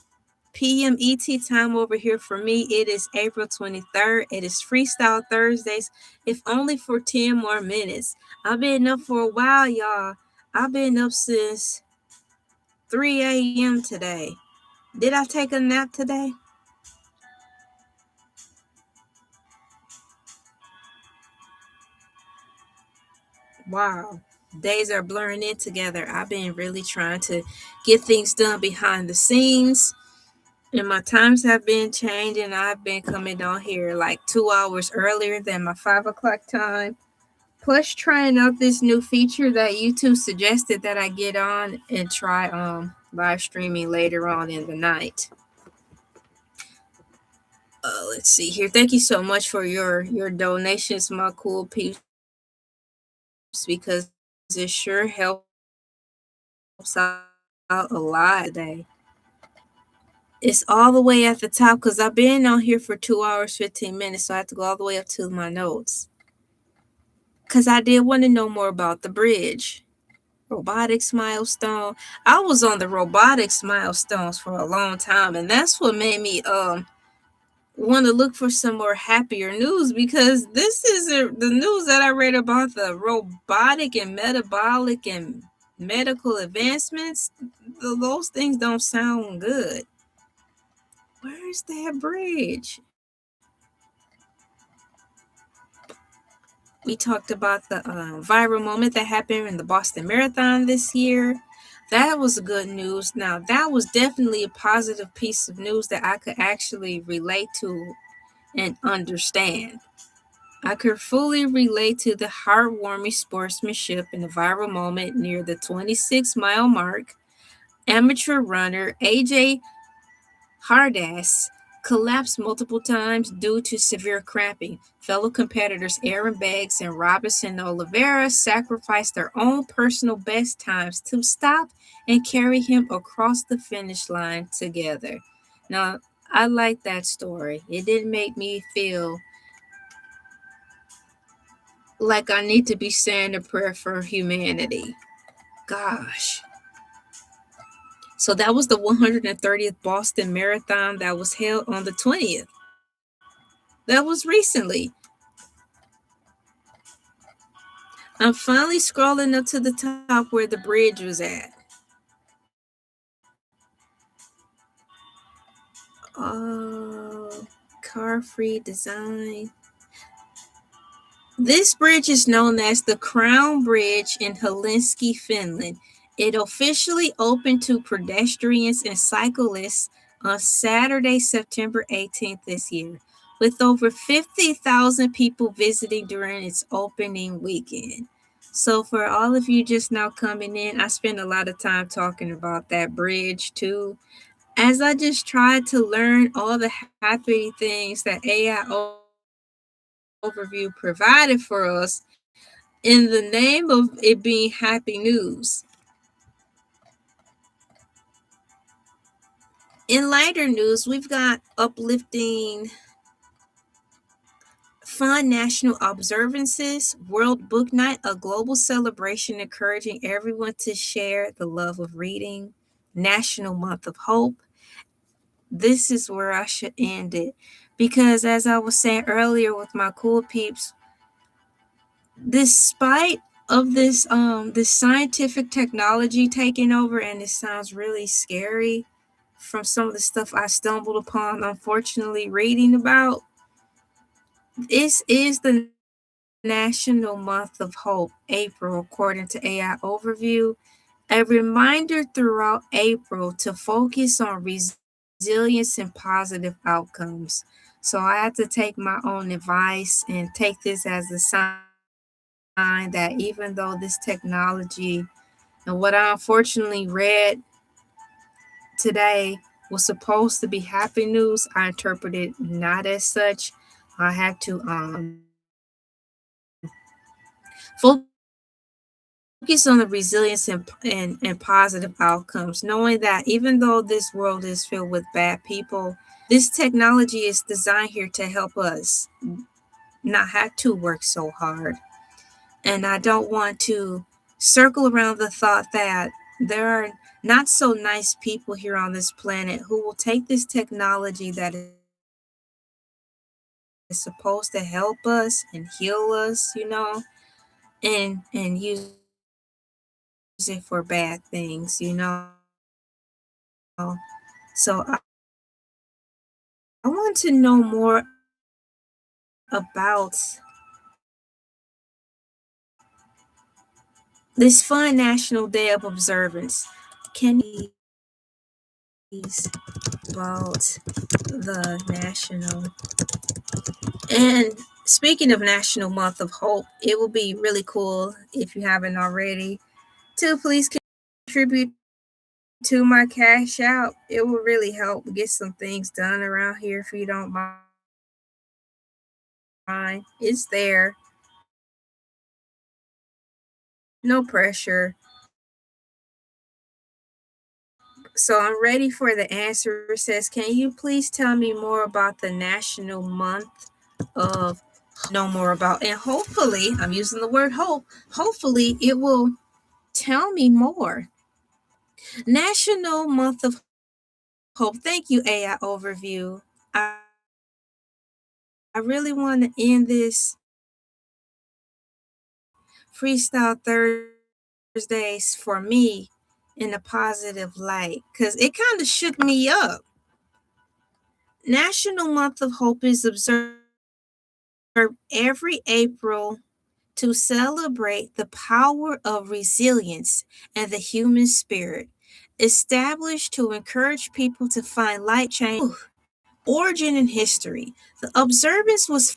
p.m. ET time over here for me. It is April 23rd. It is Freestyle Thursdays, if only for 10 more minutes. I've been up for a while, y'all. I've been up since 3 a.m. today. Did I take a nap today? Wow. Days are blurring in together. I've been really trying to get things done behind the scenes. And my times have been changing. I've been coming on here like 2 hours earlier than my 5 o'clock time. Plus trying out this new feature that YouTube suggested that I get on and try live streaming later on in the night. Let's see here. Thank you so much for your donations, my cool peeps, because it sure helps out a lot today. It's all the way at the top because I've been on here for 2 hours, 15 minutes, so I have to go all the way up to my notes. Because I did want to know more about the bridge. Robotics milestone. I was on the robotics milestones for a long time, and that's what made me want to look for some more happier news, because this isn't the news that I read about the robotic and metabolic and medical advancements. Those things don't sound good. Where's that bridge? We talked about the viral moment that happened in the Boston Marathon this year. That was good news. Now, that was definitely a positive piece of news that I could actually relate to and understand. I could fully relate to the heartwarming sportsmanship in the viral moment near the 26-mile mark. Amateur runner AJ Hardas collapsed multiple times due to severe cramping. Fellow competitors Aaron Beggs and Robinson Oliveira sacrificed their own personal best times to stop and carry him across the finish line together. Now, I like that story. It didn't make me feel like I need to be saying a prayer for humanity. Gosh. So that was the 130th Boston Marathon that was held on the 20th. That was recently. I'm finally scrolling up to the top where the bridge was at. Oh, car-free design. This bridge is known as the Crown Bridge in Helsinki, Finland. It officially opened to pedestrians and cyclists on Saturday, September 18th this year, with over 50,000 people visiting during its opening weekend. So, for all of you just now coming in, I spent a lot of time talking about that bridge too, as I just tried to learn all the happy things that AI overview provided for us in the name of it being happy news. In lighter news, we've got uplifting fun national observances, World Book Night, a global celebration encouraging everyone to share the love of reading, National Month of Hope. This is where I should end it, because as I was saying earlier with my cool peeps, despite of this scientific technology taking over, and it sounds really scary from some of the stuff I stumbled upon, unfortunately, reading about, this is the National Month of Hope, April, according to AI Overview. A reminder throughout April to focus on resilience and positive outcomes. So I have to take my own advice and take this as a sign that even though this technology and what I unfortunately read today was supposed to be happy news, I interpret it not as such. I have to focus on the resilience and positive outcomes, knowing that even though this world is filled with bad people, this technology is designed here to help us not have to work so hard. And I don't want to circle around the thought that there are not so nice people here on this planet who will take this technology that is supposed to help us and heal us, and use it for bad things. So I want to know more about this fun National Day of Observance. Can you please about the national? And speaking of National Month of Hope, it will be really cool if you haven't already to please contribute to my cash out. It will really help get some things done around here if you don't mind. It's there. No pressure. So I'm ready for the answer. It says, can you please tell me more about the national month of know more about? And hopefully, I'm using the word hope, hopefully it will tell me more. National Month of Hope. Thank you, AI Overview. I really want to end this Freestyle Thursdays for me in a positive light because it kind of shook me up. National Month of Hope is observed every April to celebrate the power of resilience and the human spirit, established to encourage people to find light change. Origin and history. The observance was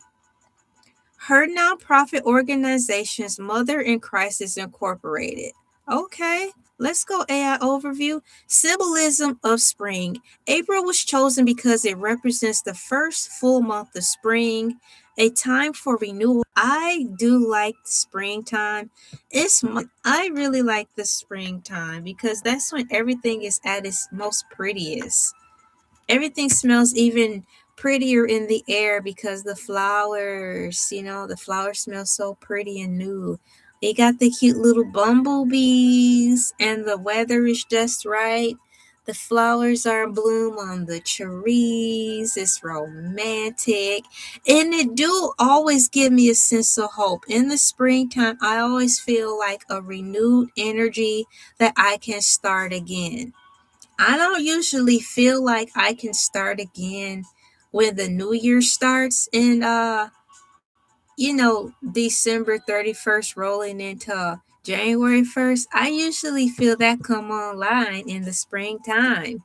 her nonprofit organization's Mother in Crisis Incorporated. Okay, let's go AI overview. Symbolism of spring. April was chosen because it represents the first full month of spring, a time for renewal. I do like springtime. I really like the springtime because that's when everything is at its most prettiest. Everything smells even prettier in the air because the flowers, the flowers smell so pretty and new. They got the cute little bumblebees, and the weather is just right. The flowers are in bloom on the trees. It's romantic. And it do always give me a sense of hope. In the springtime, I always feel like a renewed energy that I can start again. I don't usually feel like I can start again when the new year starts in December 31st rolling into January 1st. I usually feel that come online in the springtime.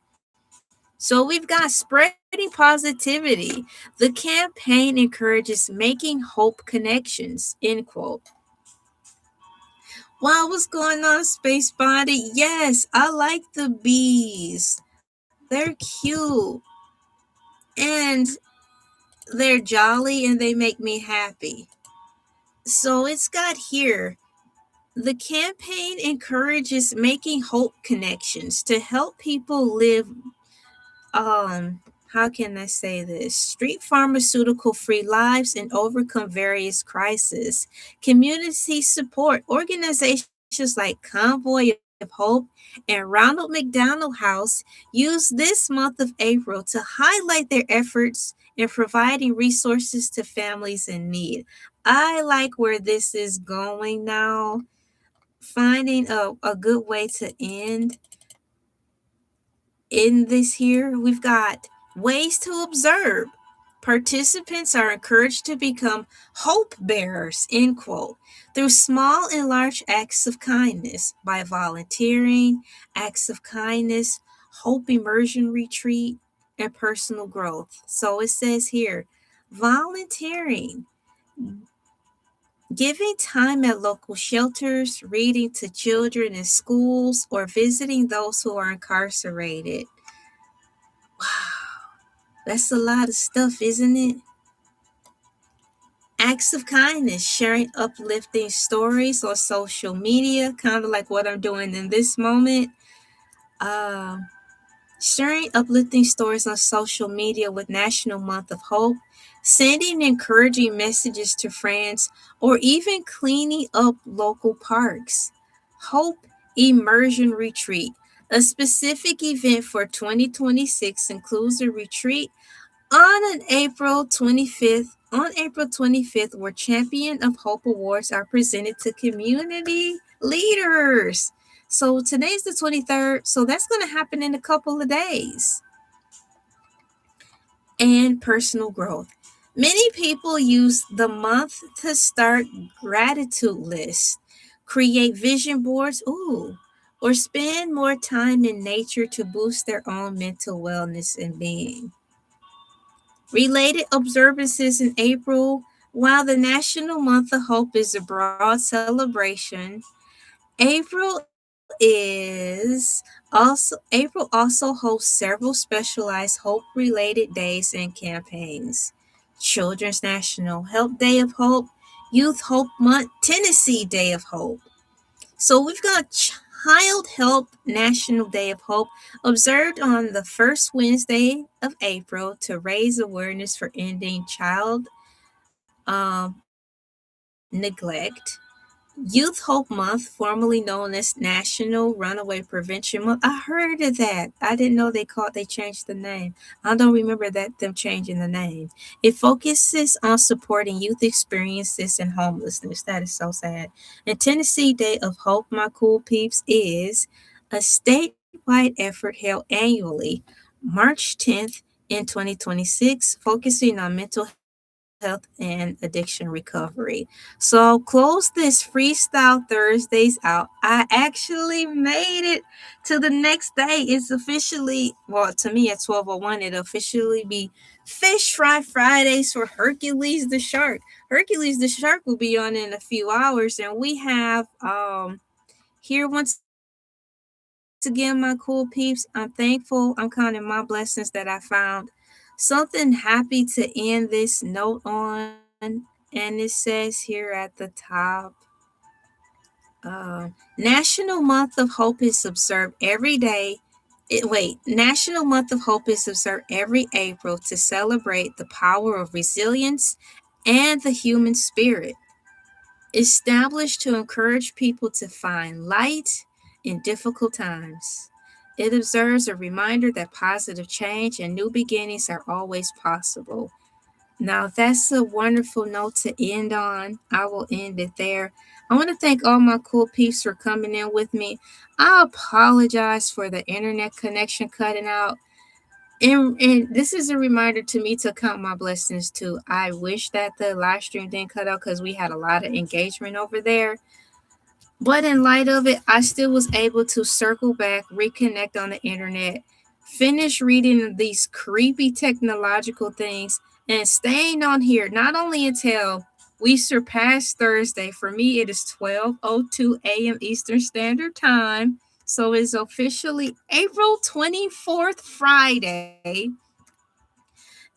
So we've got spreading positivity. The campaign encourages making hope connections, end quote. Wow, what's going on, Space Body? Yes, I like the bees. They're cute. And they're jolly and they make me happy. So it's got here. The campaign encourages making hope connections to help people live how can I say this? Street pharmaceutical free lives and overcome various crises. Community support organizations like Convoy of Hope and Ronald McDonald House use this month of April to highlight their efforts in providing resources to families in need. I like where this is going now. Finding a good way to end in this here, we've got ways to observe. Participants are encouraged to become hope bearers, end quote, through small and large acts of kindness by volunteering, acts of kindness, hope immersion retreat, and personal growth. So it says here, volunteering, giving time at local shelters, reading to children in schools, or visiting those who are incarcerated. Wow, that's a lot of stuff, isn't it? Acts of kindness, sharing uplifting stories on social media, kind of like what I'm doing in this moment. Um, Sharing uplifting stories on social media with National Month of Hope, sending encouraging messages to friends, or even cleaning up local parks. Hope Immersion Retreat. A specific event for 2026 includes a retreat on April 25th, where Champion of Hope Awards are presented to community leaders. So today's the 23rd, so that's going to happen in a couple of days. And personal growth. Many people use the month to start gratitude lists, create vision boards, or spend more time in nature to boost their own mental wellness and being. Related observances in April. While the National Month of Hope is a broad celebration, April also hosts several specialized hope-related days and campaigns. Children's National Help Day of Hope, Youth Hope Month, Tennessee Day of Hope. So we've got Child Help National Day of Hope, observed on the first Wednesday of April to raise awareness for ending child neglect. Youth Hope Month, formerly known as National Runaway Prevention Month. I heard of that. I didn't know they changed the name. I don't remember that them changing the name. It focuses on supporting youth experiences and homelessness. That is so sad. And Tennessee Day of Hope, my cool peeps, is a statewide effort held annually, March 10th in 2026, focusing on mental health and addiction recovery. So I'll close this Freestyle Thursdays out. I actually made it to the next day. It's officially, well, to me at 12:01, it'll officially be Fish Fry Fridays for Hercules the Shark. Hercules the Shark will be on in a few hours, and we have here once again, my cool peeps. I'm thankful. I'm counting my blessings that I found. Something happy to end this note on, and it says here at the top, National Month of Hope is observed every day. National Month of Hope is observed every April to celebrate the power of resilience and the human spirit. Established to encourage people to find light in difficult times. It observes a reminder that positive change and new beginnings are always possible. Now, that's a wonderful note to end on. I will end it there. I want to thank all my cool peeps for coming in with me. I apologize for the internet connection cutting out. And this is a reminder to me to count my blessings too. I wish that the live stream didn't cut out because we had a lot of engagement over there. But in light of it, I still was able to circle back, reconnect on the internet, finish reading these creepy technological things, and staying on here not only until we surpass Thursday. For me, it is 12:02 a.m. Eastern Standard Time. So it's officially April 24th, Friday.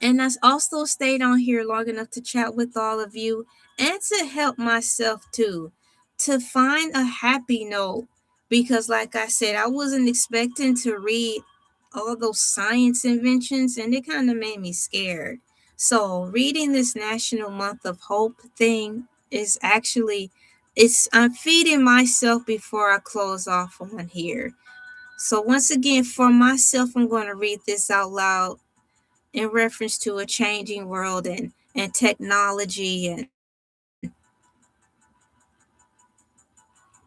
And I also stayed on here long enough to chat with all of you and to help myself too, to find a happy note. Because, like I said, I wasn't expecting to read all those science inventions, and it kind of made me scared. So, reading this National Month of Hope thing is actually, I'm feeding myself before I close off on here. So, once again, for myself, I'm going to read this out loud in reference to a changing world and technology and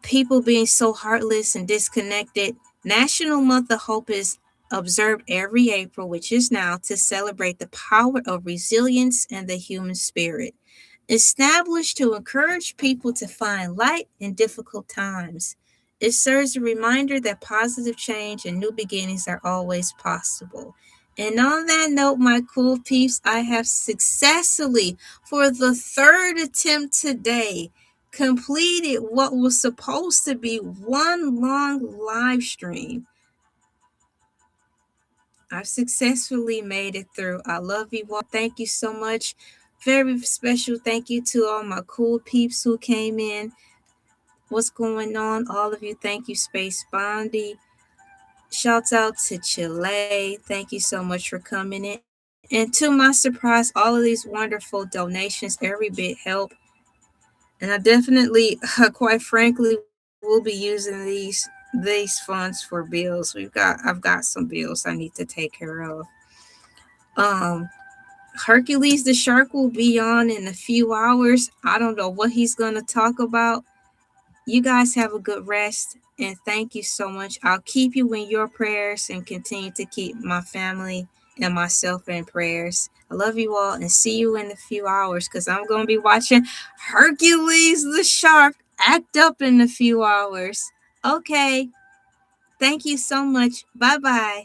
people being so heartless and disconnected. National Month of Hope is observed every April, which is now, to celebrate the power of resilience and the human spirit. Established to encourage people to find light in difficult times. It serves a reminder that positive change and new beginnings are always possible. And on that note, my cool peeps, I have successfully, for the third attempt today, completed what was supposed to be one long live stream. I've successfully made it through. I love you all. Thank you so much. Very special thank you to all my cool peeps who came in. What's going on? All of you. Thank you, Space Bondy. Shouts out to Chile. Thank you so much for coming in. And to my surprise, all of these wonderful donations, every bit help. And I definitely, quite frankly, will be using these funds for bills. I've got some bills I need to take care of. Um, Hercules the Shark will be on in a few hours. I don't know what he's going to talk about. You guys have a good rest and thank you so much. I'll keep you in your prayers and continue to keep my family and myself in prayers. I love you all and see you in a few hours because I'm going to be watching Hercules the Shark act up in a few hours. Okay. Thank you so much. Bye bye.